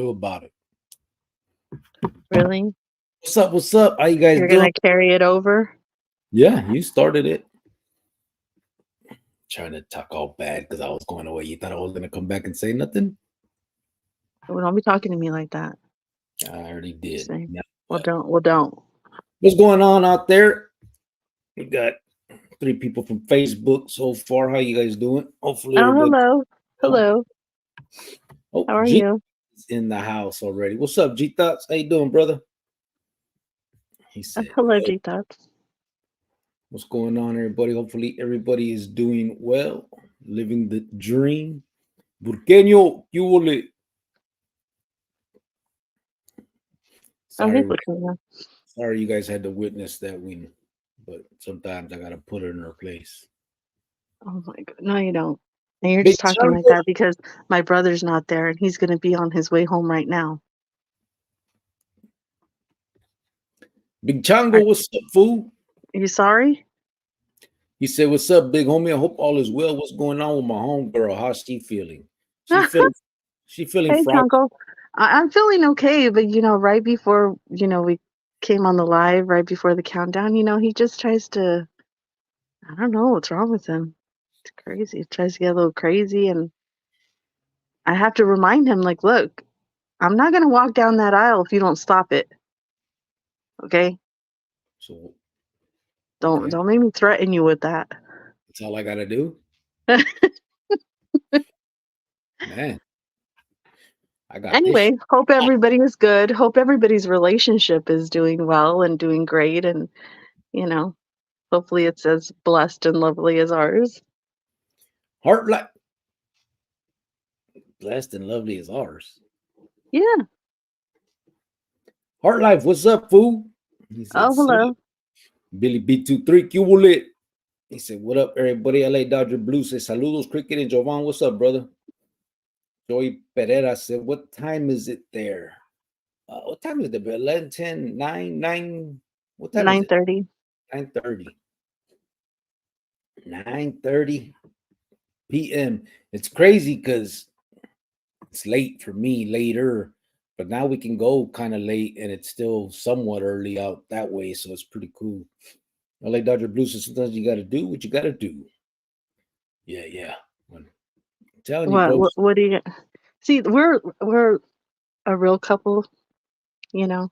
do about it? Really? What's up? What's up? How you guys You're doing? gonna carry it over? Yeah, you started it. Trying to talk all bad because I was going away. You thought I was gonna come back and say nothing? Well, don't be talking to me like that. I already did. Say, Yeah. well, don't. Well, don't. What's going on out there? We got 3 people from Facebook so far. How you guys doing? Hopefully Oh, everybody. hello. Hello. Oh, How are G you? is in the house already. What's up, G Thoughts? How you doing, brother? He said, Hello, "Hey, G Thoughts. what's going on, everybody? Hopefully everybody is doing well, living the dream. Burqueño, ¿qué hubo? Oh, he's Sorry, looking now. sorry, you guys had to witness that win, but sometimes I gotta put her in her place. Oh my god. No, you don't. And you're Big just talking like Chango, that because my brother's not there and he's gonna be on his way home right now. Big Chango, Are what's up, fool? you sorry? He said, "What's up, big homie? I hope all is well. What's going on with my homegirl? How's she feeling? She feeling, she feeling Hey, froggy. Jungle. I'm feeling okay, but right before, we came on the live, right before the countdown, he just tries to, I don't know what's wrong with him. It's crazy. He tries to get a little crazy, and I have to remind him, like, look, I'm not gonna walk down that aisle if you don't stop it. Okay? So, Don't okay, don't make me threaten you with that. that's all I gotta do, man. I got this Anyway, shit. hope everybody is good. Hope everybody's relationship is doing well and doing great, and you know, hopefully it's as blessed and lovely as ours. Heart like blessed and lovely as ours. Yeah. Heart life, what's up, fool? He said, Oh, "Sleep." hello. Billy B23, Cubulit. He said, "What up, everybody?" LA Dodger Blue says, "Saludos, Cricket and Jovan. What's up, brother?" Joey Pereira said, "What time is it there?" What time is it? 11, 10, 9, 9. What time is it? 9:30. 9:30. 9:30 p.m. It's crazy because it's late for me, later, but now we can go kind of late and it's still somewhat early out that way, so it's pretty cool. LA Dodger Blues says sometimes you got to do what you got to do. Yeah, yeah. I'm telling you, What bro. what do you see? We're a real couple, you know,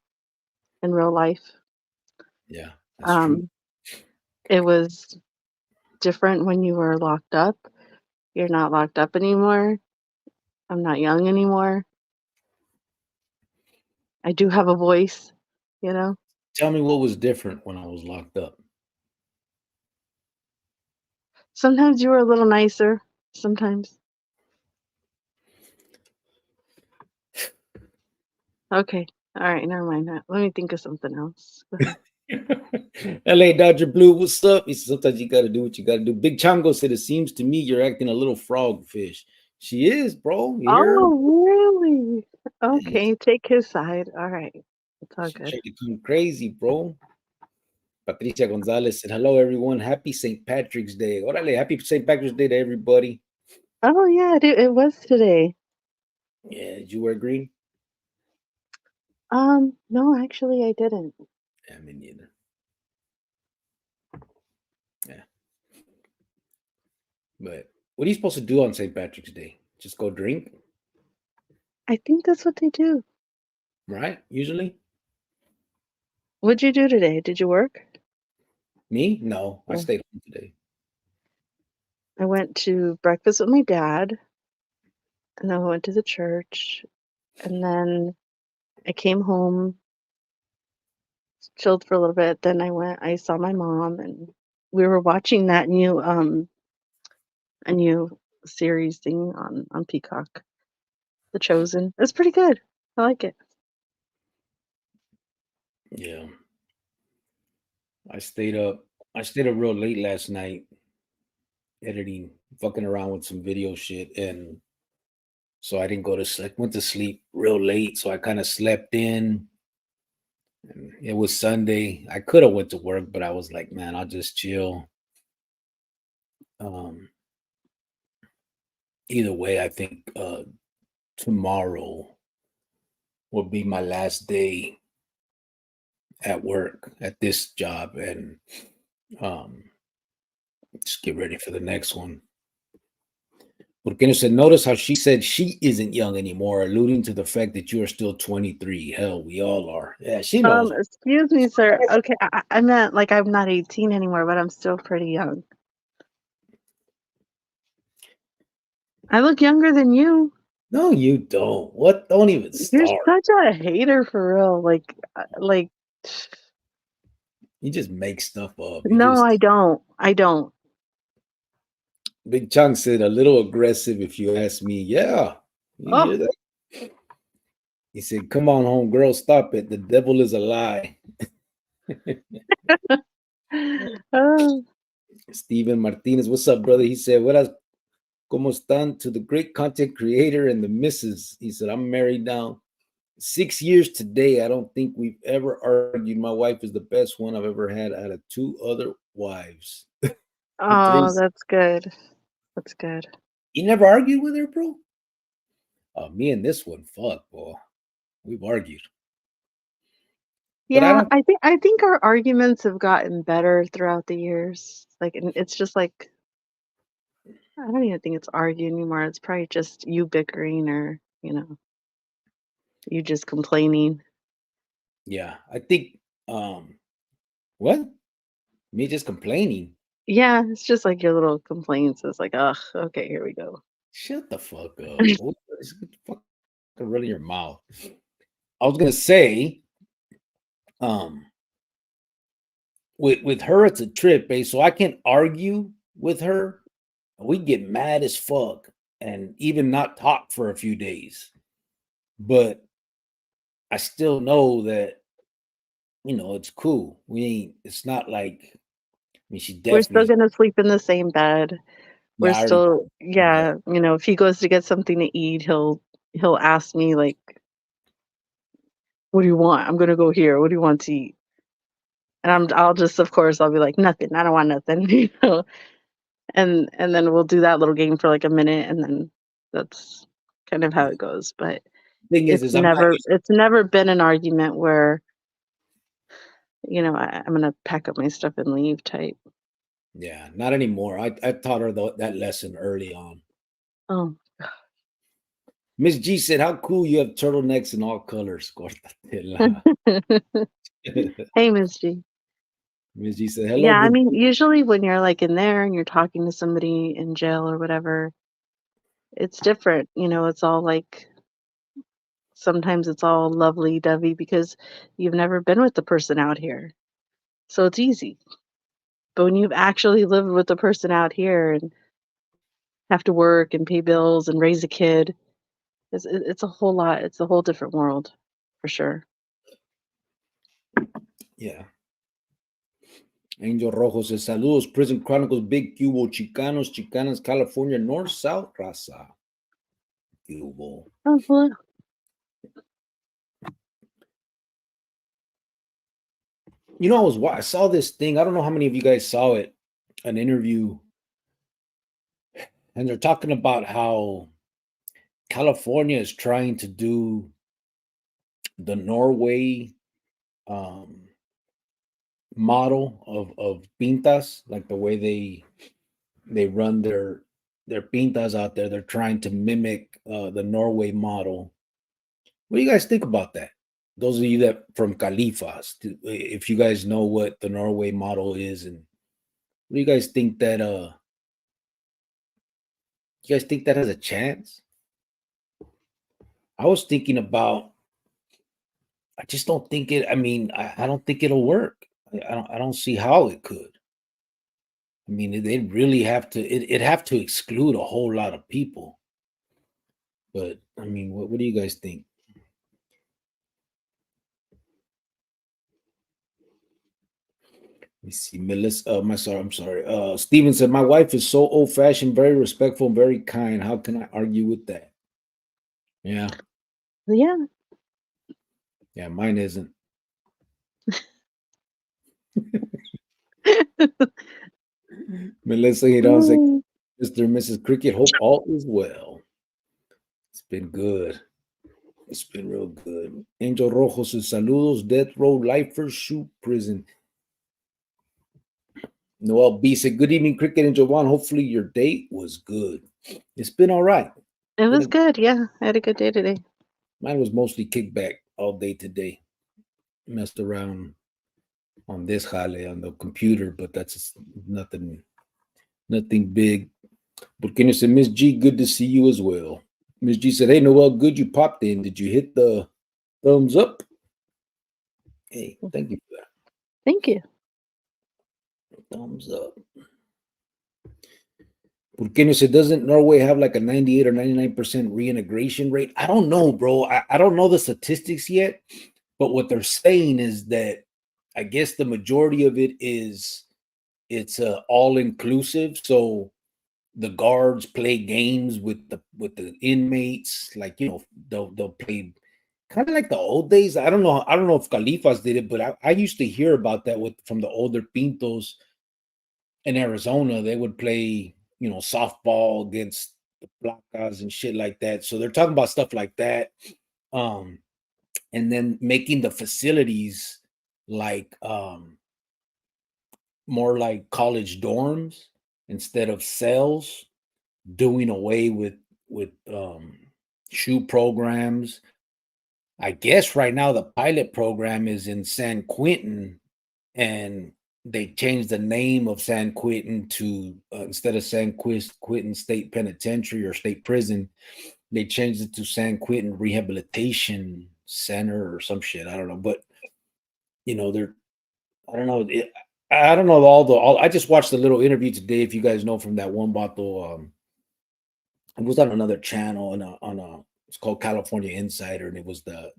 in real life. Yeah, that's true. Um, it was different when you were locked up. You're not locked up anymore. I'm not young anymore. I do have a voice, you know. Tell me what was different when I was locked up. Sometimes you were a little nicer. Sometimes. Okay. All right. Never mind that. Let me think of something else. Go ahead. LA Dodger Blue, what's up? He said, sometimes you got to do what you got to do. Big Chango said, it seems to me you're acting a little frogfish. She is, bro. You hear her? Oh, really? Yeah, Okay. Take his side. All right. It's all she good. tried to come crazy, bro. Patricia Gonzalez said, hello, everyone. Happy St. Patrick's Day. Orale, happy St. Patrick's Day to everybody. Oh, yeah. It was today. Yeah, did you wear green? No, actually, I didn't. Yeah, me neither. Yeah. But what are you supposed to do on St. Patrick's Day? Just go drink, I think that's what they do. right? Usually? What'd you do today? Did you work? Me? No, I Yeah. stayed home today. I went to breakfast with my dad, and then I went to the church, and then I came home, chilled for a little bit. Then I saw my mom, and we were watching that a new series thing on Peacock, The Chosen. It's pretty good. I like it. Yeah. I stayed up. I stayed up real late last night editing, fucking around with some video shit, and so I didn't go to sleep. Went to sleep real late, so I kind of slept in. And it was Sunday. I could have went to work, but I was like, man, I'll just chill. Um, Either way, I think tomorrow will be my last day at work at this job, and um, just get ready for the next one. Porque said, notice how she said she isn't young anymore, alluding to the fact that you are still 23. Hell, we all are. Yeah, she knows. Excuse me, sir. Okay, I meant like I'm not 18 anymore, but I'm still pretty young. I look younger than you. No, you don't. What? Don't even You're start. such a hater for real. Like, You just make stuff up. You no, just I don't. I don't. Big Chunk said a little aggressive if you ask me. Yeah. You Oh, hear that? He said, come on home, girl, stop it. The devil is a lie. oh. Steven Martinez, what's up, brother? He said, Buenas, ¿cómo están? To the great content creator and the missus. He said, I'm married now 6 years today. I don't think we've ever argued. My wife is the best one I've ever had out of 2 other wives. Oh, that's good. That's good. You never argued with her, bro? Me and this one, fuck, boy. We've argued. But I Yeah, don't. I think our arguments have gotten better throughout the years. Like, and it's just like I don't even think it's arguing anymore. It's probably just you bickering or, you just complaining. Yeah, I think. What? Me just complaining? Yeah, it's just like your little complaints. It's like, ugh, okay, here we go. Shut the fuck up. What is fucking running your mouth? I was gonna say, um, with her, it's a trip, eh? So I can argue with her. We get mad as fuck and even not talk for a few days. But I still know that it's cool. We ain't. It's not like. I mean, she We're still definitely. gonna sleep in the same bed. We're Yeah, I already. still, Yeah, yeah, if he goes to get something to eat, he'll ask me like, "What do you want? I'm gonna go here. What do you want to eat?" And I'll just, of course, I'll be like, "Nothing. I don't want nothing," and then we'll do that little game for like a minute, and then that's kind of how it goes. But thing is I'm not used. it's never been an argument where I'm gonna pack up my stuff and leave type. Yeah, not anymore. I taught her that lesson early on. Oh. Miss G said, "How cool you have turtlenecks in all colors." Cortatela. Hey, Miss G. Miss G said, "Hello, Yeah, I good." mean, usually when you're like in there and you're talking to somebody in jail or whatever, it's different. It's all like sometimes it's all lovely dovey because you've never been with the person out here. So it's easy. But when you've actually lived with the person out here and have to work and pay bills and raise a kid, it's a whole lot. It's a whole different world for sure. Yeah. Angel Rojo says, "Saludos, Prison Chronicles, Big Cubo, Chicanos, Chicanas, California, North, South, Raza." Cubo. Oh, well, I saw this thing. I don't know how many of you guys saw it, an interview, and they're talking about how California is trying to do the Norway um, model of pintas, like the way they run their pintas out there. They're trying to mimic the Norway model. What do you guys think about that? Those of you that from Califas, if you guys know what the Norway model is, and what do you guys think that you guys think that has a chance? I was thinking about. I just don't think it. I mean, I don't think it'll work. I don't see how it could. I mean, they'd really have to. It'd have to exclude a whole lot of people. But I mean, what do you guys think? Let me see, Melissa. I'm sorry. Steven said, "My wife is so old-fashioned, very respectful, and very kind. How can I argue with that?" Yeah, yeah. yeah, mine isn't. Melissa Hiron said, Mm. "Mr. and Mrs. Cricket, hope all is well. It's been good." It's been real good. Angel Rojo says, saludos, death row, lifers, shoot, prison. Noel B said, good evening, Cricket and Jovan. Hopefully your date was good. It's been all right. It was good. Yeah, I had a good day today. Mine was mostly kickback all day today. Messed around on this jale on the computer, but that's nothing big. But can you say, Miss G, good to see you as well. Miss G said, hey, Noel, good you popped in. Did you hit the thumbs up? Hey, thank you for that. Thank you. Thumbs up. Porque said, doesn't Norway have like a 98 or 99% reintegration rate? I don't know, bro. I don't know the statistics yet, but what they're saying is that I guess the majority of it is it's all inclusive. So the guards play games with the inmates, like they'll play kind of like the old days. I don't know if Califas did it, but I used to hear about that from the older pintos in Arizona. They would play softball against the placas and shit like that. So they're talking about stuff like that, and then making the facilities like more like college dorms instead of cells, doing away with shoe programs. I guess right now the pilot program is in San Quentin, and they changed the name of San Quentin to instead of San Quentin State Penitentiary or State Prison, they changed it to San Quentin Rehabilitation Center or some shit. I don't know, but they're I don't know. I don't know all. I just watched a little interview today. If you guys know from that one bottle, it was on another channel on a it's called California Insider, and it was that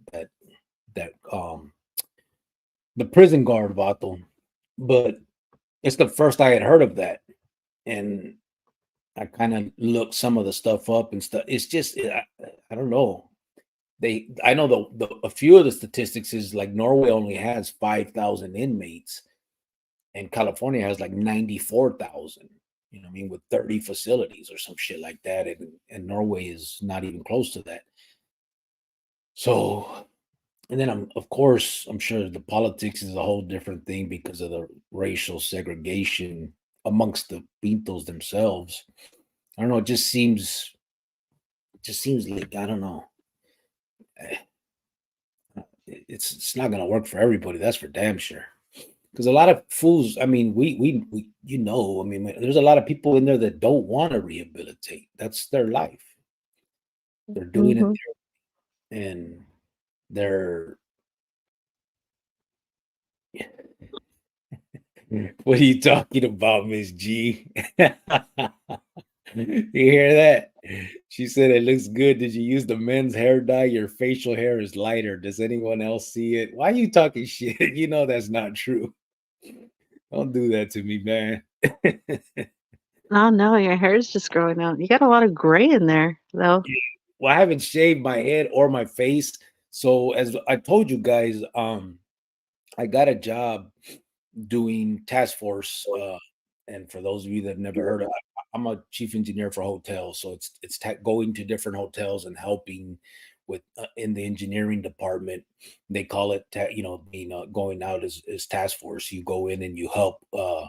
the prison guard bottle, but it's the first I had heard of that, and I kind of looked some of the stuff up and stuff. It's just I don't know. I know the a few of the statistics is like Norway only has 5,000 inmates, and California has like 94,000. You know what I mean, with 30 facilities or some shit like that, and Norway is not even close to that. So, and then I'm sure the politics is a whole different thing because of the racial segregation amongst the pintos themselves. I don't know. It just seems like I don't know. eh, It's not gonna work for everybody. That's for damn sure. Because a lot of fools. I mean, we I mean, there's a lot of people in there that don't want to rehabilitate. That's their life. They're doing it Mm-hmm. there, and they're. What are you talking about, Miss G? You hear that? She said it looks good. Did you use the men's hair dye? Your facial hair is lighter. Does anyone else see it? Why are you talking shit? You know that's not true. Don't do that to me, man. Oh no, your hair is just growing out. You got a lot of gray in there, though. Well, I haven't shaved my head or my face. So as I told you guys, I got a job doing task force. And for those of you that have never heard of it, I'm a chief engineer for hotels. So it's going to different hotels and helping with in the engineering department. They call it, being going out as task force. You go in and you help uh,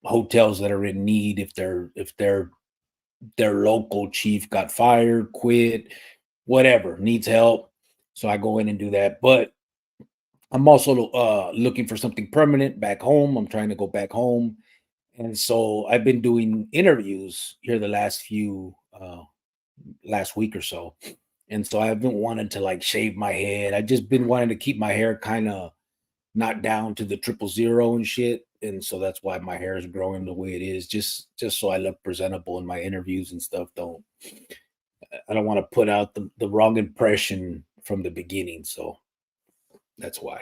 hotels that are in need if their local chief got fired, quit, whatever, needs help. So I go in and do that. But I'm also looking for something permanent back home. I'm trying to go back home. And so I've been doing interviews here the last week or so. And so I've been wanting to like shave my head. I just been wanting to keep my hair kind of not down to the 000 and shit. And so that's why my hair is growing the way it is, just so I look presentable in my interviews and stuff. I don't want to put out the wrong impression from the beginning. So that's why.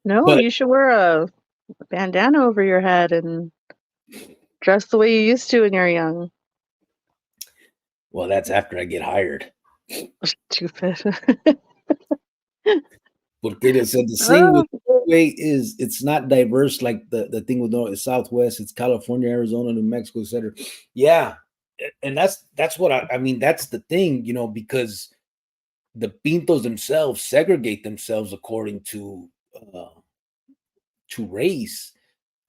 No, But you should wear a bandana over your head and dress the way you used to when you were young. well, that's after I get hired. Stupid. Porque it said the same Oh, with way is it's not diverse like the thing with North Southwest. It's California, Arizona, New Mexico, etc. Yeah, and that's what I mean. That's the thing, because the pintos themselves segregate themselves according uh, to race.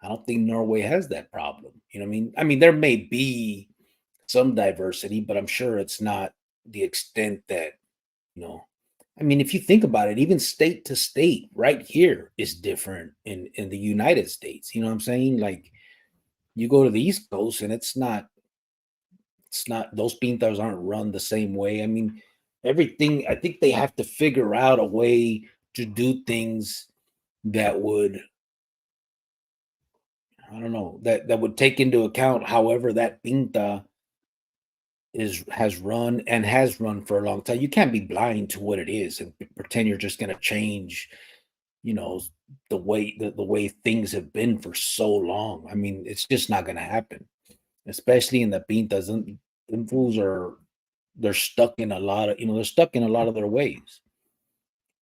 I don't think Norway has that problem. You know what I mean? I mean, there may be some diversity, but I'm sure it's not the extent that, you know. I mean, if you think about it, even state to state, right here is different in the United States. You know what I'm saying? Like you go to the East Coast and it's not those pintas aren't run the same way. I mean, everything. I think they have to figure out a way to do things that would I don't know that would take into account however that pinta has run and has run for a long time. You can't be blind to what it is and pretend you're just going to change, you know, the way things have been for so long. I mean, it's just not going to happen, especially in the pintas. Them fools they're stuck in a lot of they're stuck in a lot of their ways.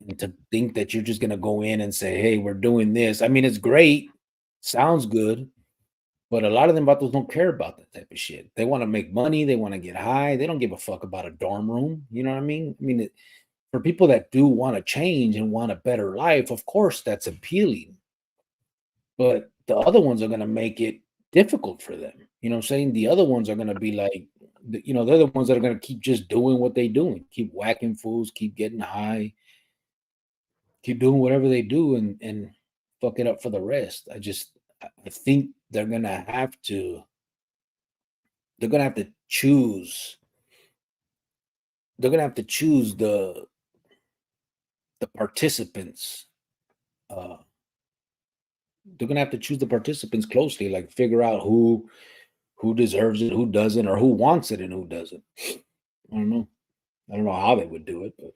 And to think that you're just going to go in and say, "Hey, we're doing this." I mean, it's great, sounds good, but a lot of them vatos don't care about that type of shit. They want to make money. They want to get high. They don't give a fuck about a dorm room. You know what I mean? I mean, for people that do want to change and want a better life, of course, that's appealing. But the other ones are going to make it difficult for them. You know what I'm saying? The other ones are going to be like, they're the ones that are going to keep just doing what they're doing, keep whacking fools, keep getting high, keep doing whatever they do and fuck it up for the rest. I think they're gonna have to choose they're gonna have to choose the participants. Uh they're gonna have to choose the participants closely, like figure out who deserves it, who doesn't, or who wants it and who doesn't. I don't know. I don't know how they would do it, but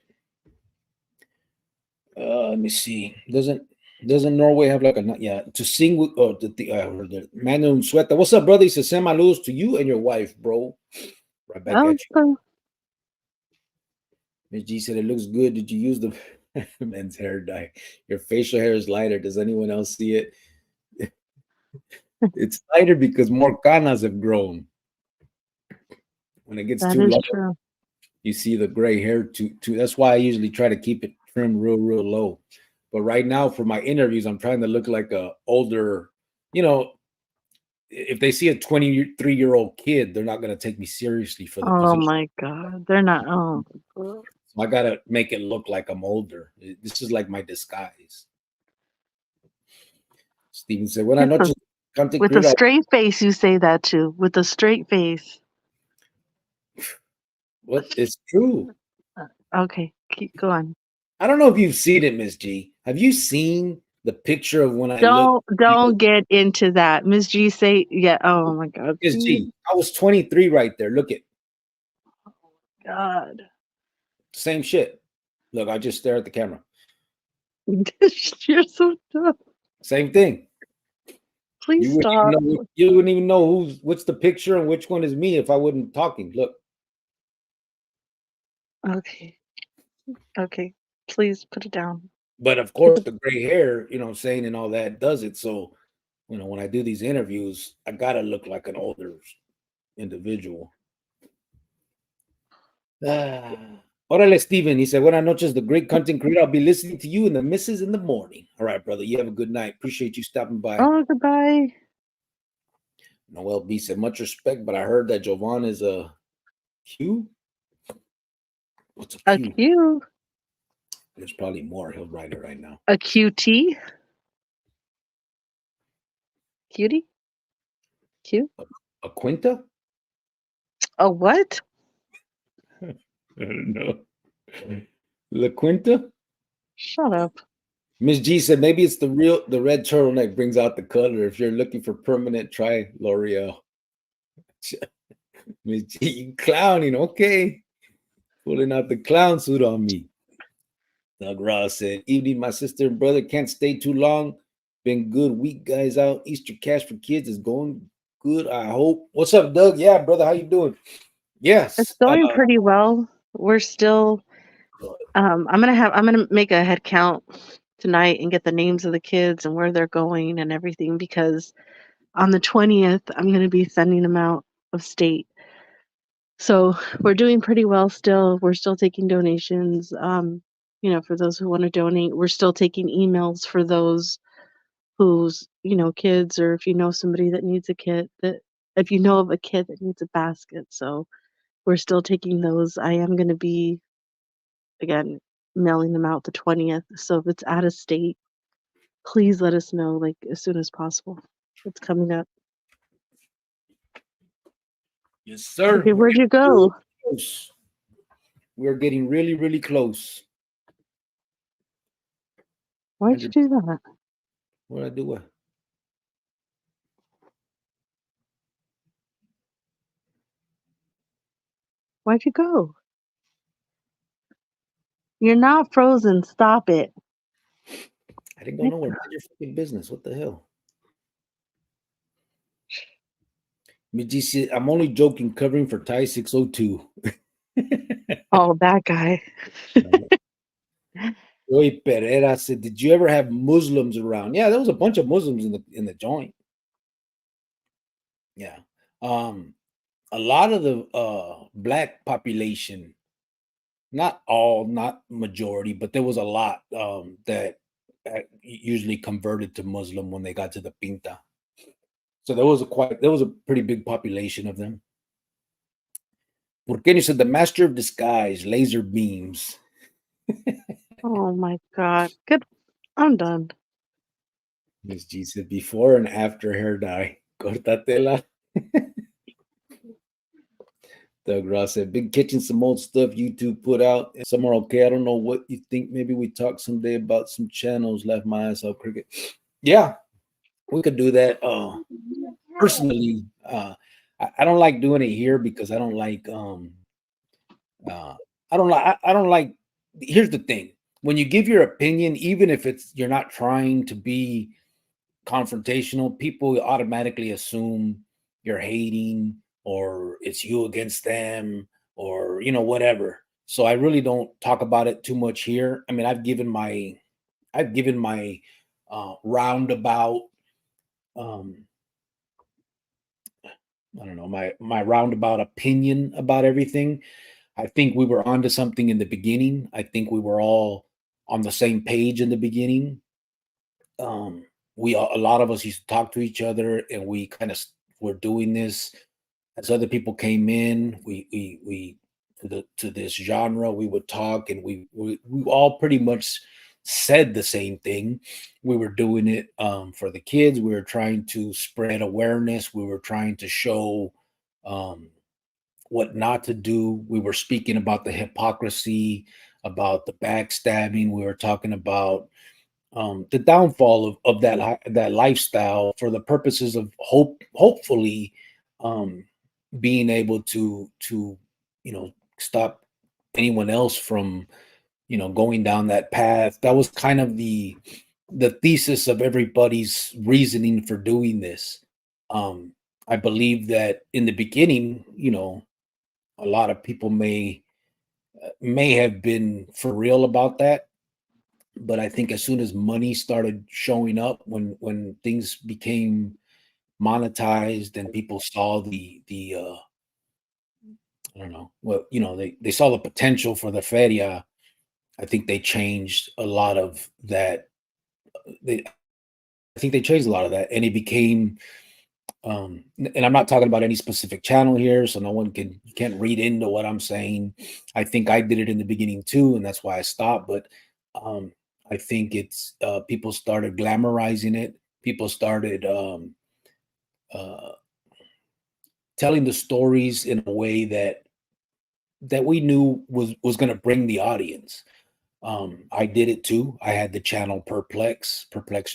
let me see. Doesn't Norway have like to sing with the Manu Sueta? What's up, brother? He says send my news to you and your wife, bro. Right back Oh, at you. so Miss G said it looks good. Did you use the men's hair dye? Your facial hair is lighter. Does anyone else see it? It's lighter because more canas have grown. When it gets that too is long, true. you see the gray hair too. That's why I usually try to keep it trimmed real low. But right now, for my interviews, I'm trying to look like a older, you know, if they see a 23-year-old kid, they're not going to take me seriously for the Oh position. my God, they're not. Oh, God. So I got to make it look like I'm older. This is like my disguise. Steven said, "Buenas With a noches, content with a creator." straight face, you say that too. With a straight face. What? It's true. Okay, go on. I don't know if you've seen it, Miss G. Have you seen the picture of when I look? Don't get into that, Miss G. Say yeah. Oh my God, Miss please, G, I was 23 right there. Look at God, same shit. Look, I just stare at the camera. you're so dumb. Same thing. Please stop. You wouldn't even know what's the picture and which one is me if I wasn't talking. Look, Okay, okay, please put it down. but of course the gray hair, what I'm saying, and all that does it. So, when I do these interviews, I gotta look like an older individual. Órale, Steven. He said, Buenas noches, the great content creator. I'll be listening to you and the missus in the morning. All right, brother. You have a good night. Appreciate you stopping by. Oh, goodbye. Noel B said, much respect, but I heard that Jovan is a Q. What's a A Q? Q, There's probably more. He'll write it right now. a QT, cutie, Q. A Quinta? A what? I don't know. La Quinta? Shut up. Miss G said maybe it's the red turtleneck brings out the color. If you're looking for permanent, try L'Oreal. Miss G, you clowning, okay. Pulling out the clown suit on me. Doug Ross said, evening, my sister and brother can't stay too long. Been good week, guys out. Easter cash for kids is going good, I hope. What's up, Doug? Yeah, brother, how you doing? It's Yes. going pretty well. We're still. I'm gonna make a head count tonight and get the names of the kids and where they're going and everything because on the 20th I'm gonna be sending them out of state So we're doing pretty well still. We're still taking donations. For those who want to donate, we're still taking emails for those whose, kids, or if you know somebody that needs a kit, that if you know of a kid that needs a basket. So we're still taking those. I am going to be, again, mailing them out the 20th. So if it's out of state, please let us know, like, as soon as possible. It's coming up. Yes, sir. Okay, where'd you go? Close. We're getting really, really close. Why'd you do that? What did I do? What? Why'd you go? You're not frozen. Stop it. I didn't go nowhere. Mind your fucking business. What the hell? I'm only joking, covering for Thai 602. Oh, that guy. Roy Pereira said, "Did you ever have Muslims around?" Yeah, there was a bunch of Muslims in the joint. Yeah. A lot of the black population, not all, not majority, but there was a lot that usually converted to Muslim when they got to the Pinta. So there was a pretty big population of them. Porqueño said the master of disguise, laser beams. Oh my God. Good. I'm done. Miss G said before and after hair dye. Cortatela. Doug Ross said, big kitchen, some old stuff YouTube put out. Some are okay. I don't know what you think. Maybe we talk someday about some channels. Left my ass out cricket. Yeah, we could do that. Personally, I don't like doing it here because I don't like I don't like here's the thing. When you give your opinion, even if you're not trying to be confrontational, people automatically assume you're hating or it's you against them or whatever. So I really don't talk about it too much here. I mean, I've given my roundabout um I don't know, my roundabout opinion about everything. I think we were onto something in the beginning. I think we were all on the same page in the beginning. A lot of us used to talk to each other, and we kind of were doing this as other people came in. We to this genre, we would talk, and we all pretty much said the same thing. We were doing it for the kids. We were trying to spread awareness. We were trying to show um, what not to do. We were speaking about the hypocrisy, about the backstabbing. We were talking about the downfall of that lifestyle for the purposes of hopefully um, being able to stop anyone else from going down that path. That was kind of the thesis of everybody's reasoning for doing this. I believe that in the beginning, a lot of people may have been for real about that, but I think as soon as money started showing up, when things became monetized and people saw the I don't know, well, they saw the potential for the feria. I think they changed a lot of that. I think they changed a lot of that, and it became and I'm not talking about any specific channel here, so no one can't read into what I'm saying. I think I did it in the beginning too, and that's why I stopped. But um, I think it's people started glamorizing it. People started uh, telling the stories in a way that we knew was going to bring the audience. I did it too. I had the channel Perplex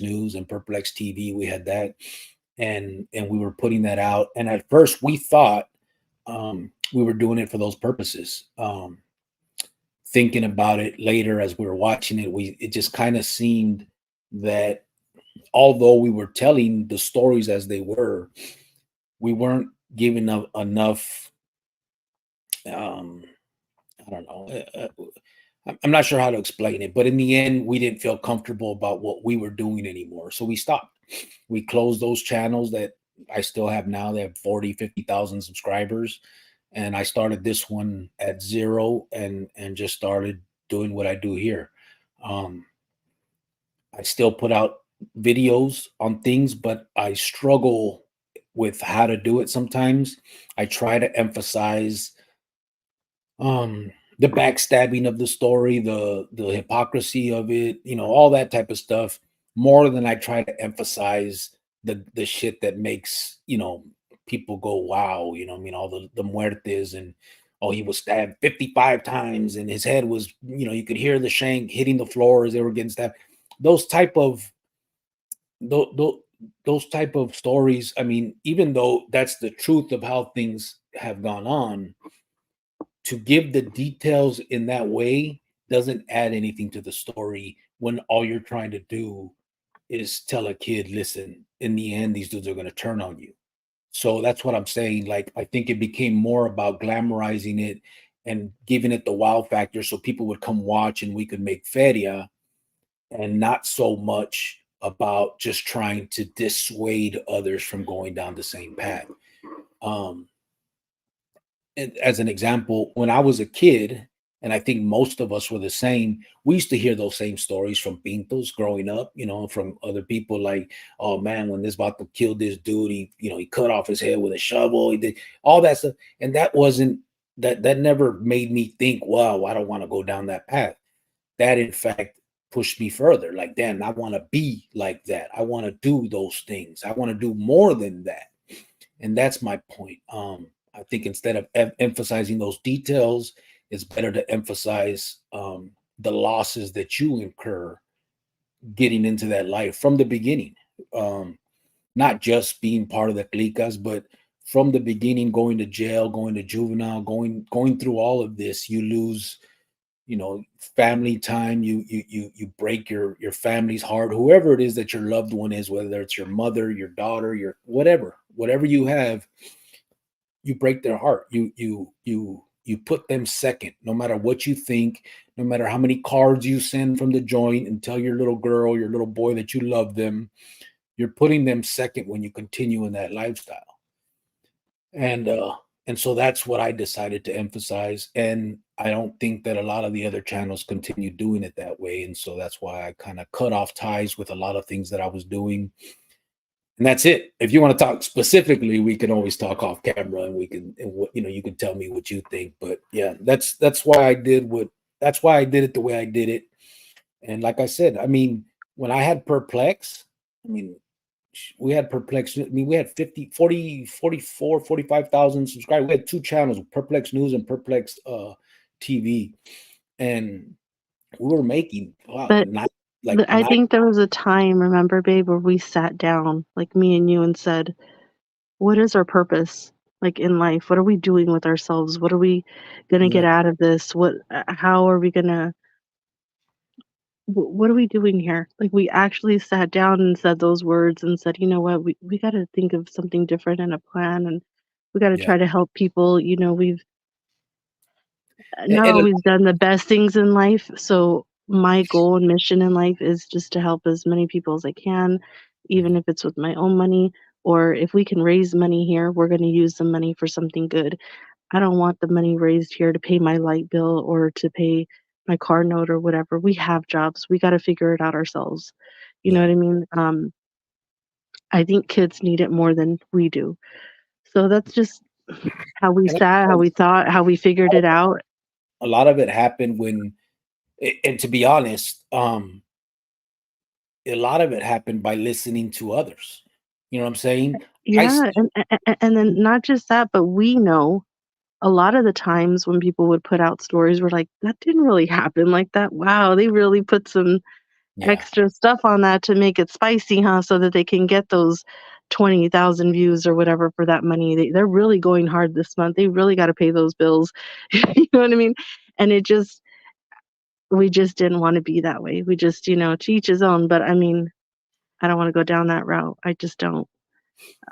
News, and Perplex TV. We had that, and we were putting that out. And at first, we thought we were doing it for those purposes. Thinking about it later as we were watching it, it just kind of seemed that although we were telling the stories as they were, we weren't giving enough. I don't know. I'm not sure how to explain it, but in the end, we didn't feel comfortable about what we were doing anymore. So we stopped. We closed those channels that I still have now. They have 40, 50,000 subscribers. and I started this one at zero, and just started doing what I do here. Um, I still put out videos on things, but I struggle with how to do it sometimes. I try to emphasize um the backstabbing of the story, the hypocrisy of it, all that type of stuff, more than I try to emphasize the shit that makes, people go wow, all the muertes, and oh, he was stabbed 55 times and his head was, you could hear the shank hitting the floor as they were getting stabbed. Those type of those, those type of stories, I mean, even though that's the truth of how things have gone on, to give the details in that way doesn't add anything to the story when all you're trying to do is tell a kid, listen, in the end, these dudes are going to turn on you. So that's what I'm saying. Like, I think it became more about glamorizing it and giving it the wow factor so people would come watch and we could make feria, and not so much about just trying to dissuade others from going down the same path. Um, as an example, when I was a kid, and I think most of us were the same, we used to hear those same stories from pintos growing up, from other people like, oh man, when this about to kill this dude, he cut off his head with a shovel, he did all that stuff. And that wasn't that never made me think, wow, I don't want to go down that path. That in fact pushed me further. Like, damn, I want to be like that. I want to do those things. I want to do more than that. And that's my point. I think instead of emphasizing those details, it's better to emphasize the losses that you incur getting into that life from the beginning. Um, Not just being part of the clicas, but from the beginning, going to jail, going to juvenile, going through all of this, you lose, family time. You break your family's heart, whoever it is that your loved one is, whether it's your mother, your daughter, your whatever you have, you break their heart. You put them second, no matter what you think, no matter how many cards you send from the joint and tell your little girl, your little boy that you love them. You're putting them second when you continue in that lifestyle. And so that's what I decided to emphasize. And I don't think that a lot of the other channels continue doing it that way. And so that's why I kind of cut off ties with a lot of things that I was doing. And that's it. If you want to talk specifically, we can always talk off camera, and we can, and what, you can tell me what you think. But yeah, that's why that's why I did it the way I did it. And like I said, I mean, when I had Perplex, I mean, we had Perplex. I mean, we had 50, 40, 44, 45,000 subscribers. We had two channels, Perplex News and Perplex TV. And we were making, wow, But I think there was a time, remember, babe, where we sat down, like me and you, and said, what is our purpose, like, in life? What are we doing with ourselves? What are we gonna get yeah, out of this? How are we gonna what are we doing here? Like, we actually sat down and said those words and said, you know what, we got to think of something different and a plan, and we got to yeah. try to help people. We've And, not and always done the best things in life. So my goal and mission in life is just to help as many people as I can, even if it's with my own money, or if we can raise money here, we're going to use the money for something good. I don't want the money raised here to pay my light bill or to pay my car note or whatever. We have jobs. We got to figure it out ourselves. You know yeah, what I mean? I think kids need it more than we do. So that's just how we and sat, how we thought, how we figured it out. a lot of it happened when, and to be honest, a lot of it happened by listening to others. You know what I'm saying? I Yeah, and then not just that, but we know a lot of the times when people would put out stories, we're like, "That didn't really happen like that. Wow, they really put some Yeah, extra stuff on that to make it spicy, huh, so that they can get those 20,000 views or whatever for that money. They're really going hard this month. They really gotta pay those bills." You know what I mean? And it just we just didn't wanna be that way. We just, to each his own, but I mean, I don't wanna go down that route. I just don't.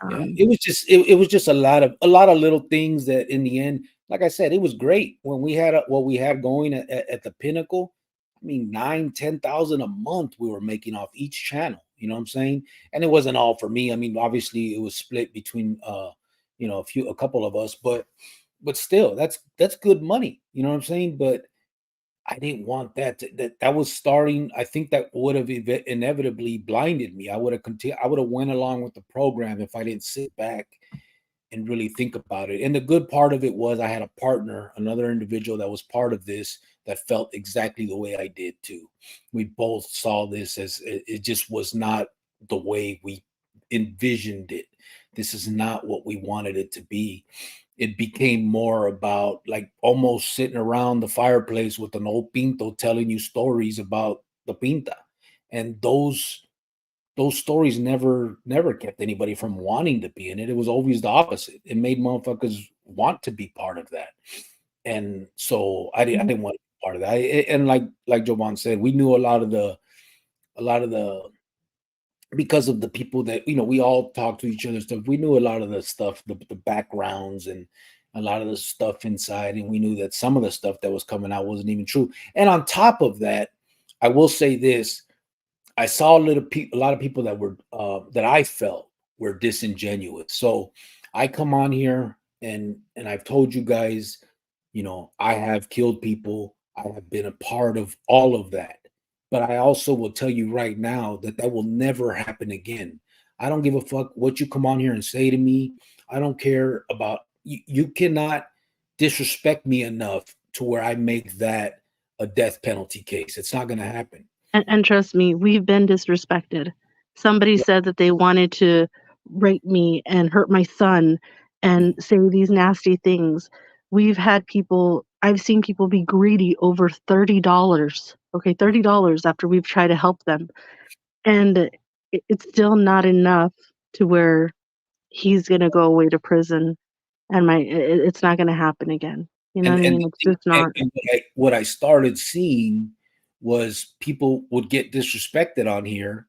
yeah. Um, It was just a lot of little things that in the end, like I said, it was great when we had what we had going at the pinnacle. I mean, 9, 10,000 a month we were making off each channel. You know what I'm saying? And it wasn't all for me. I mean, obviously it was split between a couple of us, but but still, that's good money. You know what I'm saying? But I didn't want that. That was starting. I think that would have inevitably blinded me. I would have continued. I would have went along with the program if I didn't sit back and really think about it. And the good part of it was I had a partner, another individual that was part of this that felt exactly the way I did too. We both saw this as it just was not the way we envisioned it. This is not what we wanted it to be. It became more about like almost sitting around the fireplace with an old pinto telling you stories about the pinta. And those stories never kept anybody from wanting to be in it. It was always the opposite. It made motherfuckers want to be part of that. And so I Mhm. didn't want to be part of that. And like Jovan said, we knew a lot of the because of the people that we all talk to each other stuff. We knew a lot of the stuff, the backgrounds and a lot of the stuff inside, and we knew that some of the stuff that was coming out wasn't even true. And on top of that, I will say this: I saw a lot of people that were that I felt were disingenuous. So I come on here and I've told you guys, I have killed people. I have been a part of all of that. But I also will tell you right now that that will never happen again. I don't give a fuck what you come on here and say to me. I don't care about you. You cannot disrespect me enough to where I make that a death penalty case. It's not going to happen. And trust me, we've been disrespected. Somebody Yeah. said that they wanted to rape me and hurt my son and say these nasty things. I've seen people be greedy over $30. Okay, $30 after we've tried to help them. And it's still not enough to where he's going to go away to prison and it's not going to happen again. You know what I And mean? It's just not. what I started seeing was people would get disrespected on here,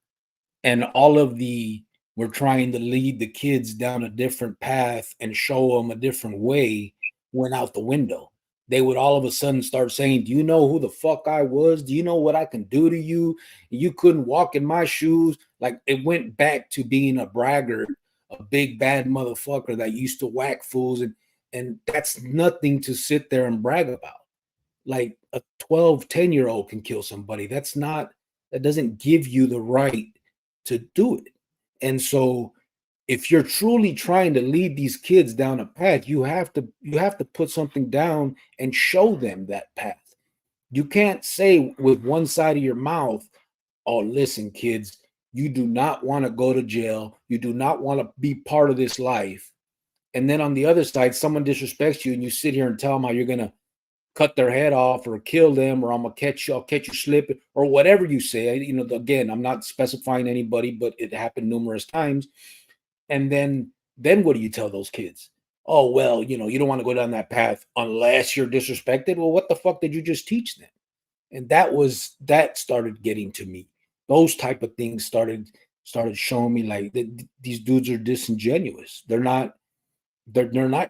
and all of the we're trying to lead the kids down a different path and show them a different way went out the window. They would all of a sudden start saying, "Do you know who the fuck I was? Do you know what I can do to you? You couldn't walk in my shoes." Like it went back to being a braggart, a big bad motherfucker that used to whack fools, and that's nothing to sit there and brag about. Like a 12, 10-year-old can kill somebody. That doesn't give you the right to do it. And so if you're truly trying to lead these kids down a path, you have to put something down and show them that path. You can't say with one side of your mouth, "Oh, listen, kids, you do not want to go to jail. You do not want to be part of this life." And then on the other side, someone disrespects you and you sit here and tell them how you're gonna cut their head off or kill them, or I'll catch you slipping, or whatever you say. Again, I'm not specifying anybody, but it happened numerous times. And then what do you tell those kids? Oh, well, you don't want to go down that path unless you're disrespected. Well, what the fuck did you just teach them? And that started getting to me. Those type of things started showing me like these dudes are disingenuous. They're not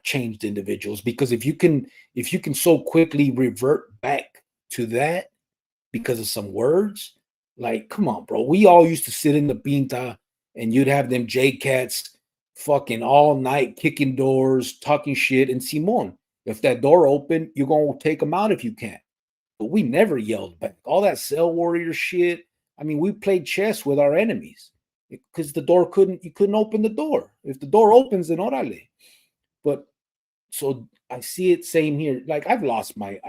changed individuals, because if you can so quickly revert back to that because of some words, like, come on, bro. We all used to sit in the pinta and you'd have them J cats fucking all night kicking doors, talking shit. And Simon, if that door open, you're gonna take them out if you can. But we never yelled back. All that cell warrior shit. I mean, we played chess with our enemies because you couldn't open the door. If the door opens, then orale. But so I see it same here. Like I've lost my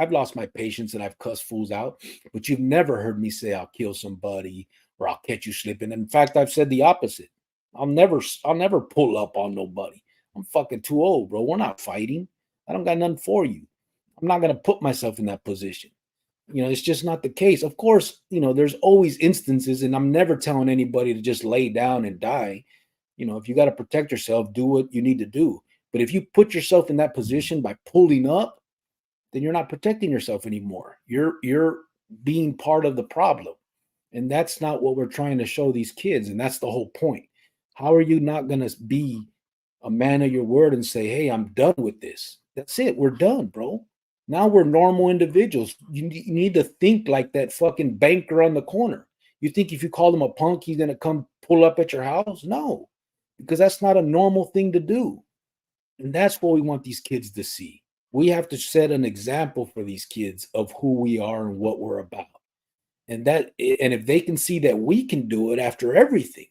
patience and I've cussed fools out, but you've never heard me say I'll kill somebody or I'll catch you slipping. In fact, I've said the opposite. I'll never pull up on nobody. I'm fucking too old, bro. We're not fighting. I don't got nothing for you. I'm not gonna put myself in that position. It's just not the case. Of course, there's always instances, and I'm never telling anybody to just lay down and die. If you got to protect yourself, do what you need to do. But if you put yourself in that position by pulling up, then you're not protecting yourself anymore. You're being part of the problem. And that's not what we're trying to show these kids. And that's the whole point. How are you not going to be a man of your word and say, "Hey, I'm done with this"? That's it. We're done, bro. Now we're normal individuals. You need to think like that fucking banker on the corner. You think if you call him a punk, he's going to come pull up at your house? No, because that's not a normal thing to do. And that's what we want these kids to see. We have to set an example for these kids of who we are and what we're about. And if they can see that we can do it after everything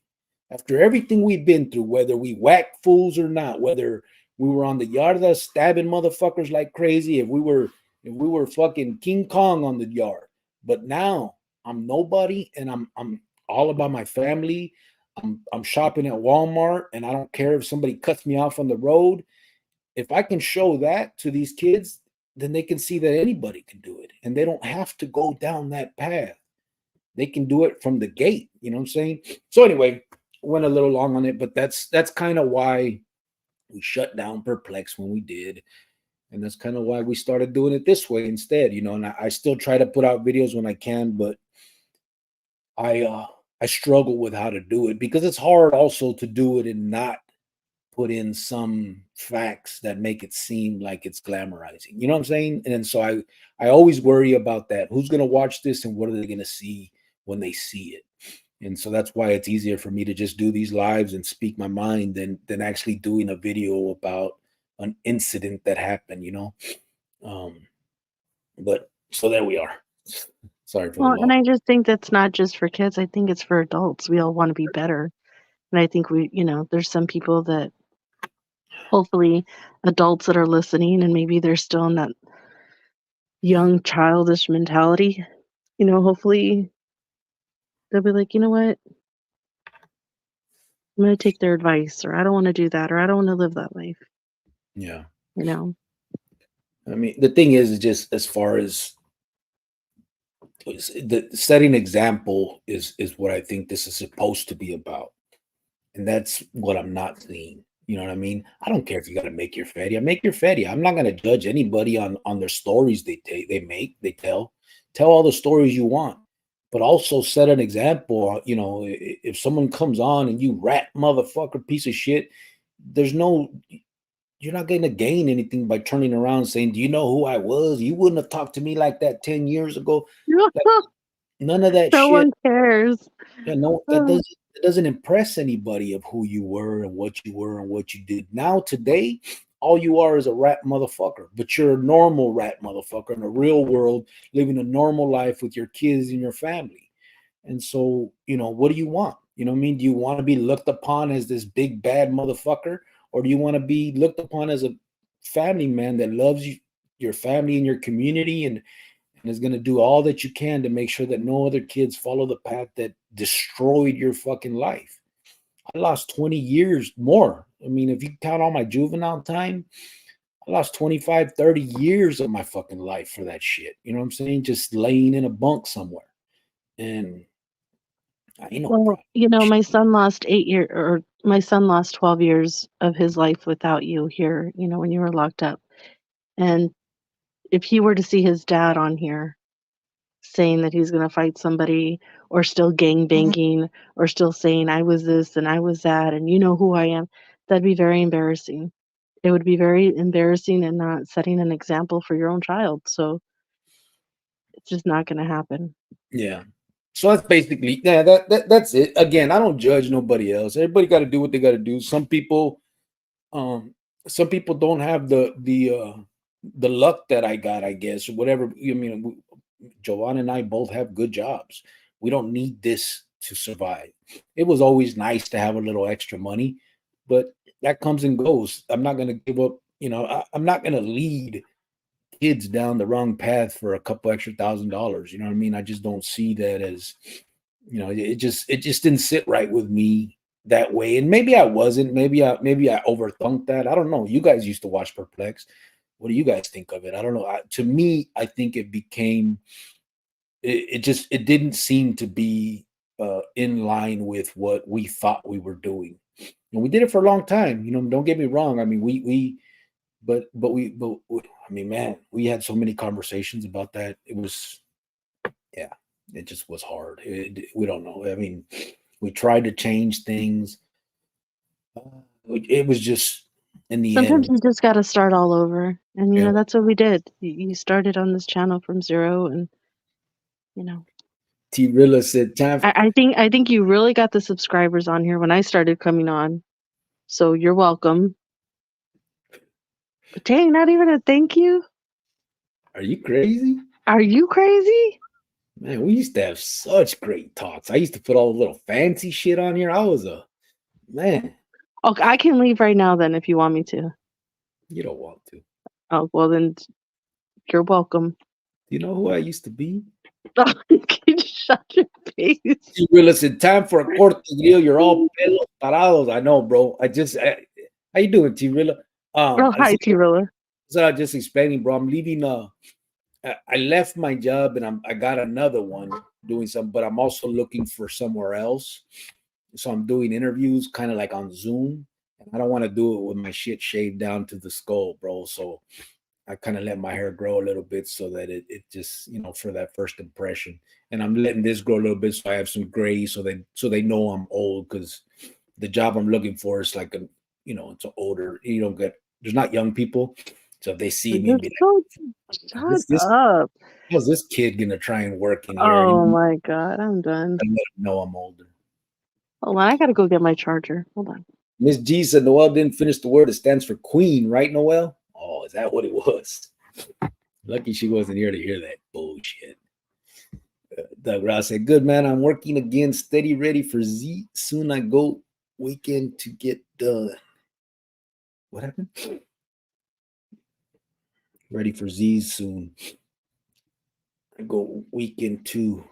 we've been through, whether we whack fools or not, whether we were on the yarda stabbing motherfuckers like crazy, if we were fucking King Kong on the yard, but now I'm nobody and I'm all about my family. I'm shopping at Walmart and I don't care if somebody cuts me off on the road. If I can show that to these kids, then they can see that anybody can do it and they don't have to go down that path. They can do it from the gate. You know what I'm saying? So anyway, went a little long on it, but that's kind of why we shut down Perplex when we did. And that's kind of why we started doing it this way instead, and I still try to put out videos when I can, but I struggle with how to do it because it's hard also to do it and not put in some facts that make it seem like it's glamorizing. You know what I'm saying? And so I always worry about that. Who's going to watch this and what are they going to see when they see it? And so that's why it's easier for me to just do these lives and speak my mind than actually doing a video about an incident that happened. Um, but so there we are. Sorry for the Well, long. and I just think that's not just for kids. I think it's for adults. We all want to be better. And I think there's some people that hopefully adults that are listening and maybe they're still in that young childish mentality, hopefully they'll be like, you know what? I'm going to take their advice, or I don't want to do that, or I don't want to live that life, Yeah. you know? I mean, the thing is just as far as the setting example is what I think this is supposed to be about. And that's what I'm not seeing. You know what I mean? I don't care if you got to make your fatty. I make your fatty. I'm not going to judge anybody on their stories they tell. Tell all the stories you want, but also set an example. If someone comes on and you rat motherfucker piece of shit, there's no you're not going to gain anything by turning around saying, "Do you know who I was? You wouldn't have talked to me like that 10 years ago." Like, none of that No shit. one cares. Yeah, no, that Uh, doesn't impress anybody of who you were and what you were and what you did. Now today, all you are is a rat motherfucker, but you're a normal rat motherfucker in the real world, living a normal life with your kids and your family. And so, what do you want? You know what I mean? Do you want to be looked upon as this big bad motherfucker, or do you want to be looked upon as a family man that loves you, your family and your community, and is going to do all that you can to make sure that no other kids follow the path that destroyed your fucking life. I lost 20 years more. I mean, if you count all my juvenile time, I lost 25, 30 years of my fucking life for that shit. You know what I'm saying? Just laying in a bunk somewhere. And I ain't no well, problem. Shit. my son lost 12 years of his life without you here, when you were locked up. And if he were to see his dad on here saying that he's going to fight somebody or still gang banging or still saying I was this and I was that and you know who I am, that'd be very embarrassing. It would be very embarrassing and not setting an example for your own child. So it's just not going to happen. Yeah. So that's basically that's it. Again, I don't judge nobody else. Everybody got to do what they got to do. Um some people don't have the luck that I got, I guess, or whatever. I mean, Joanne and I both have good jobs. We don't need this to survive. It was always nice to have a little extra money, but that comes and goes. I'm not going to give up. I'm not going to lead kids down the wrong path for a couple extra $1,000. You know what I mean? I just don't see that as, it just didn't sit right with me that way. And maybe I wasn't. Maybe I overthunk that. I don't know. You guys used to watch Perplex. What do you guys think of it? I don't know. To me, I think it became it didn't seem to be in line with what we thought we were doing, and we did it for a long time. Don't get me wrong. I mean, I mean, man, we had so many conversations about that. It was, yeah, it just was hard. We don't know. I mean, we tried to change things. It was just in the Sometimes end. you just got to start all over. And, Yeah. that's what we did. You started on this channel from zero. And, you know, T Rilla said, "Time." I think you really got the subscribers on here when I started coming on. So you're welcome. Dang, not even a thank you? Are you crazy? Are you crazy? Man, we used to have such great talks. I used to put all the little fancy shit on here. I was a man. Okay, I can leave right now then if you want me to. You don't want to. Oh, well then you're welcome. Do you know who I used to be? Shut your face. You realize in time for a corte grill, you're all pelos parados. I know, bro. How you doing, T-Rilla? Oh, hi, T-Rilla. So I was just explaining, bro. I'm leaving. I left my job and I got another one doing some, but I'm also looking for somewhere else. So I'm doing interviews kind of like on Zoom, and I don't want to do it with my shit shaved down to the skull, bro. So I kind of let my hair grow a little bit so that it just, for that first impression. And I'm letting this grow a little bit so I have some gray so they know I'm old, because the job I'm looking for is like it's an older, there's not young people. So if they see me You're and be so like, shut up. how's this kid gonna try and work in here? Oh my god, I'm done. I let them know I'm older. Hold on, I gotta go get my charger. Hold on. Miss G said Noel didn't finish the word. It stands for queen, right, Noel? Oh, is that what it was? Lucky she wasn't here to hear that bullshit. Doug Ross said, good man, I'm working again, steady, ready for Z. Soon I go weekend to get done. What happened? Ready for Z soon. I go weekend too.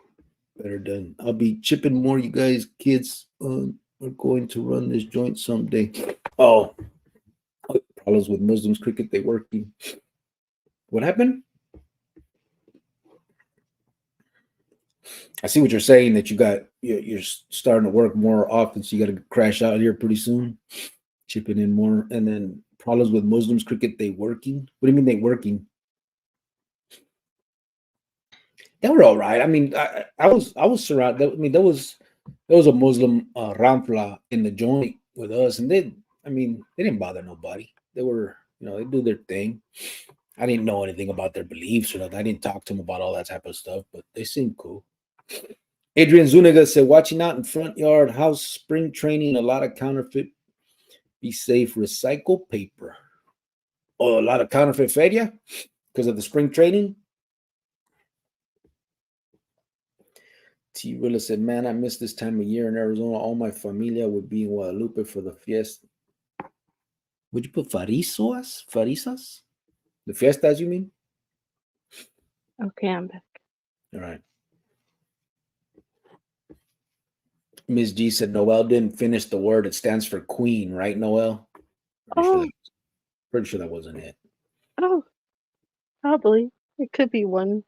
Better done. I'll be chipping more, you guys, kids. We're going to run this joint someday. Oh, problems with Muslims cricket, they working. What happened? I see what you're saying, that you're starting to work more often, so you got to crash out here pretty soon, chipping in more. And then problems with Muslims cricket, they working. What do you mean they working? They were all right. I mean, I was surrounded. I mean, there was a Muslim rampla in the joint with us, and they didn't bother nobody. They were, they do their thing. I didn't know anything about their beliefs or nothing. I didn't talk to them about all that type of stuff, but they seemed cool. Adrian Zuniga said, watching out in front yard house, spring training, a lot of counterfeit. Be safe, recycle paper. Oh, a lot of counterfeit feria because of the spring training. T. Rilla said, man, I miss this time of year in Arizona. All my familia would be in Guadalupe for the fiesta. Would you put farisas? Farisas? The fiestas, you mean? Okay, I'm back. All right. Ms. G said Noel didn't finish the word. It stands for queen, right, Noel? Pretty sure that wasn't it. Oh, probably. It could be one.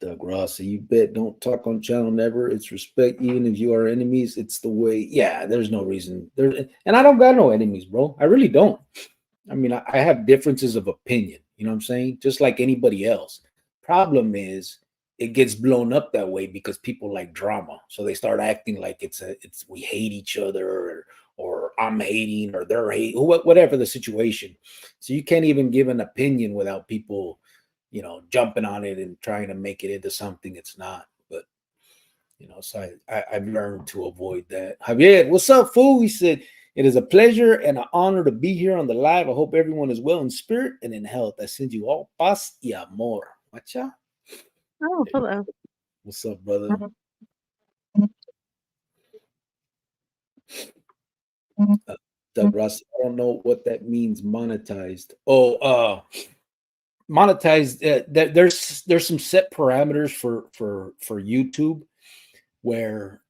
Doug Ross, you bet. Don't talk on channel never. It's respect, even if you are enemies. It's the way. Yeah, there's no reason. And I don't got no enemies, bro. I really don't. I mean, I have differences of opinion. You know what I'm saying? Just like anybody else. Problem is, it gets blown up that way because people like drama. So they start acting like it's we hate each other, or I'm hating, or they're hating, whatever the situation. So you can't even give an opinion without people, jumping on it and trying to make it into something it's not. But so I've learned to avoid that. Javier, what's up, fool? He said, it is a pleasure and an honor to be here on the live. I hope everyone is well in spirit and in health. I send you all paz y amor. Watcha? Oh, hello. What's up, brother? Doug Ross, I don't know what that means, monetized. Oh, monetized. There's some set parameters for YouTube where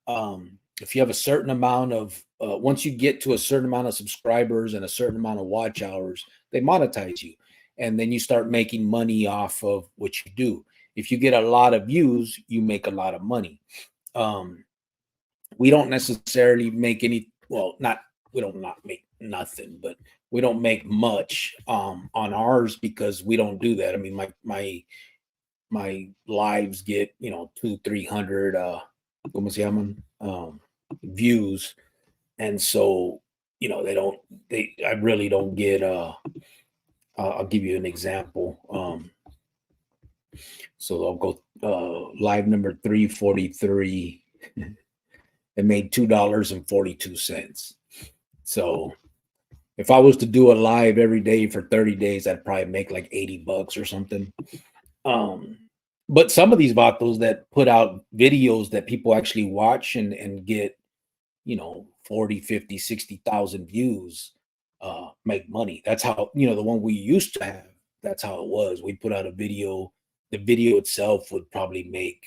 if you have a certain amount of once you get to a certain amount of subscribers and a certain amount of watch hours, they monetize you, and then you start making money off of what you do. If you get a lot of views, you make a lot of money. We don't necessarily make any. Well, not we don't not make nothing, but we don't make much on ours because we don't do that. I mean, my lives get 200-300 como se llaman, views, and so I really don't get I'll give you an example. So I'll go live number 343. It made $2.42. So If I was to do a live every day for 30 days, I'd probably make like $80 or something. Um, but some of these vatos that put out videos that people actually watch and get, 40, 50, 60,000 views, make money. That's how, the one we used to have, that's how it was. We put out a video, the video itself would probably make,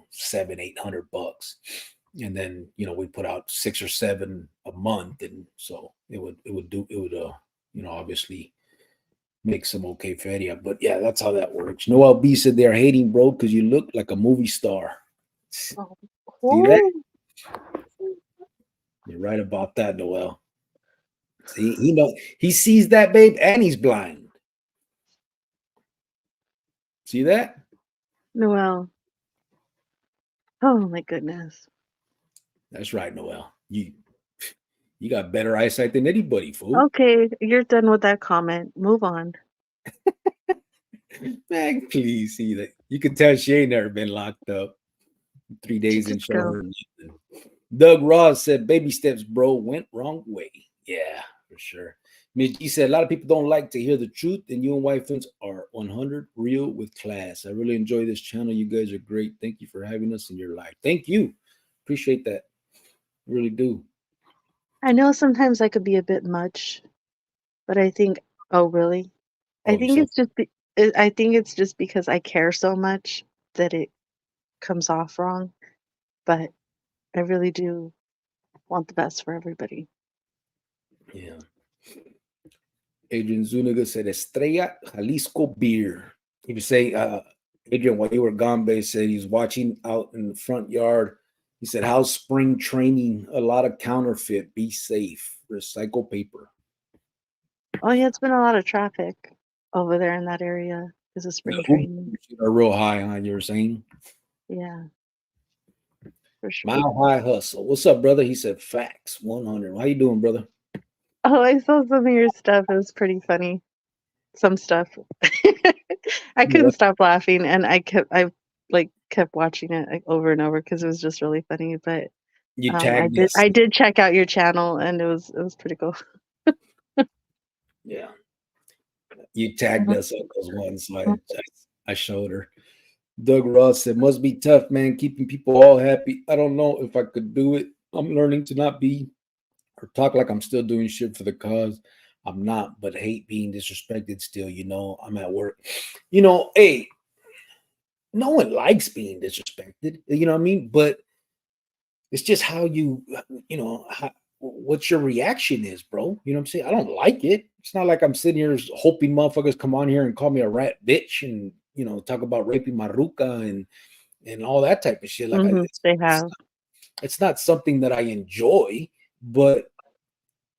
700, $800. And then, we put out 6 or 7 a month. And so it would obviously make some okay feria. But yeah, that's how that works. Noel B said they're hating, bro, because you look like a movie star. See that? Oh, You're right about that, Noel. See, he sees that, babe, and he's blind. See that? Noel. Oh my goodness. That's right, Noel. You got better eyesight than anybody, fool. Okay, you're done with that comment. Move on. Man, please see that. You can tell she ain't never been locked up. 3 days in Just go. show. Doug Ross said, "Baby steps, bro, went wrong way." Yeah, for sure. Miss G said, "A lot of people don't like to hear the truth, and you and White Fence are 100 real with class. I really enjoy this channel. You guys are great. Thank you for having us in your life." Thank you. Appreciate that. Really do. I know sometimes I could be a bit much, but I think, oh, really? I Oh, you think said, I think it's just because I care so much that it comes off wrong, but I really do want the best for everybody. yeah. Adrian Zuniga said, "Estrella Jalisco beer." He was saying, Adrian, while you were gone, Bay said he's watching out in the front yard. He said, "How's spring training? A lot of counterfeit. Be safe. Recycle paper." Oh yeah, it's been a lot of traffic over there in that area because of The spring Uber training. are real high, huh? You were saying? Yeah, for sure. Mile high hustle. What's up, brother? He said, "Facts 100. How you doing, brother? Oh, I saw some of your stuff. It was pretty funny. Some stuff. I Yeah. couldn't stop laughing, and I like kept watching it like, over and over because it was just really funny. But You I tagged did us. I did check out your channel, and it was pretty cool. Yeah. You tagged us on those ones. So I showed her. Doug Ross said, "Must be tough, man, keeping people all happy. I don't know if I could do it. I'm learning to not be or talk like I'm still doing shit for the cause. I'm not, but hate being disrespected still. I'm at work. Hey, no one likes being disrespected. You know what I mean? But it's just how what your reaction is, bro. You know what I'm saying? I don't like it. It's not like I'm sitting here hoping motherfuckers come on here and call me a rat bitch and, talk about raping my ruka and all that type of shit. Like, They have. it's not something that I enjoy, but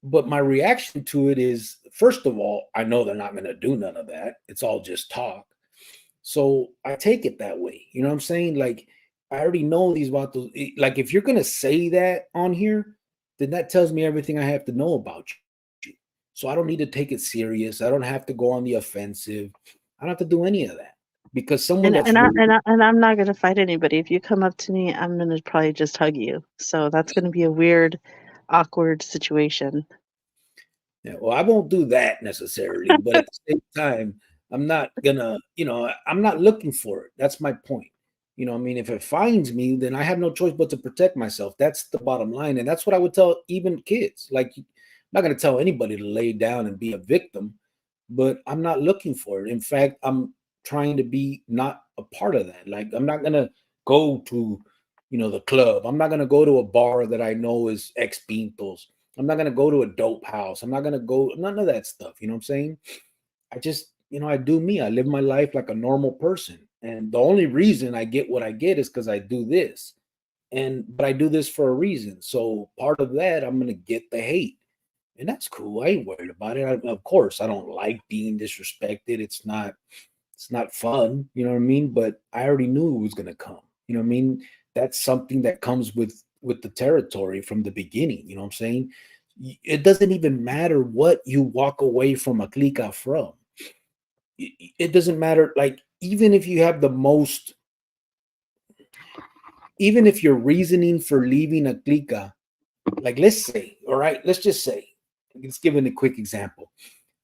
my reaction to it is, first of all, I know they're not going to do none of that. It's all just talk. So I take it that way. You know what I'm saying? Like, I already know these vatos. Like, if you're going to say that on here, then that tells me everything I have to know about you. So I don't need to take it serious. I don't have to go on the offensive. I don't have to do any of that because someone And that's and I really, and I and I'm not gonna fight anybody. If you come up to me, I'm gonna probably just hug you. So that's gonna be a weird, awkward situation. yeah, well, I won't do that necessarily, but at the same time, I'm not gonna, I'm not looking for it. That's my point. I mean, if it finds me, then I have no choice but to protect myself. That's the bottom line. And that's what I would tell even kids. Like, I'm not gonna tell anybody to lay down and be a victim, but I'm not looking for it. In fact, I'm trying to be not a part of that. Like, I'm not gonna go to, the club. I'm not gonna go to a bar that I know is ex pintos. I'm not gonna go to a dope house. I'm not gonna go none of that stuff. You know what I'm saying? I just, I do me. I live my life like a normal person. And the only reason I get what I get is because I do this. But I do this for a reason. So part of that, I'm gonna get the hate. And that's cool. I ain't worried about it. Of course, I don't like being disrespected. It's not fun, you know what I mean? But I already knew it was gonna come. You know what I mean? That's something that comes with the territory from the beginning. You know what I'm saying? It doesn't even matter what you walk away from a clica from. It doesn't matter. Like, even if your reasoning for leaving a clica, like, let's say, all right, let's just say Let's give it a quick example.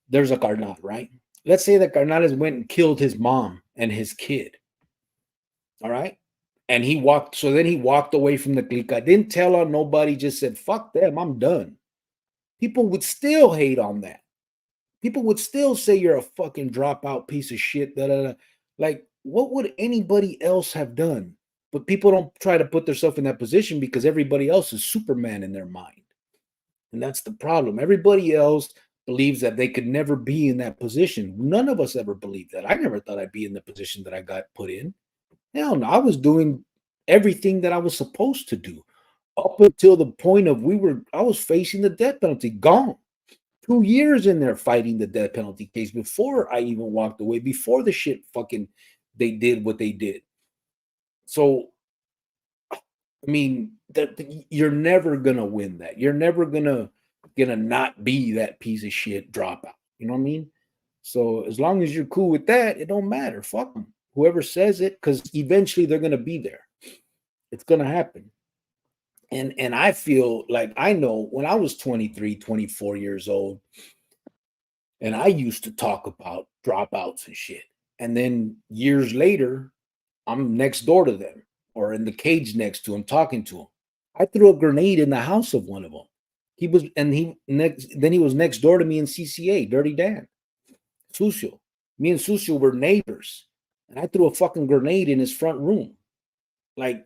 There's a carnal, right? Let's say that Carnales went and killed his mom and his kid. All right. And he walked, so then he walked away from the clica. Didn't tell on nobody, just said, fuck them, I'm done. People would still hate on that. People would still say you're a fucking dropout piece of shit. Da, da, da. Like, what would anybody else have done? But people don't try to put themselves in that position because everybody else is Superman in their mind. And that's the problem. Everybody else believes that they could never be in that position. None of us ever believed that. I never thought I'd be in the position that I got put in. Hell no, I was doing everything that I was supposed to do up until the point of I was facing the death penalty, gone. 2 years in there fighting the death penalty case before I even walked away, before the shit fucking they did what they did. So, I mean, that you're never gonna win that. You're never gonna not be that piece of shit dropout. You know what I mean? So as long as you're cool with that, it don't matter. Fuck them. Whoever says it, because eventually they're gonna be there. It's gonna happen. And I feel like I know when I was 23, 24 years old, and I used to talk about dropouts and shit. And then years later, I'm next door to them or in the cage next to him, talking to him. I threw a grenade in the house of one of them. Then he was next door to me in CCA, Dirty Dan, Sucio. Me and Sucio were neighbors. And I threw a fucking grenade in his front room. Like,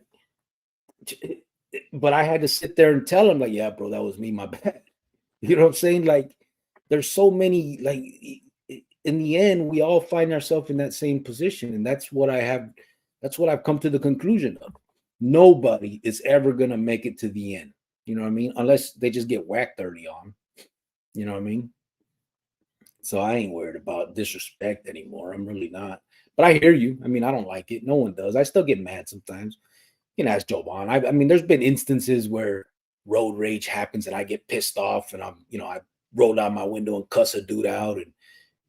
but I had to sit there and tell him, like, yeah, bro, that was me, my bad. You know what I'm saying? Like, there's so many, like, in the end, we all find ourselves in that same position. And that's what I've come to the conclusion of. Nobody is ever going to make it to the end. You know what I mean? Unless they just get whacked early on. You know what I mean? So I ain't worried about disrespect anymore. I'm really not. But I hear you. I mean, I don't like it. No one does. I still get mad sometimes. You can ask Jovan. I mean, there's been instances where road rage happens and I get pissed off and I roll down my window and cuss a dude out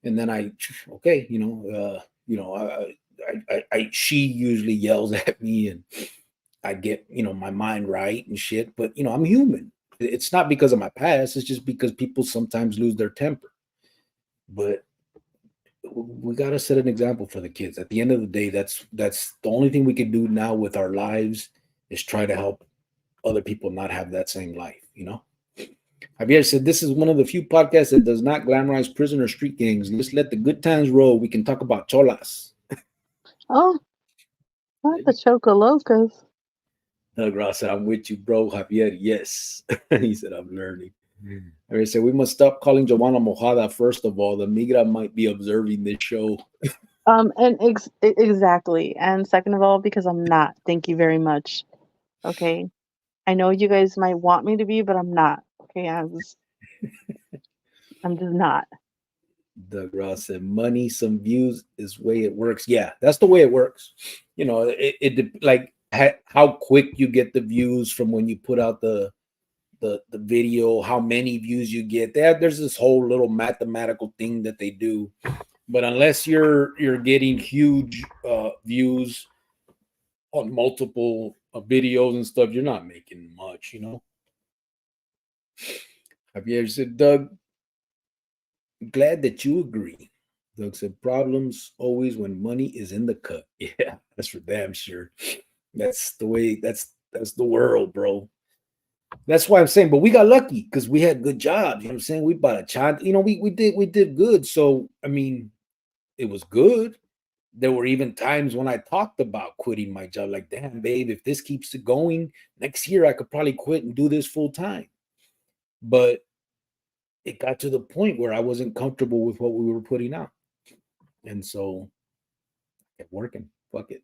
and then okay, she usually yells at me and I get, my mind right and shit, but I'm human. It's not because of my past, it's just because people sometimes lose their temper. But we got to set an example for the kids. At the end of the day, that's the only thing we can do now with our lives is try to help other people not have that same life. Javier said, this is one of the few podcasts that does not glamorize prison or street gangs. Just let the good times roll. We can talk about cholas. Oh, not the Chocolocas. Doug Ross said, I'm with you, bro. Javier, yes. He said, I'm learning. Javier said, we must stop calling Joanna Mojada. First of all, the migra might be observing this show. And exactly. And second of all, because I'm not. Thank you very much. Okay. I know you guys might want me to be, but I'm not. Okay. I'm just not. Doug Ross said, money, some views is way it works. Yeah, that's the way it works. It like how quick you get the views from when you put out the video, how many views you get. There's this whole little mathematical thing that they do. But unless you're getting huge views on multiple videos and stuff, you're not making much. Javier said, Doug, glad that you agree. Doug said, problems always when money is in the cut. Yeah, that's for damn sure. That's the way, that's the world, bro. That's why I'm saying, but we got lucky because we had good jobs. You know what I'm saying? We bought a child, we did good. So I mean, it was good. There were even times when I talked about quitting my job, like, damn, babe, if this keeps it going, next year I could probably quit and do this full time. But it got to the point where I wasn't comfortable with what we were putting out. And so I kept working. Fuck it.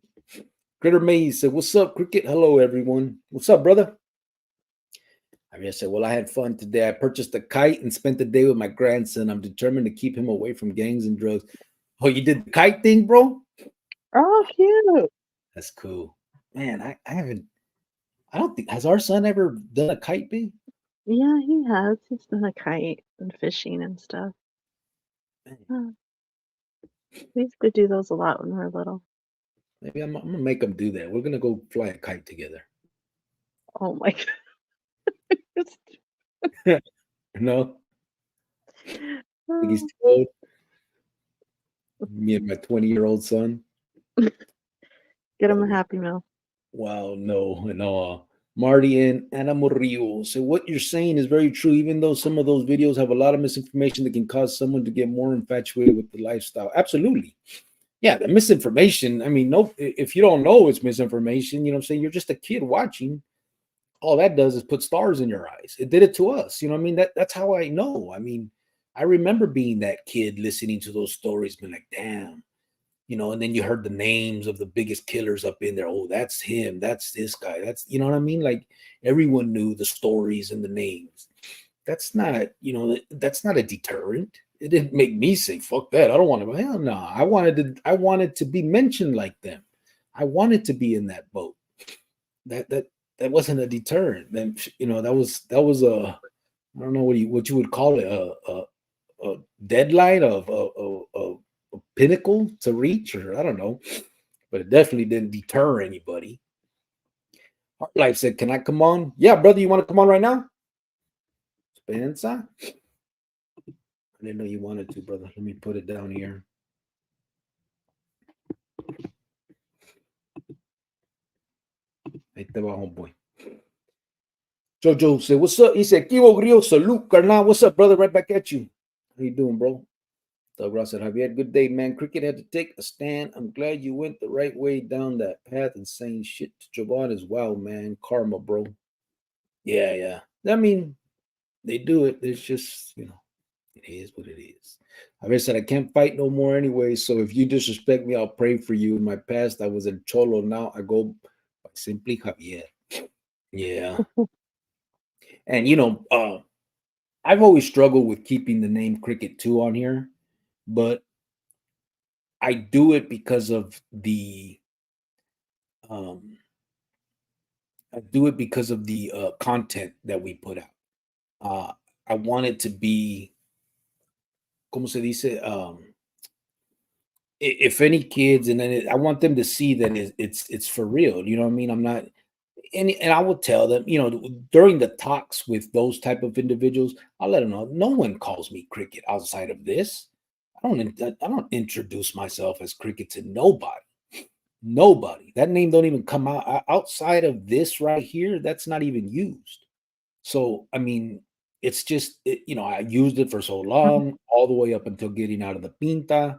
Critter Maze said, what's up, Cricket? Hello, everyone. What's up, brother? I said, well, I had fun today. I purchased a kite and spent the day with my grandson. I'm determined to keep him away from gangs and drugs. Oh, you did the kite thing, bro? Oh, cute. That's cool. Man, I don't think, has our son ever done a kite thing? Yeah, he has. He's done a kite and fishing and stuff. Huh. We used to do those a lot when we were little. Maybe I'm going to make him do that. We're going to go fly a kite together. Oh my God. No? think he's too old. Me and my 20-year-old son. Get him a Happy Meal. Wow, no. Marty and Ana Murillo. So what you're saying is very true, even though some of those videos have a lot of misinformation that can cause someone to get more infatuated with the lifestyle. Absolutely. Yeah, the misinformation. I mean, no, if you don't know it's misinformation, you know what I'm saying? You're just a kid watching. All that does is put stars in your eyes. It did it to us. You know what I mean? That's how I know. I mean, I remember being that kid listening to those stories, being like, damn, and then you heard the names of the biggest killers up in there. Oh, that's him. That's this guy. That's, you know what I mean? Like everyone knew the stories and the names. That's not, that's not a deterrent. It didn't make me say, fuck that. I don't want to. Hell no. I wanted to be mentioned like them. I wanted to be in that boat. That wasn't a deterrent. Then, that was a, I don't know what you would call it, a deadline of a pinnacle to reach, or I don't know, but it definitely didn't deter anybody. Heart Life said, "Can I come on?" Yeah, brother, you want to come on right now? Spencer, I didn't know you wanted to, brother. Let me put it down here. Ahí te va, homeboy. Jojo said, "What's up?" He said, "Kivo Grio, salute, carnal. What's up, brother? Right back at you. How you doing, bro?" Doug Ross said, "Have you had a good day, man? Cricket had to take a stand. I'm glad you went the right way down that path, and saying shit to Javon is wild, man. Karma, bro." Yeah. I mean, they do it. It's just, it is what it is. I said, I can't fight no more anyway. So if you disrespect me, I'll pray for you. In my past, I was in Cholo. Now I go by simply Javier. Yeah. And, I've always struggled with keeping the name Cricket 2 on here, but I do it because of um, content that we put out. I want it to be, como se dice, if any kids, and then I want them to see that it's for real. You know what I mean? I'm not, and I will tell them, during the talks with those type of individuals, I'll let them know no one calls me Cricket outside of this. I don't introduce myself as Cricket to nobody. Nobody. That name don't even come out outside of this right here. That's not even used. So I mean, it's just I used it for so long, all the way up until getting out of the pinta,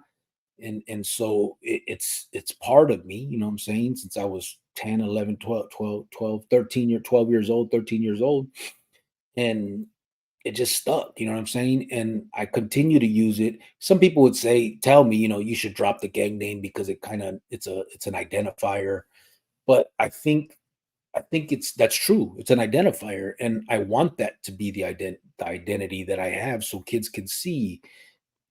and so it's part of me, you know what I'm saying, since I was 10, 11, 12, 12 years old, 13 years old, and it just stuck, you know what I'm saying, and I continue to use it. Some people would tell me, you should drop the gang name because it's an identifier, but I think that's true. It's an identifier, and I want that to be the identity that I have, so kids can see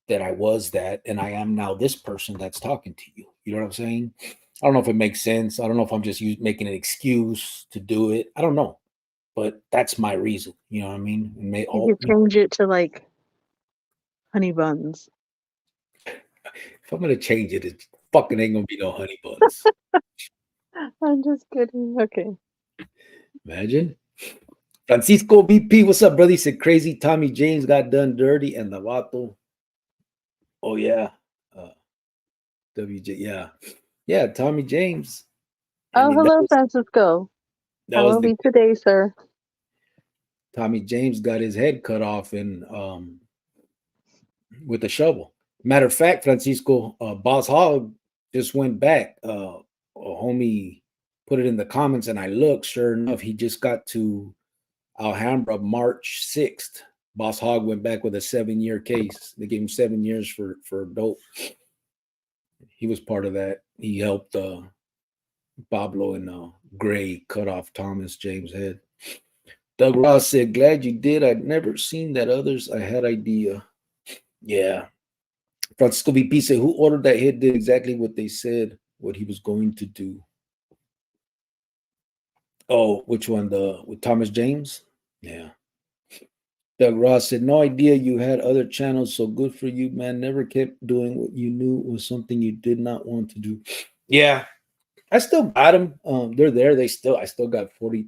that I was that, and I am now this person that's talking to you. You know what I'm saying? I don't know if it makes sense. I don't know if I'm just making an excuse to do it. I don't know, but that's my reason. You know what I mean? And You could change it to like honey buns. if I'm gonna change it, it fucking ain't gonna be no honey buns. I'm just kidding. Okay. Imagine. Francisco VP, what's up, brother? He said crazy Tommy James got done dirty and the vato. Oh yeah. WJ, yeah, Tommy James. I Oh, mean, that hello, was Francisco. that How was are the we today, sir? Tommy James got his head cut off and with a shovel. Matter of fact, Francisco, Boss Hog just went back. A homie put it in the comments, and I looked. Sure enough, he just got to Alhambra March 6th. Boss Hog went back with a 7-year case. They gave him 7 years for dope. He was part of that. He helped Pablo and Gray cut off Thomas James' head. Doug Ross said, "Glad you did. I'd never seen that others. I had idea." Yeah. Francisco VP said, "Who ordered that hit did exactly what they said, what he was going to do." Oh, which one? With Thomas James? Yeah. Doug Ross said, "No idea you had other channels, so good for you, man. Never kept doing what you knew was something you did not want to do." Yeah, I still got them. They're there. I still got 40,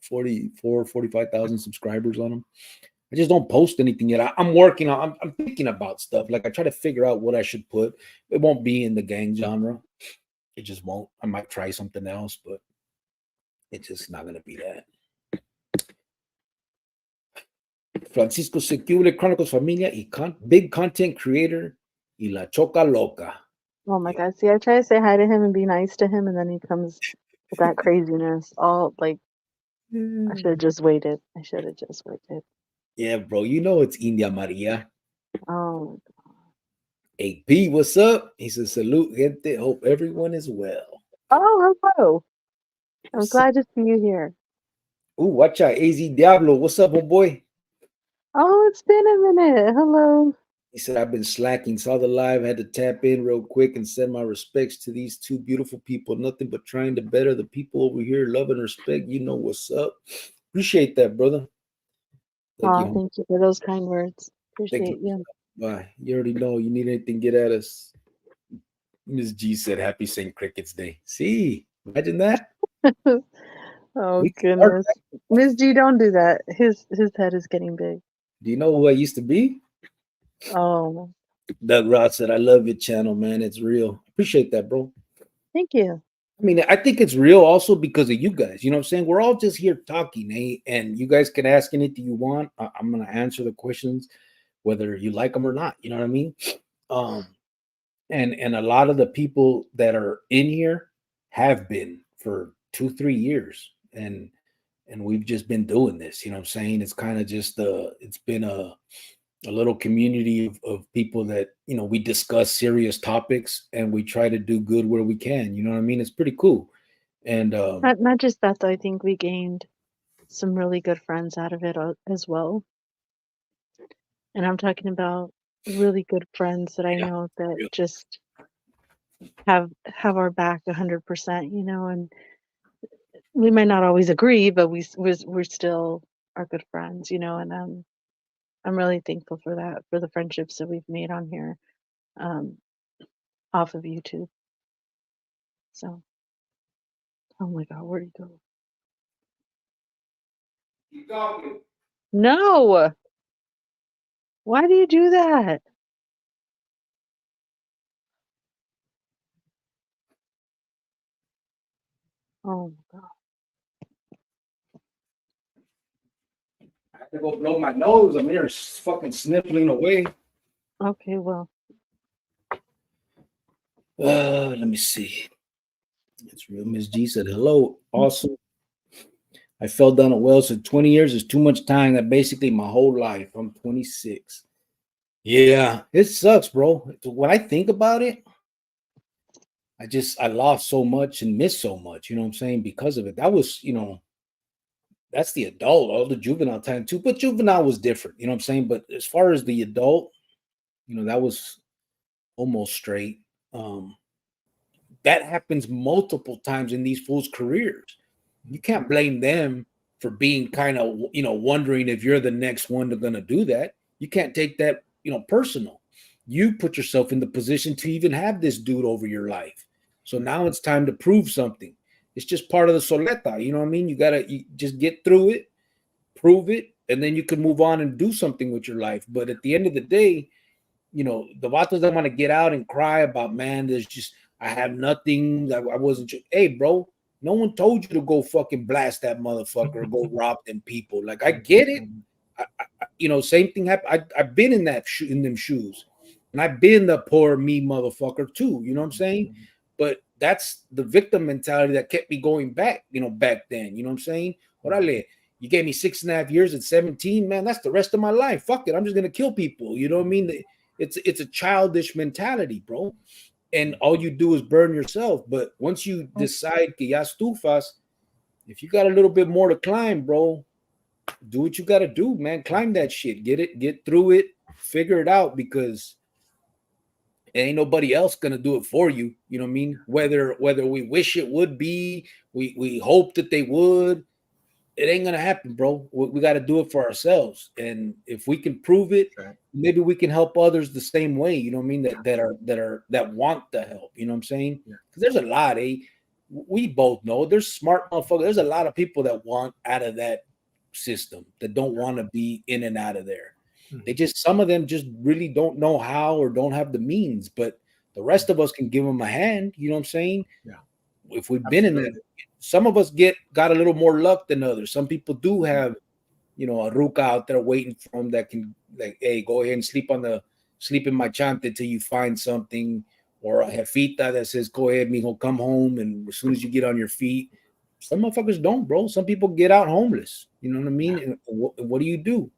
44, 45,000 subscribers on them. I just don't post anything yet. I'm working on. I'm thinking about stuff. Like I try to figure out what I should put. It won't be in the gang genre. It just won't. I might try something else, but it's just not gonna be that. Francisco Secule, Chronicles Familia, big content creator, y la choca loca. Oh my God. See, I try to say hi to him and be nice to him, and then he comes with that craziness. All like, I should have just waited. I should have just waited. Yeah, bro. You know it's India Maria. Oh, AP, what's up? He says, salute, gente. Hope everyone is well. oh, hello. I'm What's up? glad to see you here. Ooh, watch out. AZ Diablo. What's up, boy? Oh, it's been a minute. Hello. He said, I've been slacking. Saw the live, had to tap in real quick and send my respects to these two beautiful people. Nothing but trying to better the people over here. Love and respect. You know what's up. Appreciate that, brother. Thank you. Thank you for those kind words. Thank Appreciate you. Bye. You already know. You need anything, get at us. Ms. G said, Happy St. Cricket's Day. See, imagine that. Oh We goodness. Ms. G, don't do that. His head is getting big. Do you know who I used to be? Oh, Doug Rod said, I love your channel, man. It's real. Appreciate that, bro. thank you. I mean, I think it's real also because of you guys. You know what I'm saying? We're all just here talking, eh? And you guys can ask anything you want. I'm going to answer the questions, whether you like them or not. You know what I mean? And a lot of the people that are in here have been for 2-3 years. And we've just been doing this. You know what I'm saying? It's kind of just it's been a little community of people that, you know, we discuss serious topics and we try to do good where we can. You know what I mean? It's pretty cool. And Not just that, though. I think we gained some really good friends out of it as well. And I'm talking about really good friends that I know that just have our back 100%, you know, and we might not always agree, but we're still are good friends, you know, and I'm really thankful for that, for the friendships that we've made on here, off of YouTube. So, oh my God, where'd he go? keep talking. No! Why do you do that? Oh my God. I have to go blow my nose. I'm here fucking sniffling away. Okay, well. Let me see. It's real. Miss G said, hello. Awesome. I fell down a well. So 20 years is too much time. That basically my whole life. I'm 26. Yeah, it sucks, bro. When I think about it, I lost so much and missed so much, you know what I'm saying, because of it. That was, you know, that's the adult, all the juvenile time too. But juvenile was different, you know what I'm saying? But as far as the adult, you know, that was almost straight. That happens multiple times in these fools' careers. You can't blame them for being kind of, you know, wondering if you're the next one that's going to do that. You can't take that, you know, personal. You put yourself in the position to even have this dude over your life. So now it's time to prove something. It's just part of the soleta. You know what I mean? You just get through it, prove it, and then you can move on and do something with your life. But at the end of the day, you know, the vatos that want to get out and cry about, man, there's just, I have nothing. I wasn't, hey, bro, no one told you to go fucking blast that motherfucker or go rob them people. Like, I get it. You know, same thing happened. I've been in in them shoes, and I've been the poor me motherfucker too. You know what I'm saying? But that's the victim mentality that kept me going back. You know, back then. You know what I'm saying? Orale, you gave me 6.5 years at 17, man. That's the rest of my life. Fuck it, I'm just gonna kill people. You know what I mean? It's a childish mentality, bro. And all you do is burn yourself. But once you decide que ya estufas, if you got a little bit more to climb, bro, do what you got to do, man. Climb that shit. Get through it, figure it out, because ain't nobody else gonna do it for you. You know what I mean? Whether we wish it would be, we hope that they would, it ain't gonna happen, bro. We got to do it for ourselves. And if we can prove it, maybe we can help others the same way. You know what I mean? That want the help. You know what I'm saying? Because there's a lot, we both know there's smart motherfuckers. There's a lot of people that want out of that system that don't want to be in and out of there. They Mhm. just, some of them just really don't know how or don't have the means, but the rest of us can give them a hand. You know what I'm saying? Yeah, If we've been in that, absolutely. some of us got a little more luck than others. Some people do have, a ruca out there waiting for them that can, like, hey, go ahead and sleep in my chante till you find something, or a jefita that says, go ahead, mijo, come home, and as soon as you get on your feet. Some motherfuckers don't, bro. Some people get out homeless. You know what I mean? Yeah. And what do you do?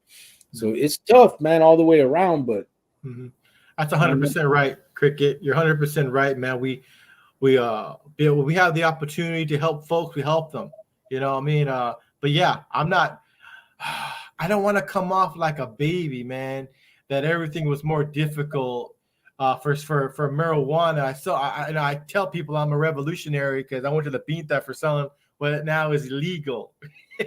So Mhm. it's tough, man, all the way around. But Mhm. That's I don't know. 100% right, Cricket. You're 100% right, man. We have the opportunity to help folks. We help them. You know what I mean? But yeah, I'm not. I don't want to come off like a baby, man. That everything was more difficult for marijuana. I tell people I'm a revolutionary because I went to the pinta for selling what now is illegal.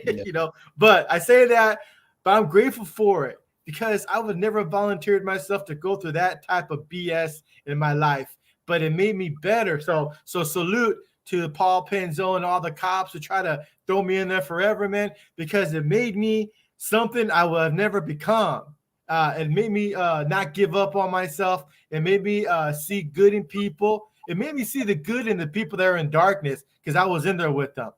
Yeah. But I say that, but I'm grateful for it because I would never volunteered myself to go through that type of BS in my life. But it made me better. So salute to Paul Penzo and all the cops who try to throw me in there forever, man, because it made me something I would have never become. It made me not give up on myself. It made me see good in people. It made me see the good in the people that are in darkness because I was in there with them.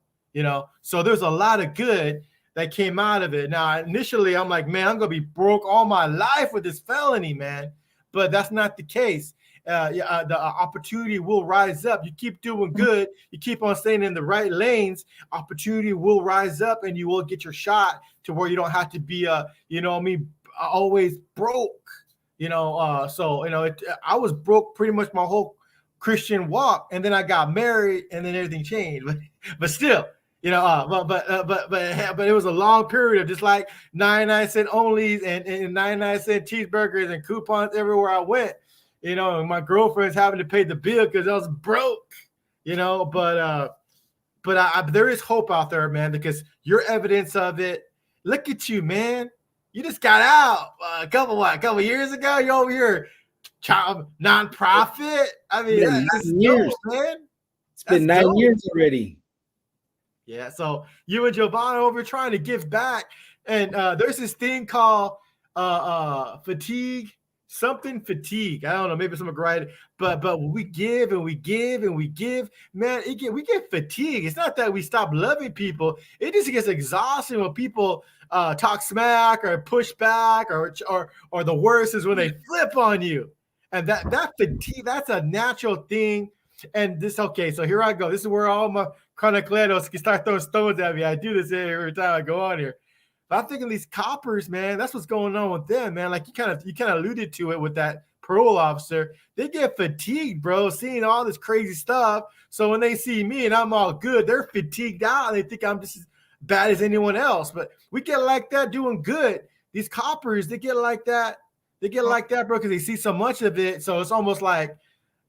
So there's a lot of good that came out of it. Now, initially, I'm like, man, I'm gonna be broke all my life with this felony, man. But that's not the case. The opportunity will rise up. You keep doing good. You keep on staying in the right lanes. Opportunity will rise up, and you will get your shot to where you don't have to be always broke. I was broke pretty much my whole Christian walk, and then I got married, and then everything changed. But still, but it was a long period of just like 99-cent onlys and 99-cent cheeseburgers and coupons everywhere I went. And my girlfriend's having to pay the bill because I was broke. But there is hope out there, man, because you're evidence of it. Look at you, man. You just got out a couple years ago. You're over here, child nonprofit. I It's mean, been that's 9 years. dope, man. It's That's been nine dope. years already. Yeah. So you and Giovanna over trying to give back, and there's this thing called fatigue. Something fatigue. I don't know. Maybe someone write it. But we give and we give and we give, man. We get fatigue. It's not that we stop loving people. It just gets exhausting when people talk smack or push back, or the worst is when they flip on you. And that fatigue, that's a natural thing. And okay, so here I go. This is where all my chronicleros can start throwing stones at me. I do this every time I go on here. But I'm thinking these coppers, man, that's what's going on with them, man. Like you kind of alluded to it with that parole officer. They get fatigued, bro, seeing all this crazy stuff. So when they see me and I'm all good, they're fatigued out and they think I'm just as bad as anyone else. But we get like that doing good. These coppers, they get like that. They get like that, bro, because they see so much of it. So it's almost like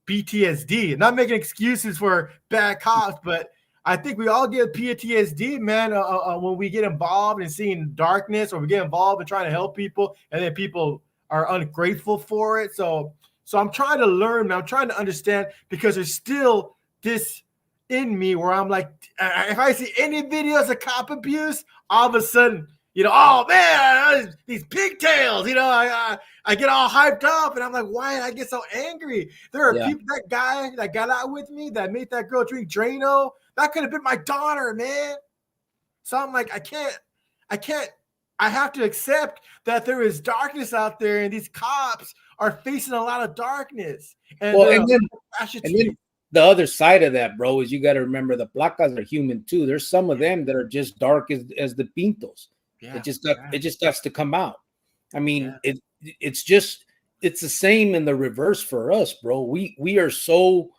PTSD. Not making excuses for bad cops, but I think we all get PTSD, man, when we get involved in seeing darkness, or we get involved in trying to help people, and then people are ungrateful for it. So I'm trying to learn, man. I'm trying to understand, because there's still this in me where I'm like, if I see any videos of cop abuse, all of a sudden, oh man, these pigtails, I get all hyped up, and I'm like, why did I get so angry? There are Yeah. people, that guy that got out with me that made that girl drink Drano, that could have been my daughter, man. So I'm like, I can't, I have to accept that there is darkness out there, and these cops are facing a lot of darkness. And Well, they're and then the other side of that, bro, is you got to remember the placas are human too. There's some of them that are just dark as the pintos. yeah, It just has to come out. I mean, yeah, it's the same in the reverse for us, bro. We are so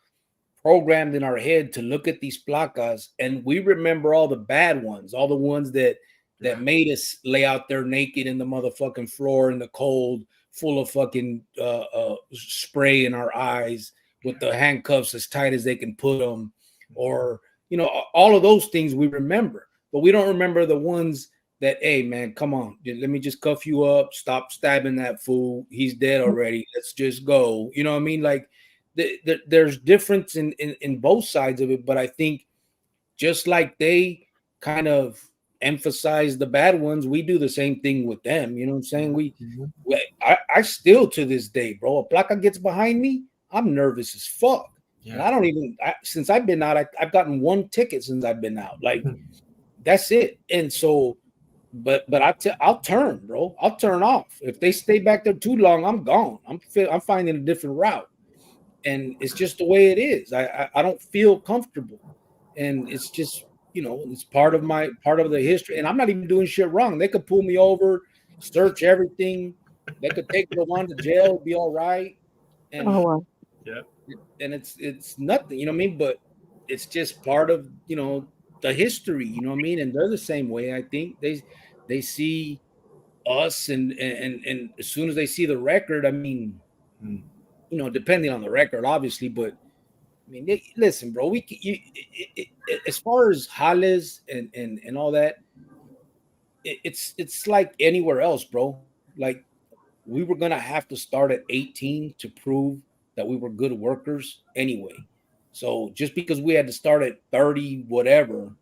programmed in our head to look at these placas, and we remember all the bad ones, all the ones that yeah, made us lay out there naked in the motherfucking floor in the cold, full of fucking spray in our eyes, with the handcuffs as tight as they can put them, or all of those things we remember, but we don't remember the ones that, hey man, come on, let me just cuff you up, stop stabbing that fool, he's dead already, let's just go. You know what I mean? Like there's difference in both sides of it, but I think just like they kind of emphasize the bad ones, we do the same thing with them. You know what I'm saying? Mhm. I still to this day, bro, a placa gets behind me, I'm nervous as fuck. And Yeah. I don't even, since I've been out, I've gotten one ticket since I've been out. Like, that's it. And so, but I'll turn, bro. I'll turn off. If they stay back there too long, I'm gone. I'm finding a different route. And it's just the way it is. I don't feel comfortable. And it's just, it's part of the history. And I'm not even doing shit wrong. They could pull me over, search everything. They could take the one to jail, be all right. And Oh, wow. Yeah. and it's nothing, you know what I mean? But it's just part of, the history, you know what I mean? And they're the same way. I think they see us and as soon as they see the record, I mean, Mm. depending on the record, obviously, but I mean, listen, bro, as far as Jales and all that, it's like anywhere else, bro. Like, we were gonna have to start at 18 to prove that we were good workers anyway. So just because we had to start at 30, whatever,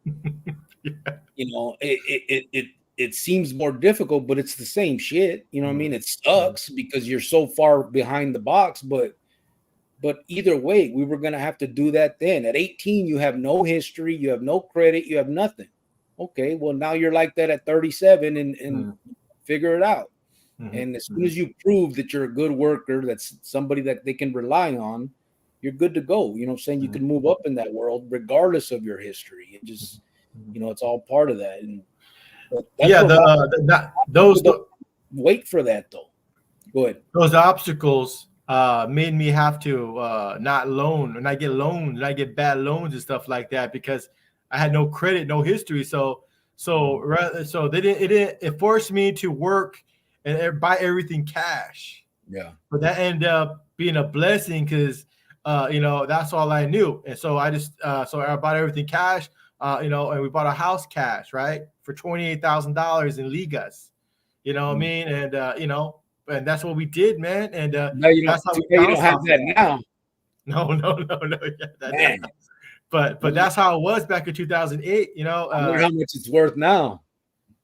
it seems more difficult, but it's the same shit. You know what I mean? It sucks because you're so far behind the box, but either way, we were gonna have to do that then. At 18, you have no history, you have no credit, you have nothing. Okay, well, now you're like that at 37 and figure it out. And as soon as you prove that you're a good worker, that's somebody that they can rely on, you're good to go. You know what I'm saying? You can move up in that world regardless of your history. It just, it's all part of that. And wait for that though. Go ahead. Those obstacles made me have to not get loans, and I get bad loans and stuff like that because I had no credit, no history. So it forced me to work and buy everything cash. Yeah. But that ended up being a blessing because that's all I knew. And so I just so I bought everything cash, and we bought a house cash, right? For $28,000 in ligas. You know what I mean? And and that's what we did, man. And that's how we don't have that now. No. Yeah, but that's how it was back in 2008. I wonder how much it's worth now.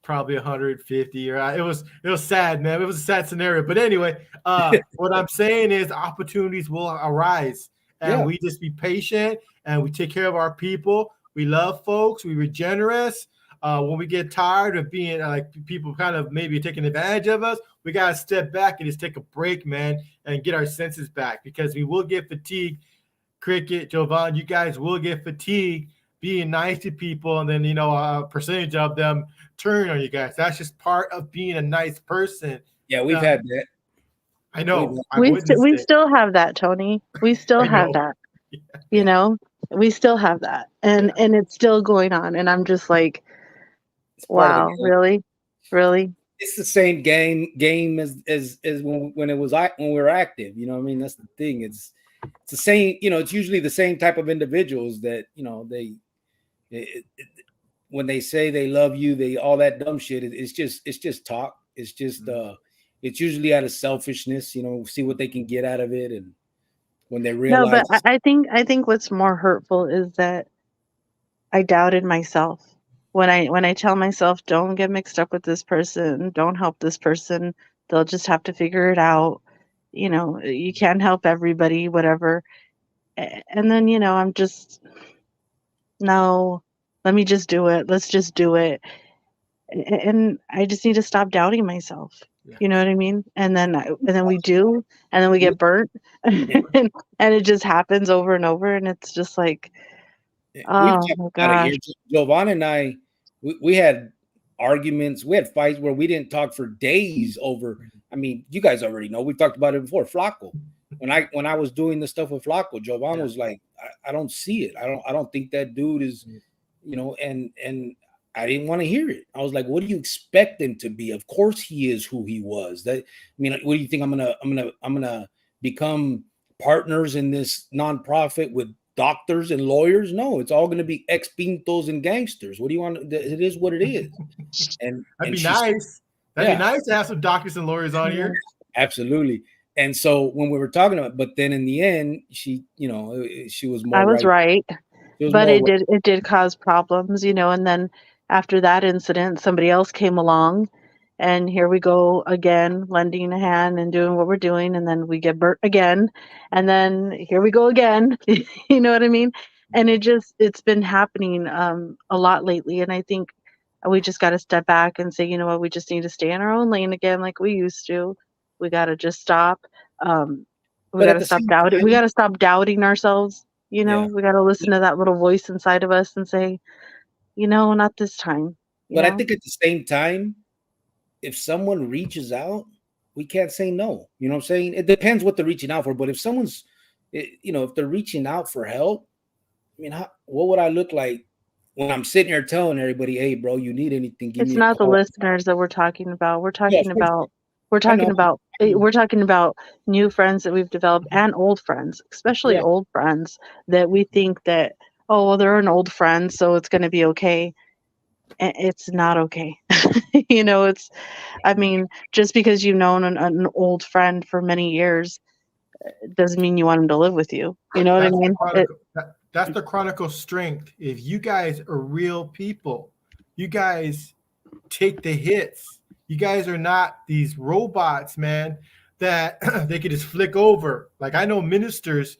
Probably 150. Right? It was sad, man. It was a sad scenario. But anyway, what I'm saying is opportunities will arise, and we just be patient and we take care of our people. We love folks. We were generous. When we get tired of being like people kind of maybe taking advantage of us, we got to step back and just take a break, man, and get our senses back because we will get fatigued. Cricket, Jovan, you guys will get fatigued being nice to people, and then a percentage of them turn on you guys. That's just part of being a nice person. Yeah, we've had that. I know. We still have that, Tony. We still have that. We still have that, and it's still going on. And I'm just like, wow, really? It's the same game as when it was when we were active. You know what I mean? That's the thing. It's the same. It's usually the same type of individuals that when they say they love you, they all that dumb shit. It's just talk. It's just it's usually out of selfishness. See what they can get out of it, and when they realize. No, but I think what's more hurtful is that I doubted myself. When I tell myself, don't get mixed up with this person, don't help this person, they'll just have to figure it out. You can't help everybody, whatever. And then, I'm just, no, let me just do it. Let's just do it. And I just need to stop doubting myself. Yeah. You know what I mean? And then we do, and then we get burnt, and it just happens over and over. And it's just like, oh my gosh. Jovan and I, we had arguments, we had fights where we didn't talk for days over. I mean, you guys already know, we talked about it before. Flaco. When I was doing the stuff with Flaco, Jovan was like, I don't see it. I don't think that dude is, and I didn't want to hear it. I was like, what do you expect him to be? Of course he is who he was. What do you think I'm gonna become partners in this nonprofit with doctors and lawyers? No, it's all gonna be ex-pintos and gangsters. What do you want? It is what it is. And that'd be nice. That'd be nice to have some doctors and lawyers on here. Absolutely. And so when we were talking about, but then in the end, she was more. I was right. But it did cause problems, and then after that incident, somebody else came along, and here we go again, lending a hand and doing what we're doing, and then we get burnt again, and then here we go again. You know what I mean? And it's been happening a lot lately, and I think we just got to step back and say, you know what, we just need to stay in our own lane again like we used to. We got to just stop. We But got at to the stop same doubting. We time, got to stop doubting ourselves. You know, yeah. we got to listen to that little voice inside of us and say, you know, not this time. You But I know, think at the same time, if someone reaches out, we can't say no. You know what I'm saying? It depends what they're reaching out for. But if someone's, if they're reaching out for help, I mean, what would I look like when I'm sitting here telling everybody, "Hey, bro, you need anything, give it's me a not the call." listeners that we're talking about. Yeah, of course. I know. We're talking about new friends that we've developed and old friends, especially Yeah, old friends that we think that, oh, well, they're an old friend, so it's going to be okay. It's not okay. You know, I mean, just because you've known an old friend for many years doesn't mean you want him to live with you. You know what I That's the mean? chronicle. That's the chronicle strength. If you guys are real people, you guys take the hits. You guys are not these robots, man, that they could just flick over. Like I know ministers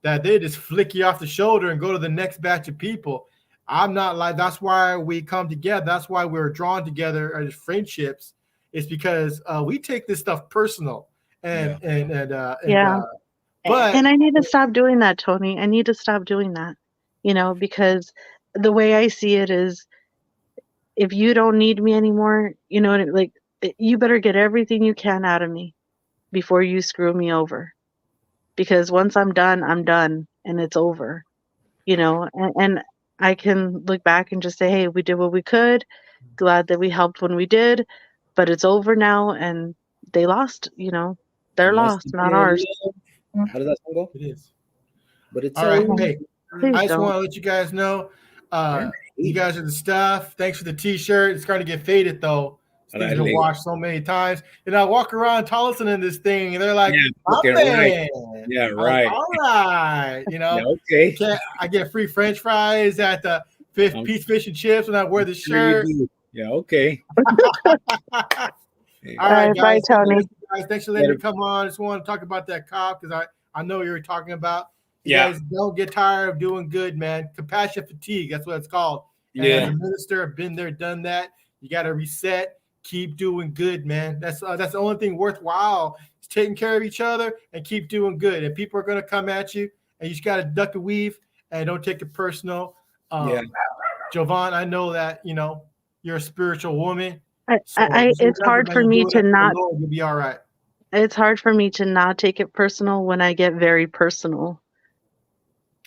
that they just flick you off the shoulder and go to the next batch of people. I'm not like that's why we come together. That's why we're drawn together as friendships. It's because we take this stuff personal yeah. Yeah. but And I need to stop doing that, Tony. I need to stop doing that, you know, because the way I see it is if you don't need me anymore, you know, like you better get everything you can out of me before you screw me over. Because once I'm done and it's over, you know, and I can look back and just say, hey, we did what we could. Glad that we helped when we did, but it's over now and they lost, you know, It they're must lost, have not been ours. love. How does that song go? it is. But it's All right. over. Hey, Please I just don't. want to let you guys know Yeah. you guys are the stuff. Thanks for the t-shirt. It's starting to get faded though. This thing's been washed so many times. And I walk around Tolleson in this thing and they're like, Yeah, my right. man. Yeah, I'm like, right. all right. You Yeah, know, okay. I get free French fries at the Pete's Fish and Chips when I wear the Sure you shirt. do. Yeah, okay. All right, Bye, guys. Tony. Guys, thanks for letting me come on. I just want to talk about that cop because I know you're talking about. You guys don't get tired of doing good, man. Compassion fatigue. That's what it's called. And as a minister, I've been there, done that. You got to reset. Keep doing good, man. That's the only thing worthwhile. Is taking care of each other and keep doing good. And people are going to come at you, and you just got to duck and weave and don't take it personal. Jovan, I know that you're a spiritual woman. So It's hard for me to not. Lord, you'll be all right. It's hard for me to not take it personal when I get very personal.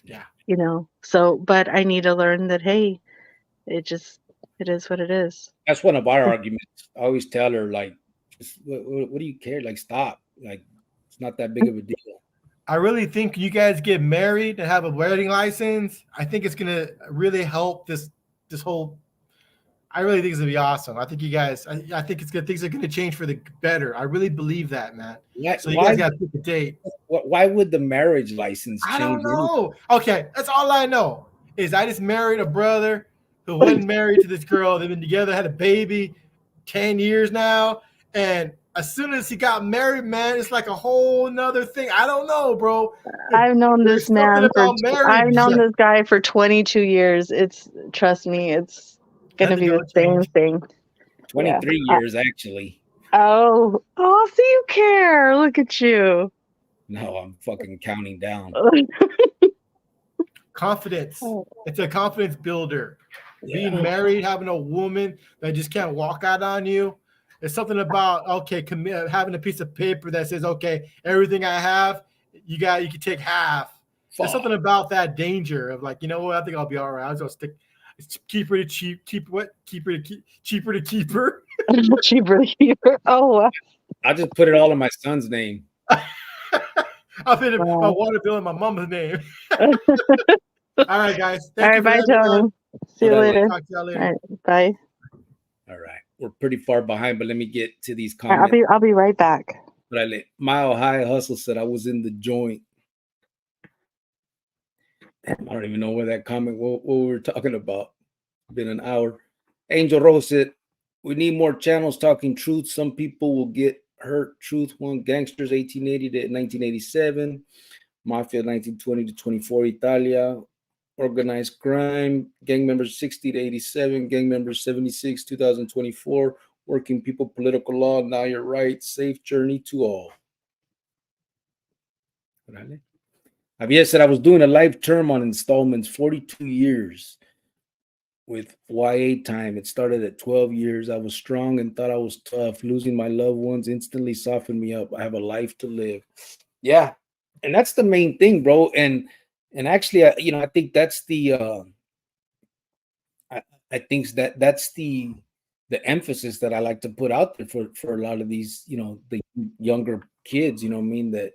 Yeah. You know. So, but I need to learn that. Hey, it is what it is. That's one of our arguments. I always tell her, like, what do you care? Like, stop. Like, it's not that big of a deal. I really think you guys get married and have a wedding license. I think it's gonna really help this whole. I really think it's gonna be awesome. I think you guys. I think it's good. Things are gonna change for the better. I really believe that, man. So you guys got to pick a date. Why would the marriage license change? I don't know. Okay, that's all I know. Is I just married a brother who wasn't married to this girl. They've been together, had a baby, 10 years now, and as soon as he got married, man, it's like a whole nother thing. I don't know, bro. I've known this man I've known this guy for 22 years. Trust me, it's gonna be the same thing. 23 years, actually. Oh, so you care. Look at you. No, I'm fucking counting down. Confidence. It's a confidence builder. Being married, having a woman that just can't walk out on you. It's something about having a piece of paper that says, okay, everything I have, you can take half. There's something about that danger of like, you know what, I think I'll be all right. I'll just stick cheaper to keep. Cheaper to keep her. Cheaper to keep her. Oh, I just put it all in my son's name. I'll put a water bill in my mama's name. All right, guys. Thank you. Bye, Tony. See you later. Talk to y'all later. All right, bye. All right. We're pretty far behind, but let me get to these comments. I'll be right back. But Mile High Hustle said I was in the joint. I don't even know where that comment, what we were talking about. It's been an hour. Angel Rose said, we need more channels talking truth. Some people will get hurt. Truth one, gangsters 1880 to 1987, mafia 1920 to 24, Italia, organized crime, gang members 60 to 87, gang members 76, 2024, working people, political law. Now you're right. Safe journey to all. Javier said, I was doing a life term on installments, 42 years. With YA time, it started at 12 years. I was strong and thought I was tough. Losing my loved ones instantly softened me up. I have a life to live. Yeah, and that's the main thing, bro. And actually, I think that's the I think that's the emphasis that I like to put out there for a lot of these, the younger kids. You know what I mean? That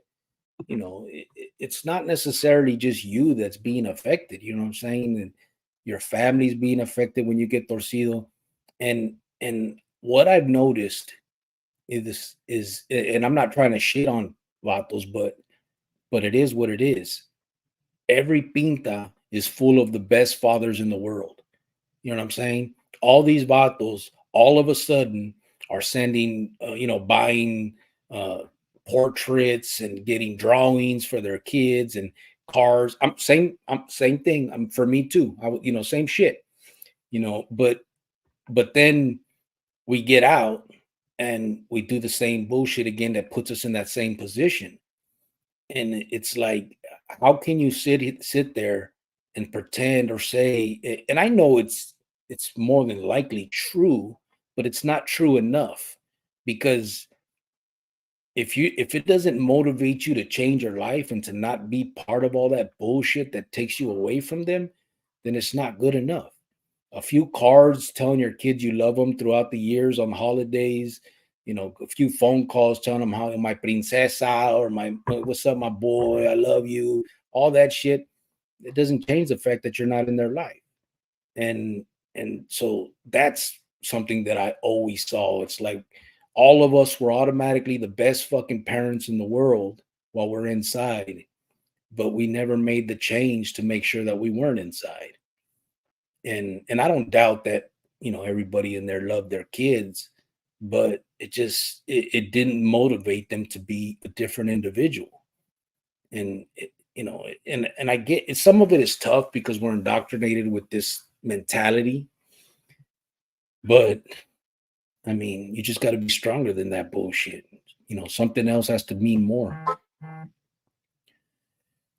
it's not necessarily just you that's being affected. You know what I'm saying? And your family's being affected when you get torcido. And what I've noticed and I'm not trying to shit on vatos, but it is what it is. Every pinta is full of the best fathers in the world. You know what I'm saying? All these vatos all of a sudden are sending, buying portraits and getting drawings for their kids and cars. I'm same thing. For me too. Same shit. But then we get out and we do the same bullshit again that puts us in that same position. And it's like, how can you sit there and pretend or say, and I know it's more than likely true, but it's not true enough, because if it doesn't motivate you to change your life and to not be part of all that bullshit that takes you away from them, then it's not good enough. A few cards telling your kids you love them throughout the years on holidays, a few phone calls telling them how my princesa or my what's up, my boy, I love you, all that shit. It doesn't change the fact that you're not in their life. And so that's something that I always saw. It's like all of us were automatically the best fucking parents in the world while we're inside, but we never made the change to make sure that we weren't inside. And I don't doubt that everybody in there loved their kids, but it didn't motivate them to be a different individual. And and I get it, some of it is tough because we're indoctrinated with this mentality, but I mean, you just got to be stronger than that bullshit. Something else has to mean more.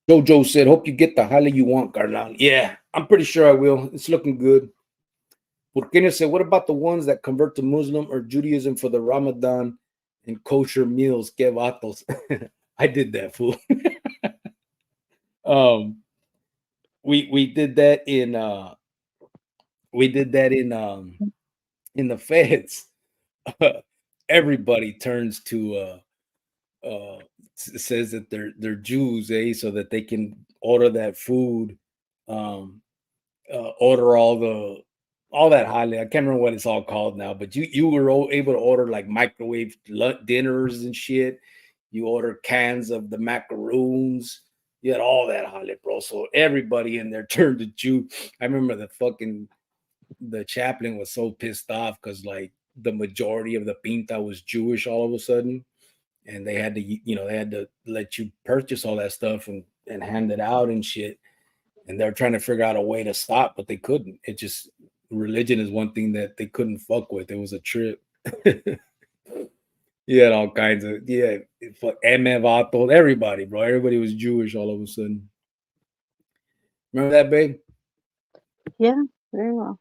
Jojo said, hope you get the highlight you want, Carnal. Yeah, I'm pretty sure I will. It's looking good. Burkina said, what about the ones that convert to Muslim or Judaism for the Ramadan and kosher meals? Que vatos. I did that, fool. We did that in in the feds. Everybody turns to says that they're Jews, so that they can order that food, order all that highly. I can't remember what it's all called now, but you were able to order like microwave dinners and shit. You order cans of the macaroons. You had all that highly, bro. So everybody in there turned to Jew. I remember the chaplain was so pissed off because like the majority of the pinta was Jewish all of a sudden, and they had to let you purchase all that stuff and hand it out and shit. And they're trying to figure out a way to stop, but they couldn't. It just religion is one thing that they couldn't fuck with. It was a trip. You had all kinds of Emevato, everybody, bro. Everybody was Jewish all of a sudden. Remember that, babe? Yeah, very well.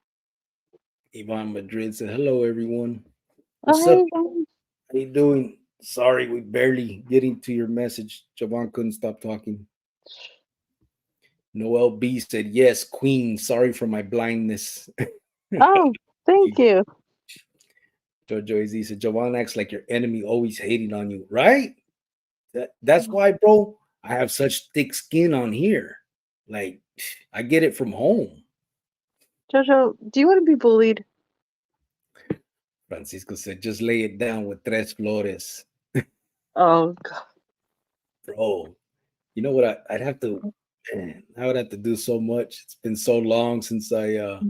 Yvonne Madrid said, hello, everyone. Oh, What's hey, up? Yvonne. How you doing? Sorry, we barely getting to your message. Javon couldn't stop talking. Noel B said, yes, Queen. Sorry for my blindness. Oh, thank you. Jojo Z said, Javon acts like your enemy, always hating on you, right? That's why, bro, I have such thick skin on here. Like, I get it from home. Jojo, do you want to be bullied? Francisco said, just lay it down with tres flores. Oh, God. Bro, you know what? I'd have to, man, I would have to do so much. It's been so long since I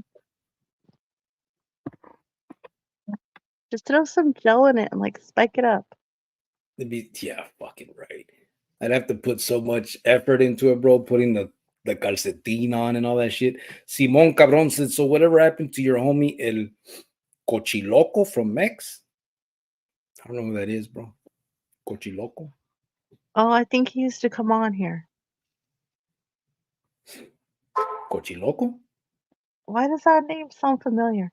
Just throw some gel in it and like spike it up. Yeah, fucking right. I'd have to put so much effort into it, bro, putting the calcetín on and all that shit. Simon Cabron said, so whatever happened to your homie El Cochiloco from Mex? I don't know who that is, bro. Cochiloco? Oh, I think he used to come on here. Cochiloco? Why does that name sound familiar?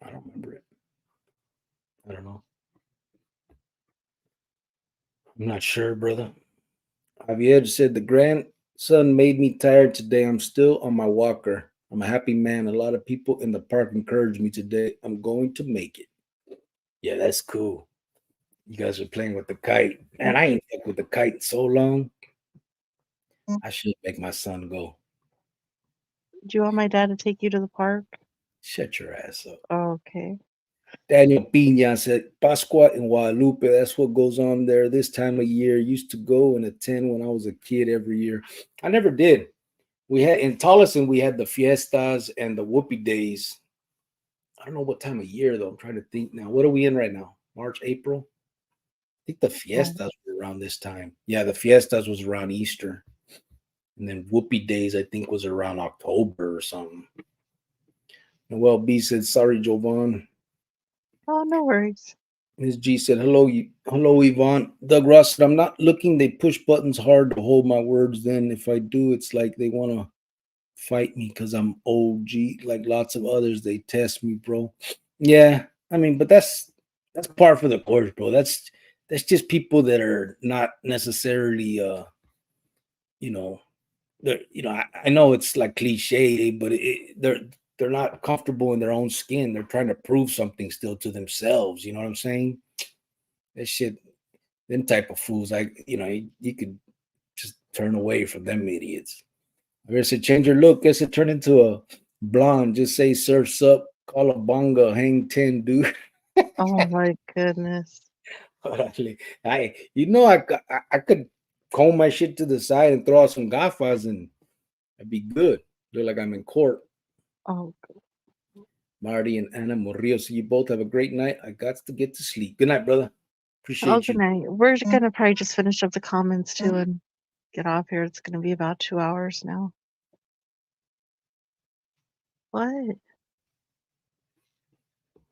I don't remember it. I don't know. I'm not sure, brother. Javier said, the grandson made me tired today. I'm still on my walker. I'm a happy man. A lot of people in the park encouraged me today. I'm going to make it. Yeah, that's cool. You guys are playing with the kite. Man, I ain't stuck with the kite so long. I should make my son go. Do you want my dad to take you to the park? Shut your ass up. Oh, okay. Daniel Pina said, Pascua in Guadalupe, that's what goes on there this time of year. Used to go and attend when I was a kid every year. I never did. We had in Tolleson, we had the fiestas and the whoopee days. I don't know what time of year, though. I'm trying to think now. What are we in right now? March, April? I think the fiestas were around this time. Yeah, the fiestas was around Easter. And then whoopee days, I think, was around October or something. And well, B said, sorry, Jovan. Oh, no worries. Ms. G said, hello, Yvonne. Doug Ross said, I'm not looking. They push buttons hard to hold my words. Then if I do, it's like they want to fight me because I'm OG. Like lots of others, they test me, bro. Yeah, I mean, but that's par for the course, bro. That's just people that are not necessarily, you know, I know it's like cliche, but they're not comfortable in their own skin. They're trying to prove something still to themselves. You know what I'm saying? That shit, them type of fools, you could just turn away from them idiots. I guess it change your look. Guess it turn into a blonde. Just say surfs up, call a bonga, hang 10, dude. Oh my goodness. I could comb my shit to the side and throw out some gafas and I'd be good. Look like I'm in court. Oh, Marty and Anna Murillo. So you both have a great night. I got to get to sleep. Good night, brother. Appreciate good you. night. We're gonna probably just finish up the comments too and get off here. It's gonna be about 2 hours now. What?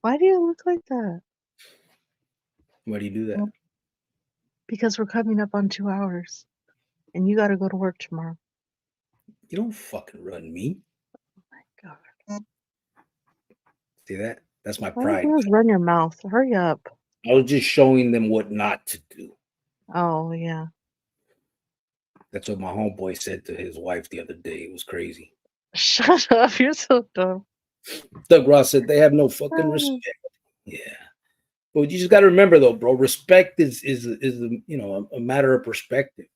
Why do you look like that? Why do you do that? Because we're coming up on 2 hours, and you got to go to work tomorrow. You don't fucking run me. Oh my god! See that? That's my All pride. you do is run your mouth. Hurry up. I was just showing them what not to do. Oh yeah. That's what my homeboy said to his wife the other day. It was crazy. Shut up! You're so dumb. Doug Ross said they have no fucking respect. Yeah. But you just got to remember, though, bro. Respect is a matter of perspective.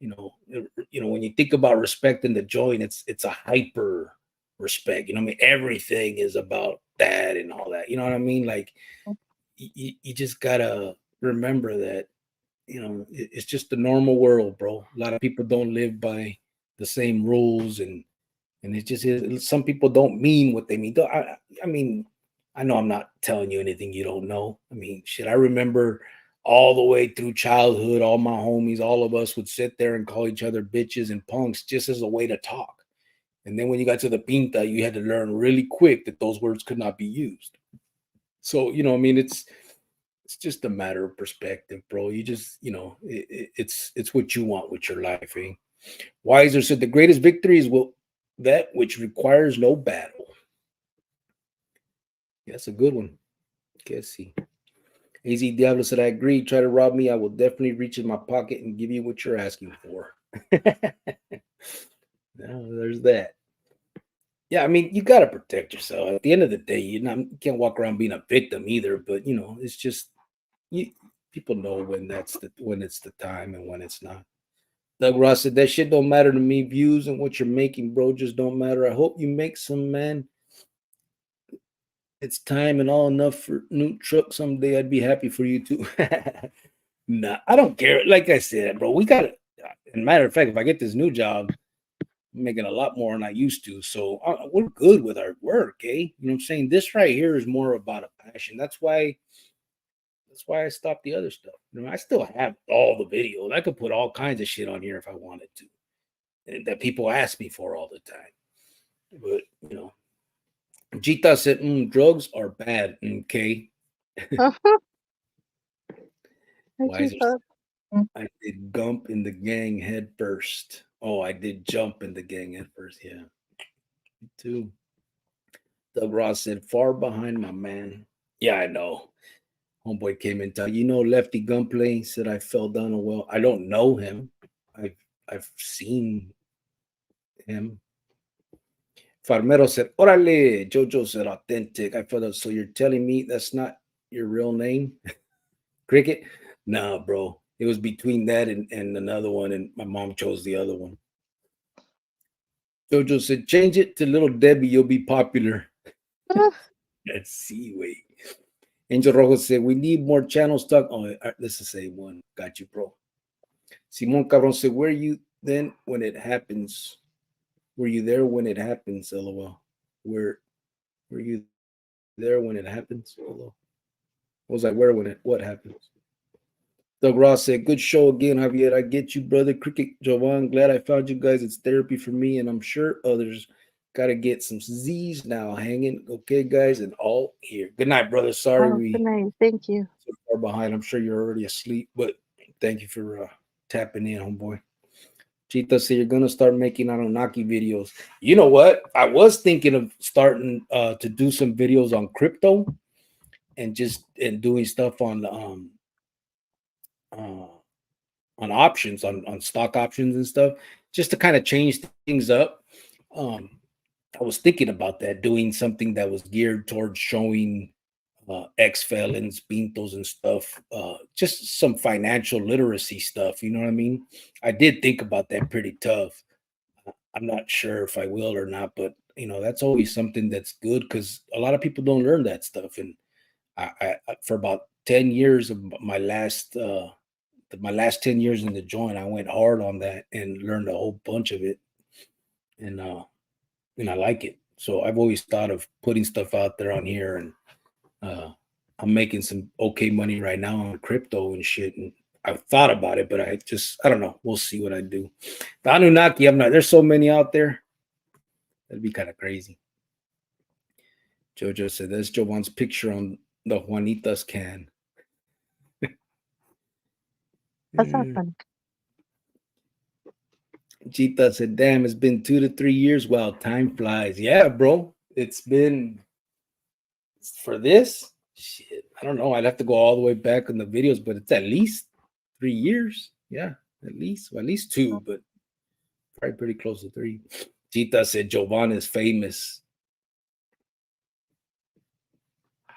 When you think about respect in the joint, it's a hyper respect. I mean, everything is about that and all that. You know what I mean? Like, you just gotta remember that. It's just the normal world, bro. A lot of people don't live by the same rules, and it just is. Some people don't mean what they mean. I mean, I know I'm not telling you anything you don't know. I mean, shit, I remember all the way through childhood, all my homies, all of us would sit there and call each other bitches and punks just as a way to talk. And then when you got to the pinta, you had to learn really quick that those words could not be used. So, I mean, it's just a matter of perspective, bro. You just, it's what you want with your life, eh? Weiser said the greatest victory is that which requires no battle. Yeah, that's a good one. Guess see. AZ Diablo said, I agree. Try to rob me. I will definitely reach in my pocket and give you what you're asking for. No, there's that. Yeah, I mean, you got to protect yourself. At the end of the day, you can't walk around being a victim either. But, it's just, people know when it's the time and when it's not. Doug Ross said, that shit don't matter to me. Views and what you're making, bro, just don't matter. I hope you make some, man. It's time and all enough for new truck someday. I'd be happy for you too. Nah, I don't care. Like I said, bro, we got it. As a matter of fact, if I get this new job, I'm making a lot more than I used to. So we're good with our work, eh? You know what I'm saying? This right here is more about a passion. That's why I stopped the other stuff. You know, I still have all the videos. I could put all kinds of shit on here if I wanted to, and that people ask me for all the time. But you know, Jita said, drugs are bad. Okay. Uh-huh. I Why is just there? thought, I did gump in the gang head first. Oh, I did jump in the gang head first. Yeah. Me too. Doug Ross said, far behind my man. Yeah, I know. Homeboy came in, you know, Lefty Gunplay said I fell down a well. I don't know him. I've seen him. Farmero said, Orale. Jojo said, authentic. I felt that. So you're telling me that's not your real name? Cricket? Nah, bro. It was between that and another one, and my mom chose the other one. Jojo said, change it to Little Debbie. You'll be popular. Let's see. Wait. Angel Rojo said, we need more channels talk. Oh, this is the same one. Got you, bro. Simon Cabron said, where are you then when it happens? Were you there when it happens? LOL. Were you there when it happens? LOL. Was I where when what happens? Doug Ross said, good show again, Javier. I get you, brother. Cricket Jovan. Glad I found you guys. It's therapy for me, and I'm sure others. Got to get some Z's now hanging. Okay, guys, and all here. Good night, brother. Sorry oh, good night. Thank you. so far behind. I'm sure you're already asleep, but thank you for tapping in, homeboy. Chita said you're gonna start making Anunnaki videos. You know what? I was thinking of starting to do some videos on crypto and doing stuff on uh, on options, on stock options and stuff, just to kind of change things up. I was thinking about that, doing something that was geared towards showing ex-felons, pintos and stuff, just some financial literacy stuff. You know what I mean? I did think about that pretty tough. I'm not sure if I will or not, but you know, that's always something that's good because a lot of people don't learn that stuff. And for about 10 years of my last 10 years in the joint, I went hard on that and learned a whole bunch of it. And I like it. So I've always thought of putting stuff out there on here, and I'm making some okay money right now on crypto and shit. And I've thought about it, but I don't know. We'll see what I do. The Anunnaki, there's so many out there. That'd be kind of crazy. Jojo said, there's Jovan's picture on the Juanitas can. That's not funny. Chita said, damn, it's been 2 to 3 years. Wow, time flies. Yeah, bro. It's been for this. Shit. I don't know. I'd have to go all the way back on the videos, but it's at least 3 years. Yeah, at least 2, but probably pretty close to 3. Chita said Jovan is famous.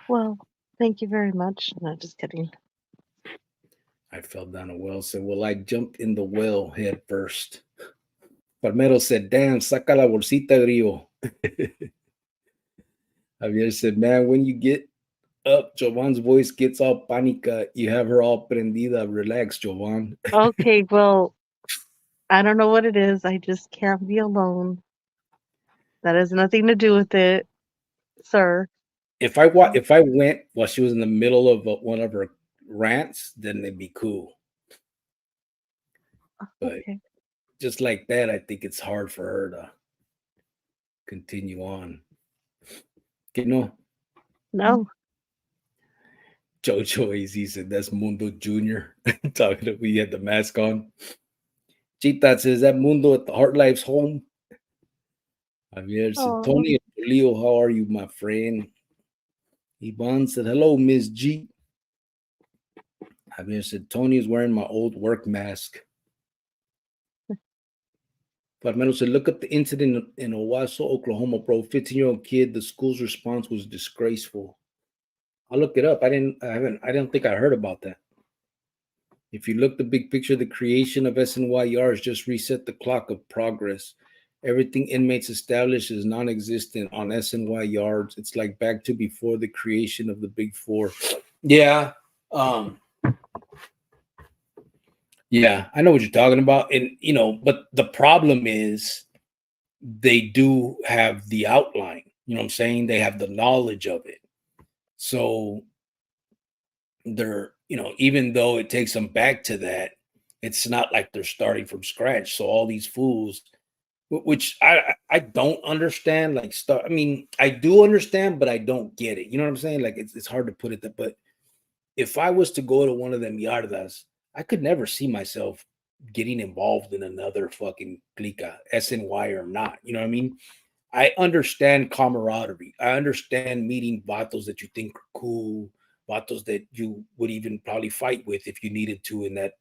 Well, thank you very much. No, just kidding. I fell down a well. Said, well, I jumped in the well head first. Palmero said, damn, saca la bolsita, Grillo. Javier said, man, when you get up, Jovan's voice gets all panica. You have her all prendida. Relax, Jovan. Okay, well, I don't know what it is. I just can't be alone. That has nothing to do with it, sir. If I went while she was in the middle of one of her rants, then it'd be cool. But Okay. just like that, I think it's hard for her to continue on. You know? No. Jojo AZ said that's Mundo Jr. Talking to we had the mask on. Chita says that Mundo at the Heart Life's home. Javier said, Tony Leo, how are you, my friend? Ivan said, hello, Miss G. Javier said, Tony is wearing my old work mask. Farmero said, look at the incident in Owasso, Oklahoma, bro. 15-year-old kid, the school's response was disgraceful. I'll look it up. I don't think I heard about that. If you look the big picture, the creation of SNYRs just reset the clock of progress. Everything inmates established is non-existent on SNY yards. It's like back to before the creation of the Big Four. Yeah. Yeah, I know what you're talking about. And, but the problem is they do have the outline. You know what I'm saying? They have the knowledge of it. So they're, even though it takes them back to that, it's not like they're starting from scratch. So all these fools, which I don't understand, like start. I mean, I do understand, but I don't get it. You know what I'm saying? Like it's hard to put it that, but if I was to go to one of them yardas, I could never see myself getting involved in another fucking clica, SNY or not. You know what I mean? I understand camaraderie. I understand meeting vatos that you think are cool, vatos that you would even probably fight with if you needed to in that,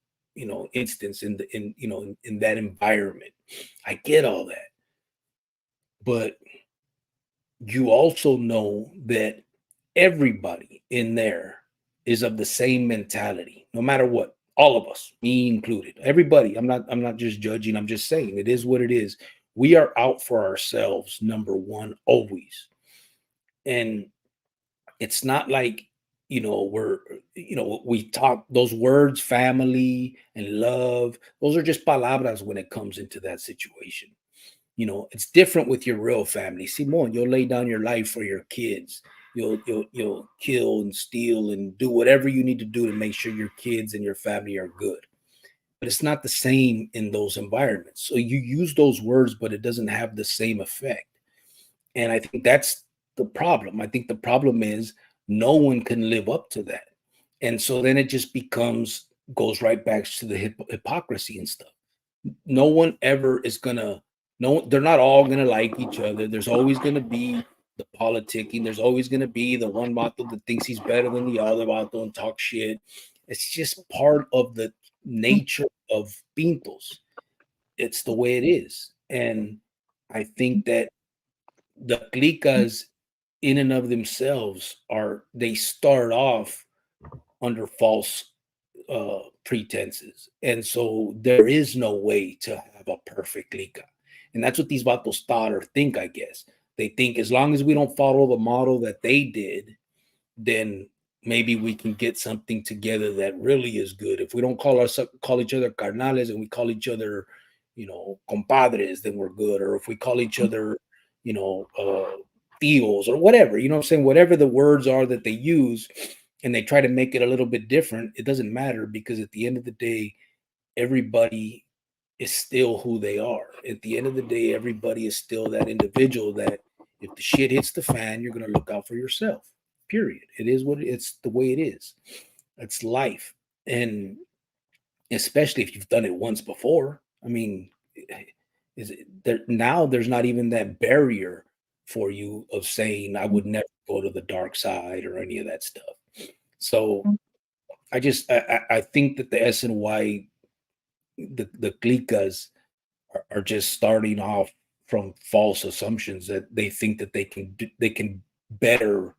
instance in that environment. I get all that. But you also know that everybody in there is of the same mentality, no matter what. All of us, me included, everybody. I'm not just judging. I'm just saying it is what it is. We are out for ourselves, number one, always. And it's not like, we talk those words, family and love. Those are just palabras when it comes into that situation. It's different with your real family. Simon, you'll lay down your life for your kids. You'll kill and steal and do whatever you need to do to make sure your kids and your family are good. But it's not the same in those environments. So you use those words, but it doesn't have the same effect. And I think that's the problem. I think the problem is no one can live up to that. And so then it just goes right back to the hypocrisy and stuff. No one ever is gonna, no, they're not all gonna like each other. There's always gonna be the politicking. There's always gonna be the one vato that thinks he's better than the other vato and talk shit. It's just part of the nature of Pintos. It's the way it is. And I think that the clicas in and of themselves they start off under false pretenses. And so there is no way to have a perfect clica. And that's what these vatos thought or think, I guess. They think as long as we don't follow the model that they did, then maybe we can get something together that really is good. If we don't call each other carnales and we call each other, compadres, then we're good. Or if we call each other, tios or whatever, you know what I'm saying? Whatever the words are that they use, and they try to make it a little bit different, it doesn't matter, because at the end of the day, everybody is still who they are. At the end of the day, everybody is still that individual that if the shit hits the fan, you're going to look out for yourself. Period. It's the way it is. It's life. And especially if you've done it once before, I mean, now there's not even that barrier for you of saying I would never go to the dark side or any of that stuff. So I think that the SNY, the clicas are just starting off from false assumptions that they think that they can better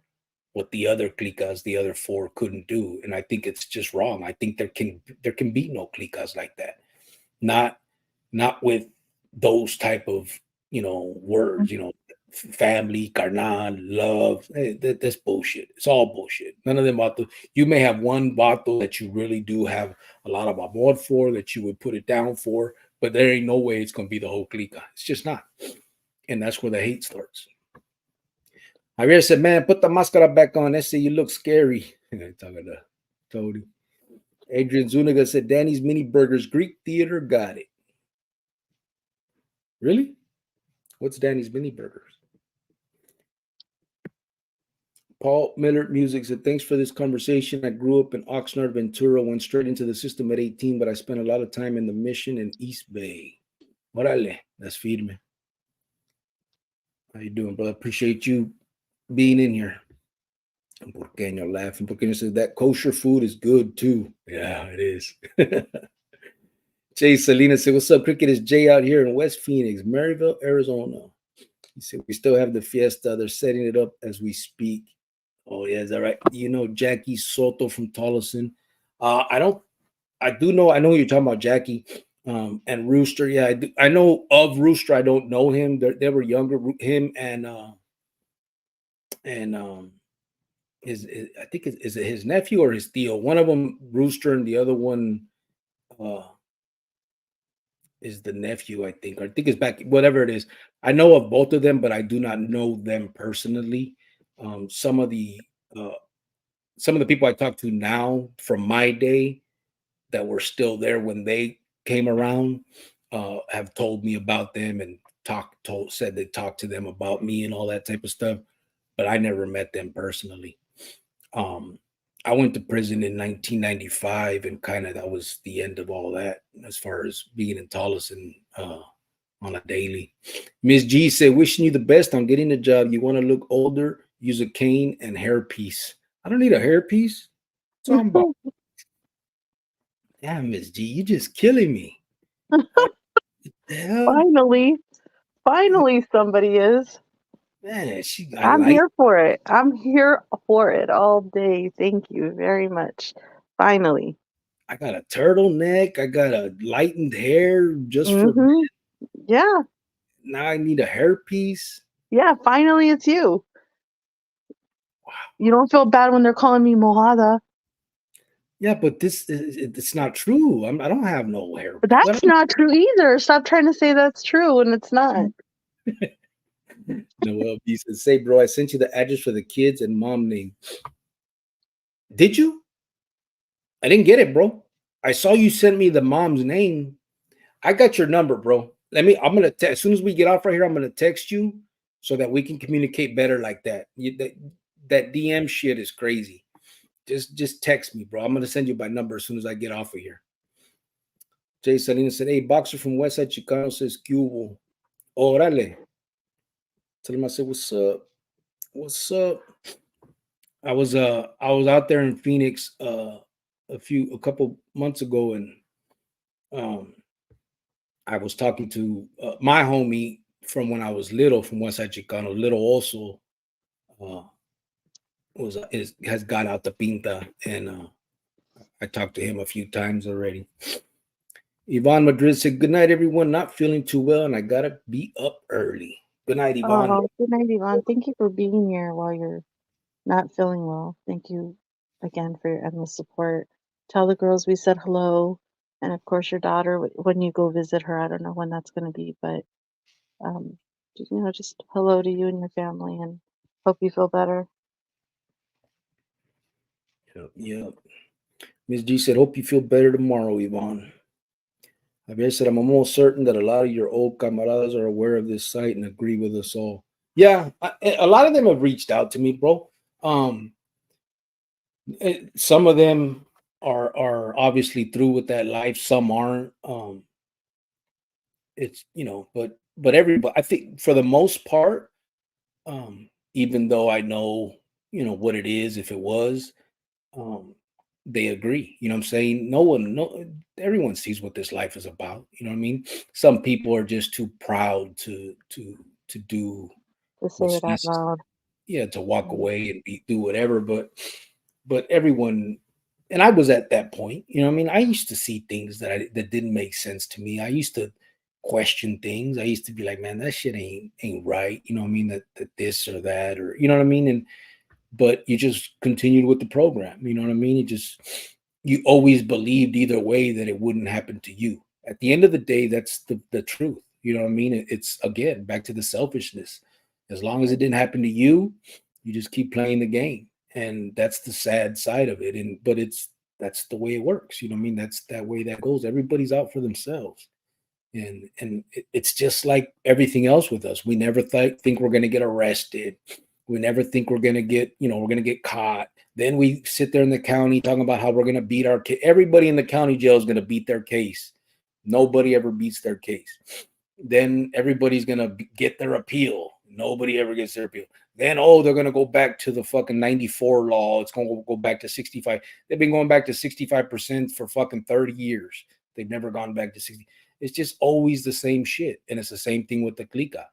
what the other clicas, the other four, couldn't do. And I think it's just wrong. I think there can be no clicas like that. Not with those type of, words, family, carnal, love. Hey, that's bullshit. It's all bullshit. None of them vatos. You may have one vato that you really do have a lot of amor for, that you would put it down for, but there ain't no way it's going to be the whole clica. It's just not. And that's where the hate starts. Javier said, man, put the máscara back on. They say you look scary. Talking to Tony. Adrian Zuniga said, Danny's Mini Burgers, Greek Theater, got it. Really? What's Danny's Mini Burgers? Paul Miller Music said, thanks for this conversation. I grew up in Oxnard, Ventura, went straight into the system at 18, but I spent a lot of time in the Mission and East Bay. Órale, that's firme. How you doing, brother? Appreciate you being in here. Porqueño laughing. Porqueño says that kosher food is good too. Yeah, it is. Jay Salinas said, what's up, Cricket? It's Jay out here in West Phoenix, Maryville, Arizona. He said, we still have the fiesta. They're setting it up as we speak. Oh, yeah, is that right? Jackie Soto from Tolleson. I know who you're talking about, Jackie. And Rooster. Yeah, I do. I know of Rooster. I don't know him. They were younger. Him and I think is it his nephew or his tío? One of them Rooster, and the other one is the nephew, I think. Or I think it's back, whatever it is. I know of both of them, but I do not know them personally. Um, some of the uh, some of the people I talk to now from my day that were still there when they came around have told me about them and said they talked to them about me and all that type of stuff, but I never met them personally. Um, I went to prison in 1995, and kind of that was the end of all that as far as being in Tolleson on a daily. Miss G said, "Wishing you the best on getting a job. You want to look older? Use a cane and hairpiece." I don't need a hairpiece. What's on about? Damn, Miss G, you just killing me. I, hell, Finally, somebody is. man, I I'm like. here for it. I'm here for it all day. Thank you very much. Finally. I got a turtleneck. I got a lightened hair just for. Mm-hmm. Yeah. Now I need a hairpiece. Yeah. Finally, it's you. You don't feel bad when they're calling me Mohada. Yeah, but it's not true. I don't have no hair. But that's not true either. Stop trying to say that's true when it's not. Noel B says, "Say, bro, I sent you the address for the kids and mom name. Did you? I didn't get it, bro. I saw you sent me the mom's name. I got your number, bro. I'm gonna as soon as we get off right here, I'm gonna text you so that we can communicate better like that. That DM shit is crazy. Just text me, bro. I'm gonna send you my number as soon as I get off of here." Jay Salinas said, "Hey, boxer from Westside Chicano says Cubo. Orale." Tell him I said, "What's up? What's up?" I was out there in Phoenix a couple months ago, and um I was talking to my homie from when I was little from Westside Chicano. Little also uh has got out the pinta, and I talked to him a few times already. Yvonne Madrid said, "Good night, everyone. Not feeling too well, and I gotta be up early." Good night, Yvonne. Oh, good night, Yvonne. Thank you for being here while you're not feeling well. Thank you again for your endless support. Tell the girls we said hello. And of course, your daughter, when you go visit her, I don't know when that's going to be, but just hello to you and your family and hope you feel better. Yep. Ms. G said, "Hope you feel better tomorrow, Yvonne." Javier said, "I'm almost certain that a lot of your old camaradas are aware of this site and agree with us all." Yeah, a lot of them have reached out to me, bro. Some of them are obviously through with that life. Some aren't. It's but everybody. I think for the most part, even though I know what it is, if it was, um, they agree. You know what I'm saying? No, everyone sees what this life is about. You know what I mean? Some people are just too proud to do To say what's it out easy. loud. Yeah, to walk away and do whatever. But everyone, and I was at that point. You know what I mean? I used to see things that didn't make sense to me. I used to question things. I used to be like, man, that shit ain't right. You know what I mean? That this or that, or you know what I mean? And but you just continued with the program. You know what I mean? You always believed either way that it wouldn't happen to you. At the end of the day, that's the truth. You know what I mean? It's again back to the selfishness. As long as it didn't happen to you, you just keep playing the game. And that's the sad side of it. But that's the way it works. You know what I mean? That's that way that goes. Everybody's out for themselves. And it's just like everything else with us. We never think we're going to get arrested. We never think we're going to we're going to get caught. Then we sit there in the county talking about how we're going to beat our case. Everybody in the county jail is going to beat their case. Nobody ever beats their case. Then everybody's going to get their appeal. Nobody ever gets their appeal. Then, they're going to go back to the fucking 94 law. It's going to go back to 65. They've been going back to 65% for fucking 30 years. They've never gone back to 60. It's just always the same shit. And it's the same thing with the clica.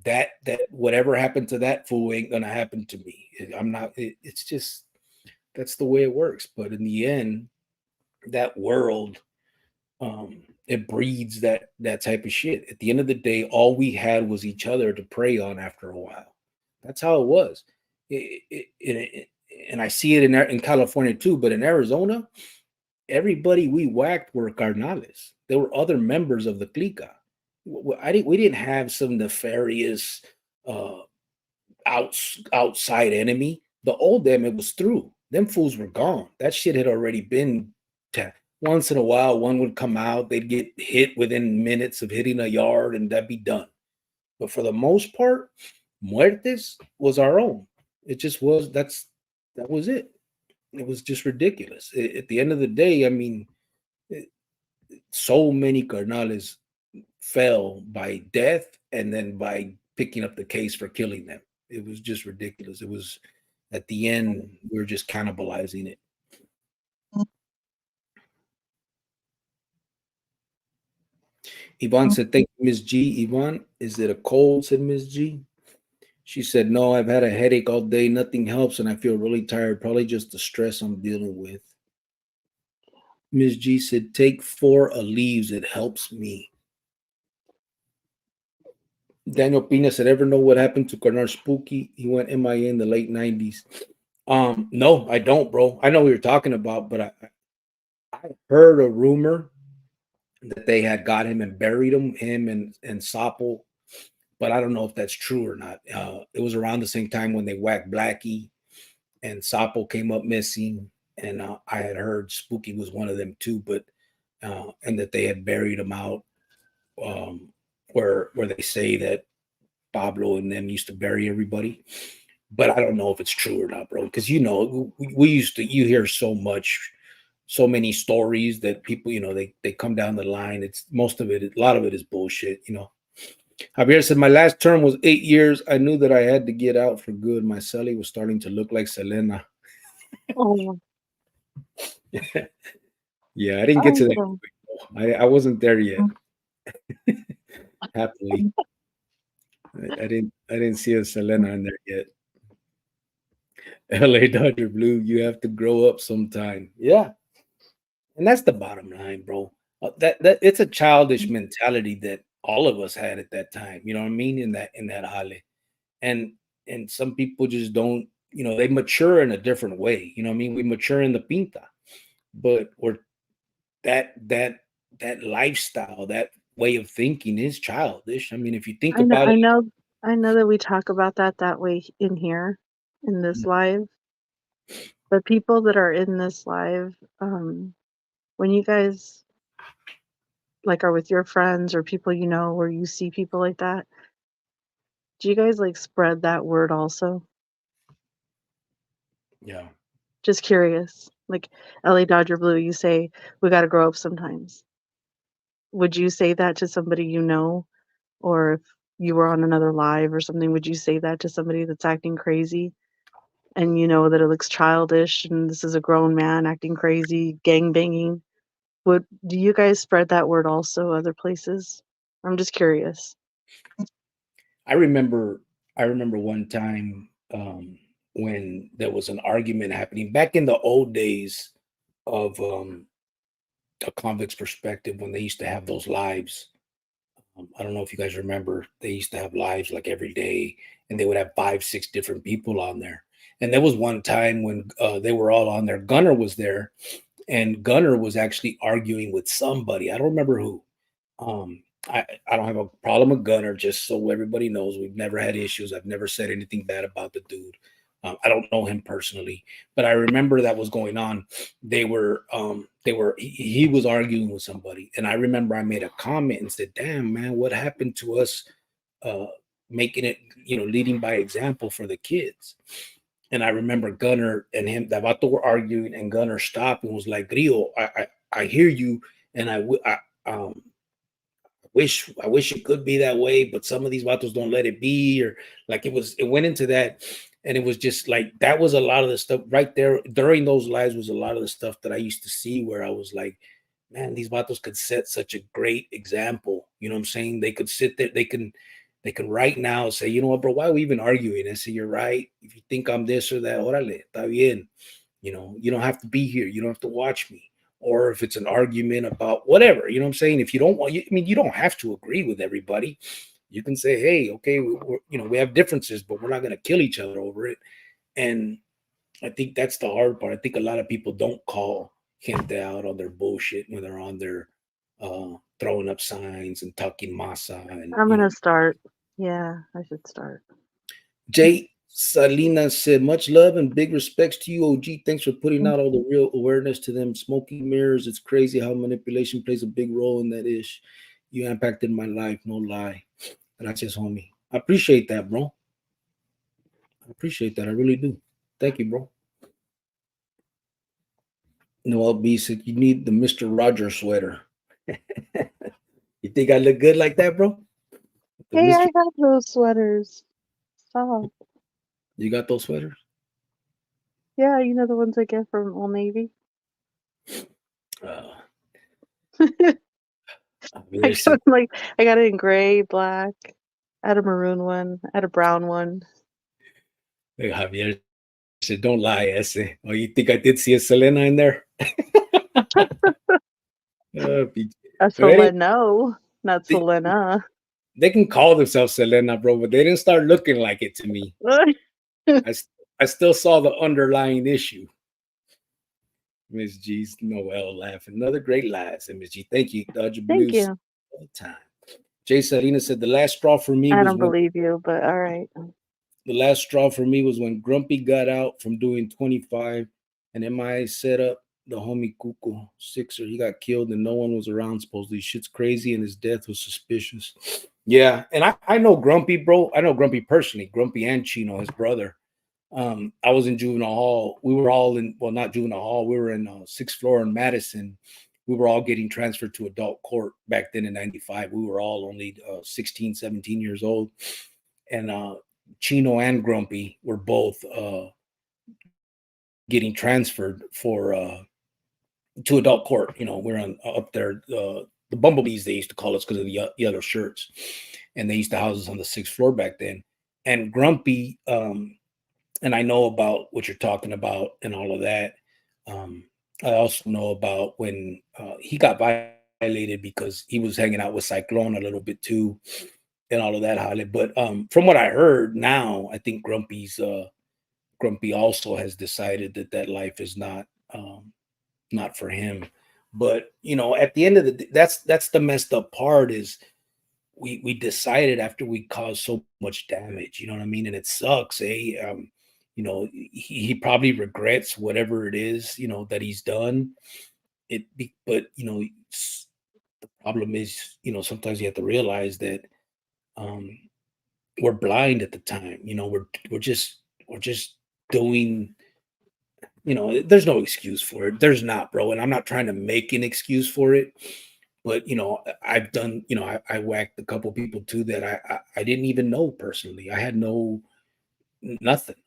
That whatever happened to that fool ain't gonna happen to me. It's just that's the way it works. But in the end, that world, it breeds that type of shit. At the end of the day, all we had was each other to prey on after a while. That's how it was. And I see it in California too, but in Arizona, everybody we whacked were carnales. There were other members of the clica. we didn't have some nefarious uh outside enemy. The old them, it was through. Them fools were gone. That shit had already been. Once in a while, one would come out. They'd get hit within minutes of hitting a yard, and that'd be done. But for the most part, muertes was our own. It just was. That was it. It was just ridiculous. At the end of the day, I mean, so many carnales fell by death and then by picking up the case for killing them. It was just ridiculous. It was at the end, we were just cannibalizing it. Yvonne said, thank you, Miss G. Yvonne, is it a cold? Said Miss G. She said, no, I've had a headache all day. Nothing helps, and I feel really tired. Probably just the stress I'm dealing with. Miss G said, take 4 leaves. It helps me. Daniel Pina said, ever know what happened to Carnal Spooky? He went MIA in the late 90s. No, I don't, bro. I know what you're talking about, but I heard a rumor that they had got him and buried him and Sapo, but I don't know if that's true or not. It was around the same time when they whacked Blackie and Sapo came up missing, and I had heard Spooky was one of them too, but and that they had buried him out where they say that Pablo and them used to bury everybody. But I don't know if it's true or not, bro. Because we used to you hear so many stories that people, they come down the line. It's a lot of it is bullshit, Javier said, my last term was 8 years. I knew that I had to get out for good. My celly was starting to look like Selena. Oh, Yeah, I didn't get to that. yeah. I wasn't there yet. Happily. I didn't see a Selena in there yet. LA Dodger Blue, you have to grow up sometime. Yeah. And that's the bottom line, bro. That it's a childish mentality that all of us had at that time. You know what I mean? In that ale. And some people just don't, they mature in a different way. You know what I mean? We mature in the pinta, but we're that lifestyle, that way of thinking is childish. I mean, if you think I know, about I it, know, I know that we talk about that way in here, in this live. But people that are in this live, when you guys like are with your friends or people or you see people like that, do you guys like spread that word also? yeah. Just curious. Like LA Dodger Blue, you say we got to grow up sometimes. Would you say that to somebody or if you were on another live or something, would you say that to somebody that's acting crazy and you know that it looks childish and this is a grown man acting crazy, gang banging? Do you guys spread that word also other places? I'm just curious. I remember one time when there was an argument happening back in the old days of a convict's perspective when they used to have those lives. I don't know if you guys remember, they used to have lives like every day, and they would have 5, 6 different people on there. And there was one time when they were all on there. Gunner was there, and Gunner was actually arguing with somebody. I don't remember who. I don't have a problem with Gunner, just so everybody knows. We've never had issues. I've never said anything bad about the dude. I don't know him personally, but I remember that was going on. He was arguing with somebody, and I remember I made a comment and said, "Damn, man, what happened to us uh, making it, leading by example for the kids?" And I remember Gunner and him, that vato were arguing, and Gunner stopped and was like, "Grillo, I hear you, and I wish it could be that way, but some of these vatos don't let it be," or like it went into that, and it was just like that was a lot of the stuff right there during those lives was a lot of the stuff that I used to see where I was like, man, these vatos could set such a great example. You know what I'm saying? They could sit there, they can right now say, you know what, bro, why are we even arguing? I say, you're right. If you think I'm this or that, órale, está bien. You don't have to be here. You don't have to watch me. Or if it's an argument about whatever, you know what I'm saying? If you don't want, you don't have to agree with everybody. You can say, hey, okay, we have differences, but we're not going to kill each other over it. And I think that's the hard part. I think a lot of people don't call gente out on their bullshit when they're on their throwing up signs and talking masa. And I'm gonna start. Yeah, I should start. Jay Salinas said, much love and big respects to you, OG. Thanks for putting out all the real awareness to them smoky mirrors. It's crazy how manipulation plays a big role in that ish. You impacted my life, no lie. Gracias, homie. I appreciate that, bro. I appreciate that. I really do. Thank you, bro. Noel B said, you need the Mr. Rogers sweater. You think I look good like that, bro? Hey, I have those sweaters. Stop. You got those sweaters? Yeah, you know the ones I get from Old Navy? I got it in gray, black. I had a maroon one. I had a brown one. Hey, Javier said, don't lie, Ese. Oh, you think I did see a Selena in there? A Selena, not Selena. They can call themselves Selena, bro, but they didn't start looking like it to me. I still saw the underlying issue. Miss G's Noel laughing. Another great laugh. And Miss G, thank you. Dodger Thank Blues you. all the time. Jay Sarina said the last straw for me I don't believe you, but all right. The last straw for me was when Grumpy got out from doing 25 and MI set up the homie Cuco Sixer. He got killed and no one was around, supposedly. Shit's crazy and his death was suspicious. Yeah, and I know Grumpy, bro. I know Grumpy personally. Grumpy and Chino, his brother. I was in juvenile hall. We were all in, well, not juvenile hall. We were in 6th floor in Madison. We were all getting transferred to adult court back then in 95. We were all only 16, 17 years old. And Chino and Grumpy were both getting transferred to adult court. You know, we're up there. The bumblebees, they used to call us because of the yellow shirts. And they used to house us on the 6th floor back then. And Grumpy, and I know about what you're talking about and all of that. I also know about when he got violated because he was hanging out with Cyclone a little bit too and all of that. But from what I heard now, I think Grumpy also has decided that life is not for him. But, you know, at the end of the day, that's the messed up part is we decided after we caused so much damage, you know what I mean? And it sucks, you know, he probably regrets whatever it is, you know, that he's done. But, you know, the problem is, you know, sometimes you have to realize that we're blind at the time. You know, we're just doing, you know, there's no excuse for it. There's not, bro. And I'm not trying to make an excuse for it. But, you know, I've done, you know, I whacked a couple people too that I didn't even know personally. I had nothing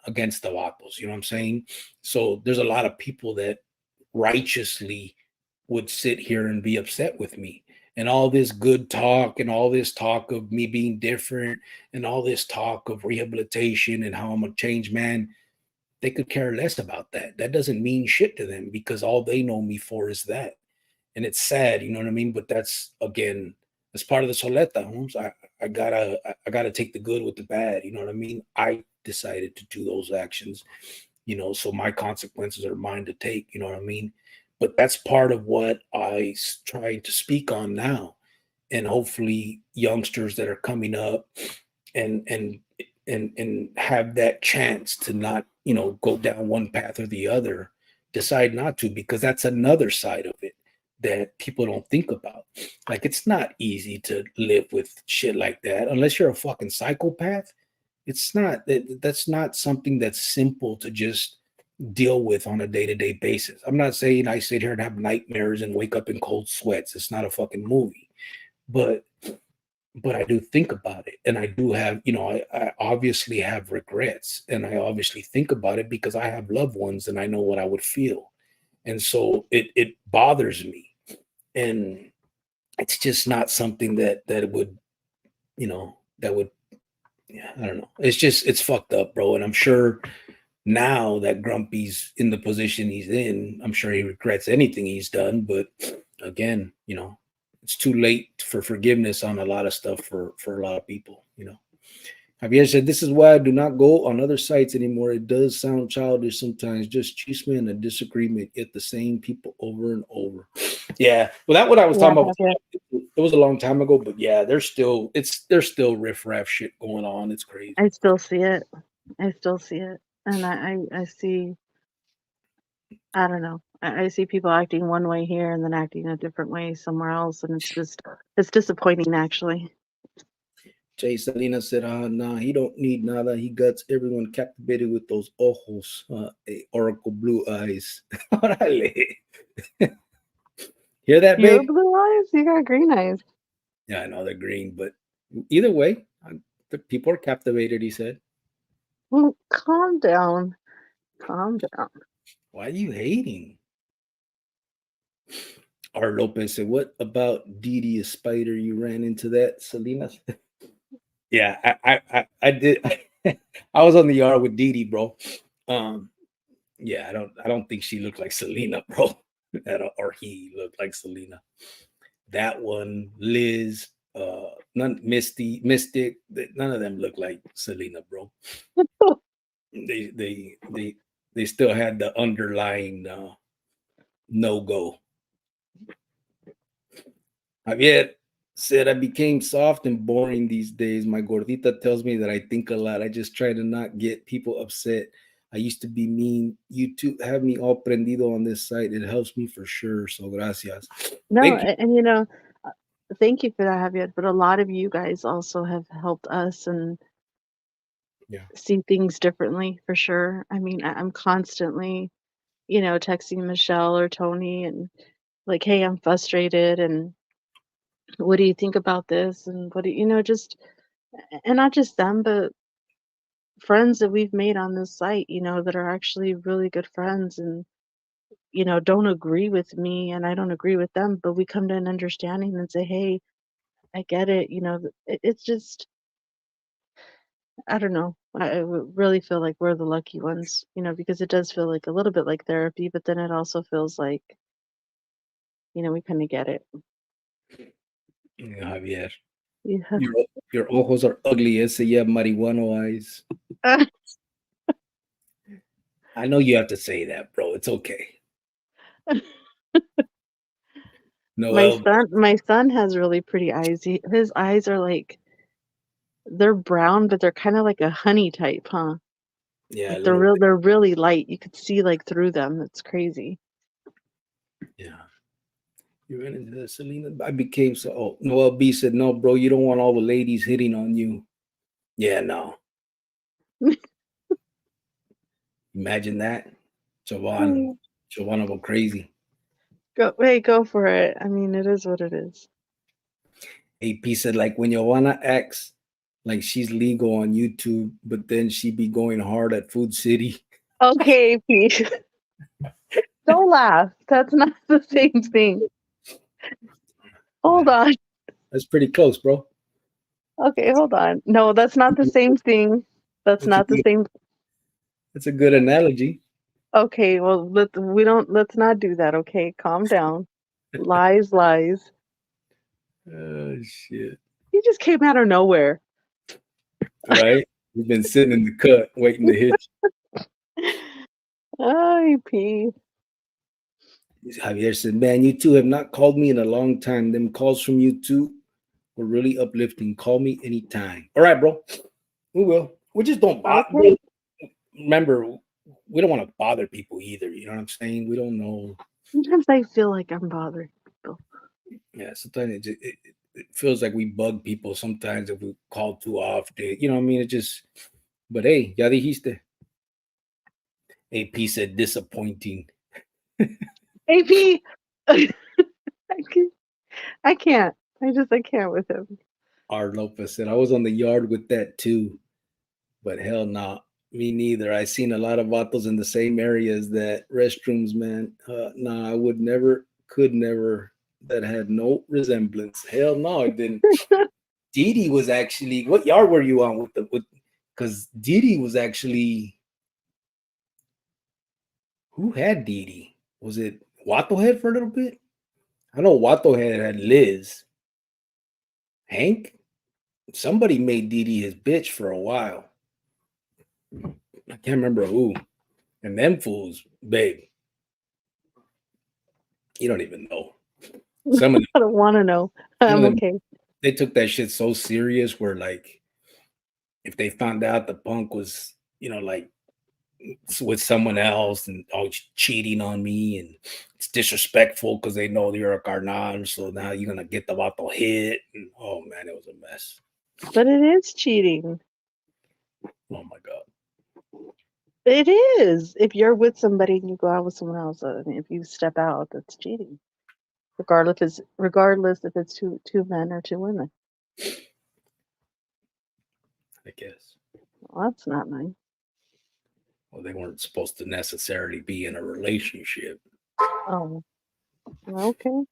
against the Vatos, you know what I'm saying? So there's a lot of people that righteously would sit here and be upset with me. And all this good talk and all this talk of me being different and all this talk of rehabilitation and how I'm a changed man, they could care less about that. That doesn't mean shit to them because all they know me for is that. And it's sad, you know what I mean? But that's, again, that's part of the Soleta, Holmes. I gotta take the good with the bad, you know what I mean? I decided to do those actions, you know, so my consequences are mine to take, you know what I mean? But that's part of what I try to speak on now. And hopefully youngsters that are coming up and have that chance to not, you know, go down one path or the other, decide not to, because that's another side of it that people don't think about. Like, it's not easy to live with shit like that unless you're a fucking psychopath. It's not, that's not something that's simple to just deal with on a day-to-day basis. I'm not saying I sit here and have nightmares and wake up in cold sweats. It's not a fucking movie. But I do think about it. And I do have, you know, I obviously have regrets. And I obviously think about it because I have loved ones and I know what I would feel. And so it bothers me. And it's just not something that would, you know, that would, yeah, I don't know. It's fucked up, bro. And I'm sure now that Grumpy's in the position he's in, I'm sure he regrets anything he's done. But again, you know, it's too late for forgiveness on a lot of stuff for a lot of people, you know. Javier said, this is why I do not go on other sites anymore. It does sound childish sometimes, just chisme and a disagreement, yet the same people over and over. Yeah, well, that's what I was Yeah, talking about. yeah. It was a long time ago, but yeah, there's still riffraff shit going on. It's crazy. I still see it. I still see it, and I see. I don't know. I see people acting one way here and then acting a different way somewhere else, and it's disappointing actually. Jay Salinas said, nah, he don't need nada. He got everyone captivated with those ojos, oracle blue eyes. Órale. Hear that, Your babe? blue eyes, you got green eyes. Yeah, I know they're green, but either way, the people are captivated, he said. Well, calm down. Calm down. Why are you hating? R. Lopez said, what about Didi, a spider? You ran into that, Salinas? Yeah, I did. I was on the yard with Didi, bro. Yeah, I don't think she looked like Selena, bro. Or he looked like Selena. That one, Liz, none Misty, Mystic, none of them look like Selena, bro. They still had the underlying no-go. Javier said, I became soft and boring these days. My gordita tells me that I think a lot. I just try to not get people upset. I used to be mean. You two have me all prendido on this site. It helps me for sure. So gracias. No, Thank you. and thank you for that, Javier. But a lot of you guys also have helped us and see things differently for sure. I mean, I'm constantly, texting Michelle or Tony and like, hey, I'm frustrated and what do you think about this? And what do just, and not just them, but friends that we've made on this site, that are actually really good friends and, don't agree with me and I don't agree with them, but we come to an understanding and say, hey, I get it. It's just, I don't know. Really feel like we're the lucky ones, because it does feel like a little bit like therapy, but then it also feels like, we kind of get it. Javier. Yeah. Your ojos are ugly. Ese ya marihuana eyes. I know you have to say that, bro. It's okay. No, my son has really pretty eyes. His eyes are like they're brown, but they're kind of like a honey type, huh? yeah, Like a little bit. they're really light. You could see like through them. It's crazy. Yeah. You ran into that, Selena. I became so. Oh, Noel B said, "No, bro, you don't want all the ladies hitting on you." Yeah, no. Imagine that, Siobhan will go crazy. Go for it. I mean, it is what it is. AP said, like when Joanna acts like she's legal on YouTube, but then she be going hard at Food City. Okay, Pete. Don't laugh. That's not the same thing. Hold on. That's pretty close, bro. Okay, hold on. No, that's not the same thing. That's not the same. That's a good analogy. Okay, well, let's not do that, okay? Calm down. Lies, lies. Oh shit. He just came out of nowhere. Right? We've been sitting in the cut waiting to hit you. IP. Javier said, man, you two have not called me in a long time. Them calls from you two were really uplifting. Call me anytime. All right, bro. We will. We just don't bother. Okay. Remember, we don't want to bother people either. You know what I'm saying? We don't know. Sometimes I feel like I'm bothering people. Yeah, sometimes it feels like we bug people sometimes if we call too often. You know what I mean? It just, but hey, ya dijiste. AP said disappointing. AP. I can't. I can't with him. R. Lopez said, I was on the yard with that too, but hell no. Nah, me neither. I seen a lot of vatos in the same areas that restrooms, man. Nah, I would never, could never. That had no resemblance. Hell no, it didn't. Didi was actually, what yard were you on with because Didi was actually, who had Didi? Was it Wato Head for a little bit? I know Wato Head had Liz. Hank? Somebody made Didi his bitch for a while. I can't remember who. And them fools, babe. You don't even know. Some of them, I don't want to know. some of I'm them, okay. they took that shit so serious where like if they found out the punk was, like with someone else and cheating on me and it's disrespectful because they know you're a carnal, so now you're gonna get the vato hit. And oh man, it was a mess. But it is cheating. Oh my god. It is. If you're with somebody and you go out with someone else, and if you step out, that's cheating. Regardless if it's two men or two women. I guess. Well, that's not nice. Well, they weren't supposed to necessarily be in a relationship. Oh, okay.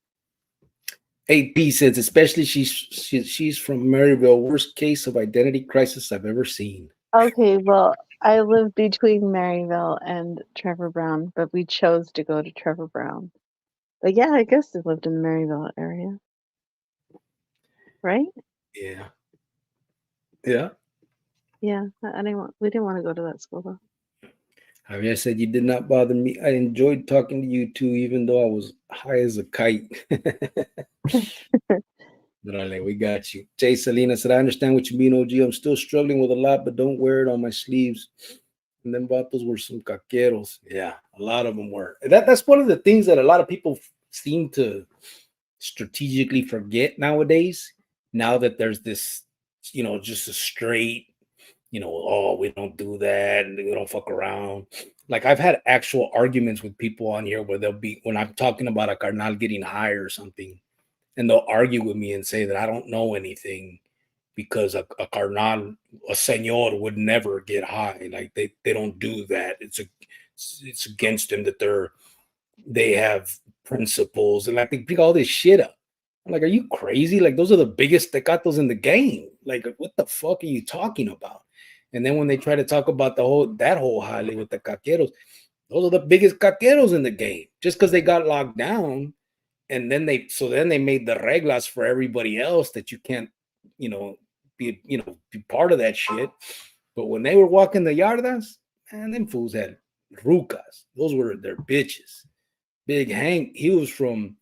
AP says, especially she's from Maryville. Worst case of identity crisis I've ever seen. Okay, well, I live between Maryville and Trevor Brown, but we chose to go to Trevor Brown. But yeah, I guess they lived in the Maryville area. Right? Yeah. Yeah. Yeah, we didn't want to go to that school though. Javier said, you did not bother me. I enjoyed talking to you too, even though I was high as a kite. But we got you. Jay Selena said, I understand what you mean, OG. I'm still struggling with a lot, but don't wear it on my sleeves. And then vatos were some caqueros. Yeah, a lot of them were. That's one of the things that a lot of people seem to strategically forget nowadays. Now that there's this, just a straight, oh, we don't do that and we don't fuck around. Like I've had actual arguments with people on here where when I'm talking about a carnal getting high or something, and they'll argue with me and say that I don't know anything because a carnal, a señor would never get high. Like they don't do that. It's against them that they have principles and like they pick all this shit up. I'm like, are you crazy? Like those are the biggest tecatos in the game. Like what the fuck are you talking about? And then when they try to talk about that whole highly with the caqueros, those are the biggest caqueros in the game. Just because they got locked down, and then they made the reglas for everybody else that you can't, be part of that shit. But when they were walking the yardas, man, them fools had rucas. Those were their bitches. Big Hank, he was from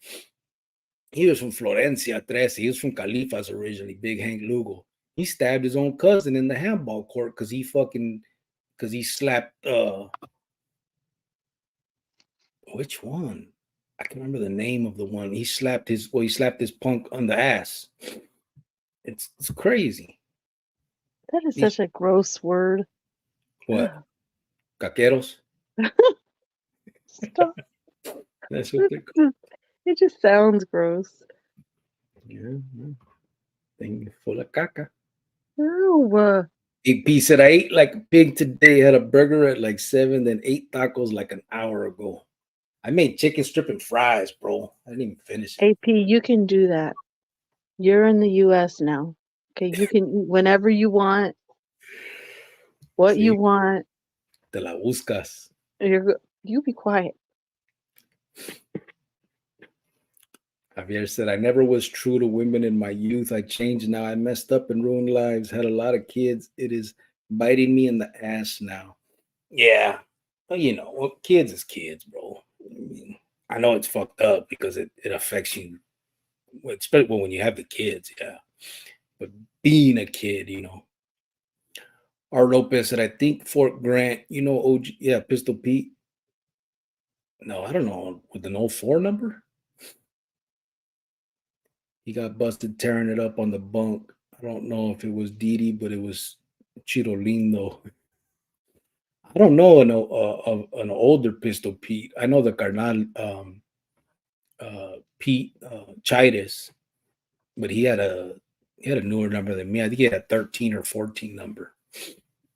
Florencia, 13. He was from Califas originally. Big Hank Lugo. He stabbed his own cousin in the handball court because he slapped which one? I can't remember the name of the one. He slapped his punk on the ass. It's crazy. That is such a gross word. What? Caqueros? Stop. That's what they're called. It just sounds gross. Yeah. Thing full of caca. No. AP said, I ate like a pig today. Had a burger at like 7, then 8 tacos like an hour ago. I made chicken strip and fries, bro. I didn't even finish it. AP, you can do that. You're in the US now. Okay, you can eat whenever you want, what you want. Te la buscas. You be quiet. Javier said, I never was true to women in my youth. I changed now. I messed up and ruined lives. Had a lot of kids. It is biting me in the ass now. Yeah. Well, kids is kids, bro. I know it's fucked up because it affects you, especially when you have the kids, yeah. But being a kid, R. Lopez said, I think Fort Grant, OG, yeah, Pistol Pete. No, I don't know. With an 04 number? He got busted tearing it up on the bunk. I don't know if it was Didi, but it was Chiro Lindo. I don't know an older Pistol Pete. I know the Carnal Pete Chidas, but he had a newer number than me. I think he had a 13 or 14 number.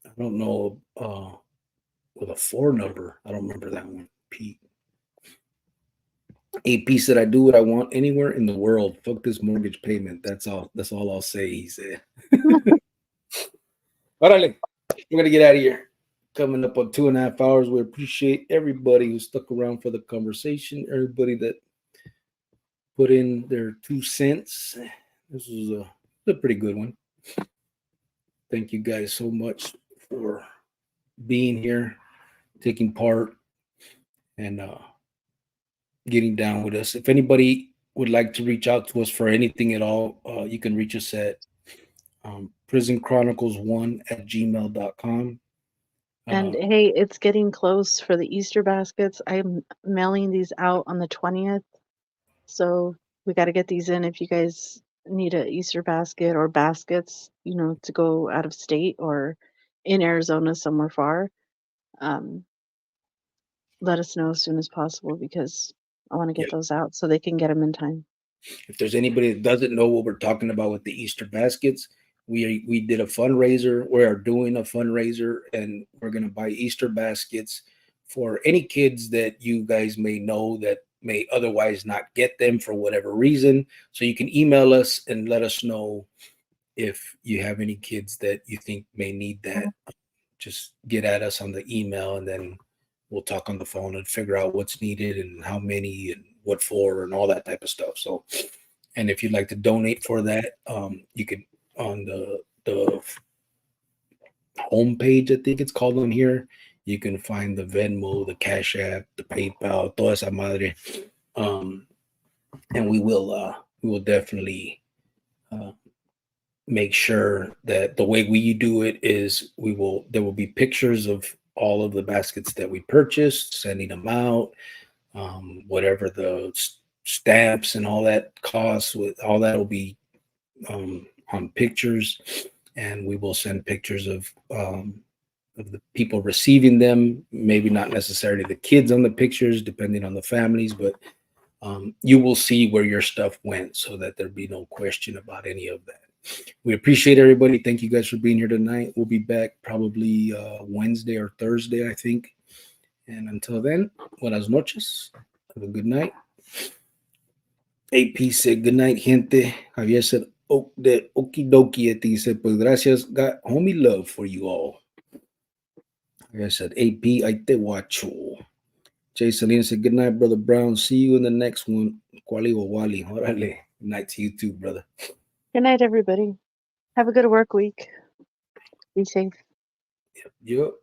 I don't know with a 4 number. I don't remember that one. Pete. AP said, I do what I want anywhere in the world. Fuck this mortgage payment. That's all I'll say, he said. Órale, we're gonna get out of here. Coming up on 2.5 hours. We appreciate everybody who stuck around for the conversation, everybody that put in their 2 cents. This was a pretty good one. Thank you guys so much for being here, taking part, and getting down with us. If anybody would like to reach out to us for anything at all, you can reach us at prisonchronicles1@gmail.com. And hey, it's getting close for the Easter baskets. I'm mailing these out on the 20th. So we got to get these in if you guys need a Easter basket or baskets, to go out of state or in Arizona somewhere far. Let us know as soon as possible because I want to get those out so they can get them in time. If there's anybody that doesn't know what we're talking about with the Easter baskets, we did a fundraiser. We are doing a fundraiser, and we're going to buy Easter baskets for any kids that you guys may know that may otherwise not get them for whatever reason. So you can email us and let us know if you have any kids that you think may need that. Just get at us on the email, and then we'll talk on the phone and figure out what's needed and how many and what for and all that type of stuff. So, and if you'd like to donate for that, you could on the homepage, I think it's called on here. You can find the Venmo, the Cash App, the PayPal, toda esa madre, and we will definitely make sure that the way we do it is there will be pictures of all of the baskets that we purchased, sending them out, whatever the stamps and all that costs, with all that will be on pictures, and we will send pictures of the people receiving them, maybe not necessarily the kids on the pictures, depending on the families, but you will see where your stuff went so that there'd be no question about any of that. We appreciate everybody. Thank you guys for being here tonight. We'll be back probably Wednesday or Thursday, I think. And until then, buenas noches. Have a good night. AP said, good night, gente. Javier said, okie dokie. He said, pues gracias. Got homie love for you all. Javier said, AP, I te wacho. Jay Selena said, good night, Brother Brown. See you in the next one. Kwali o wali. Orale. Good night to you too, brother. Good night, everybody. Have a good work week. Be safe. Yep.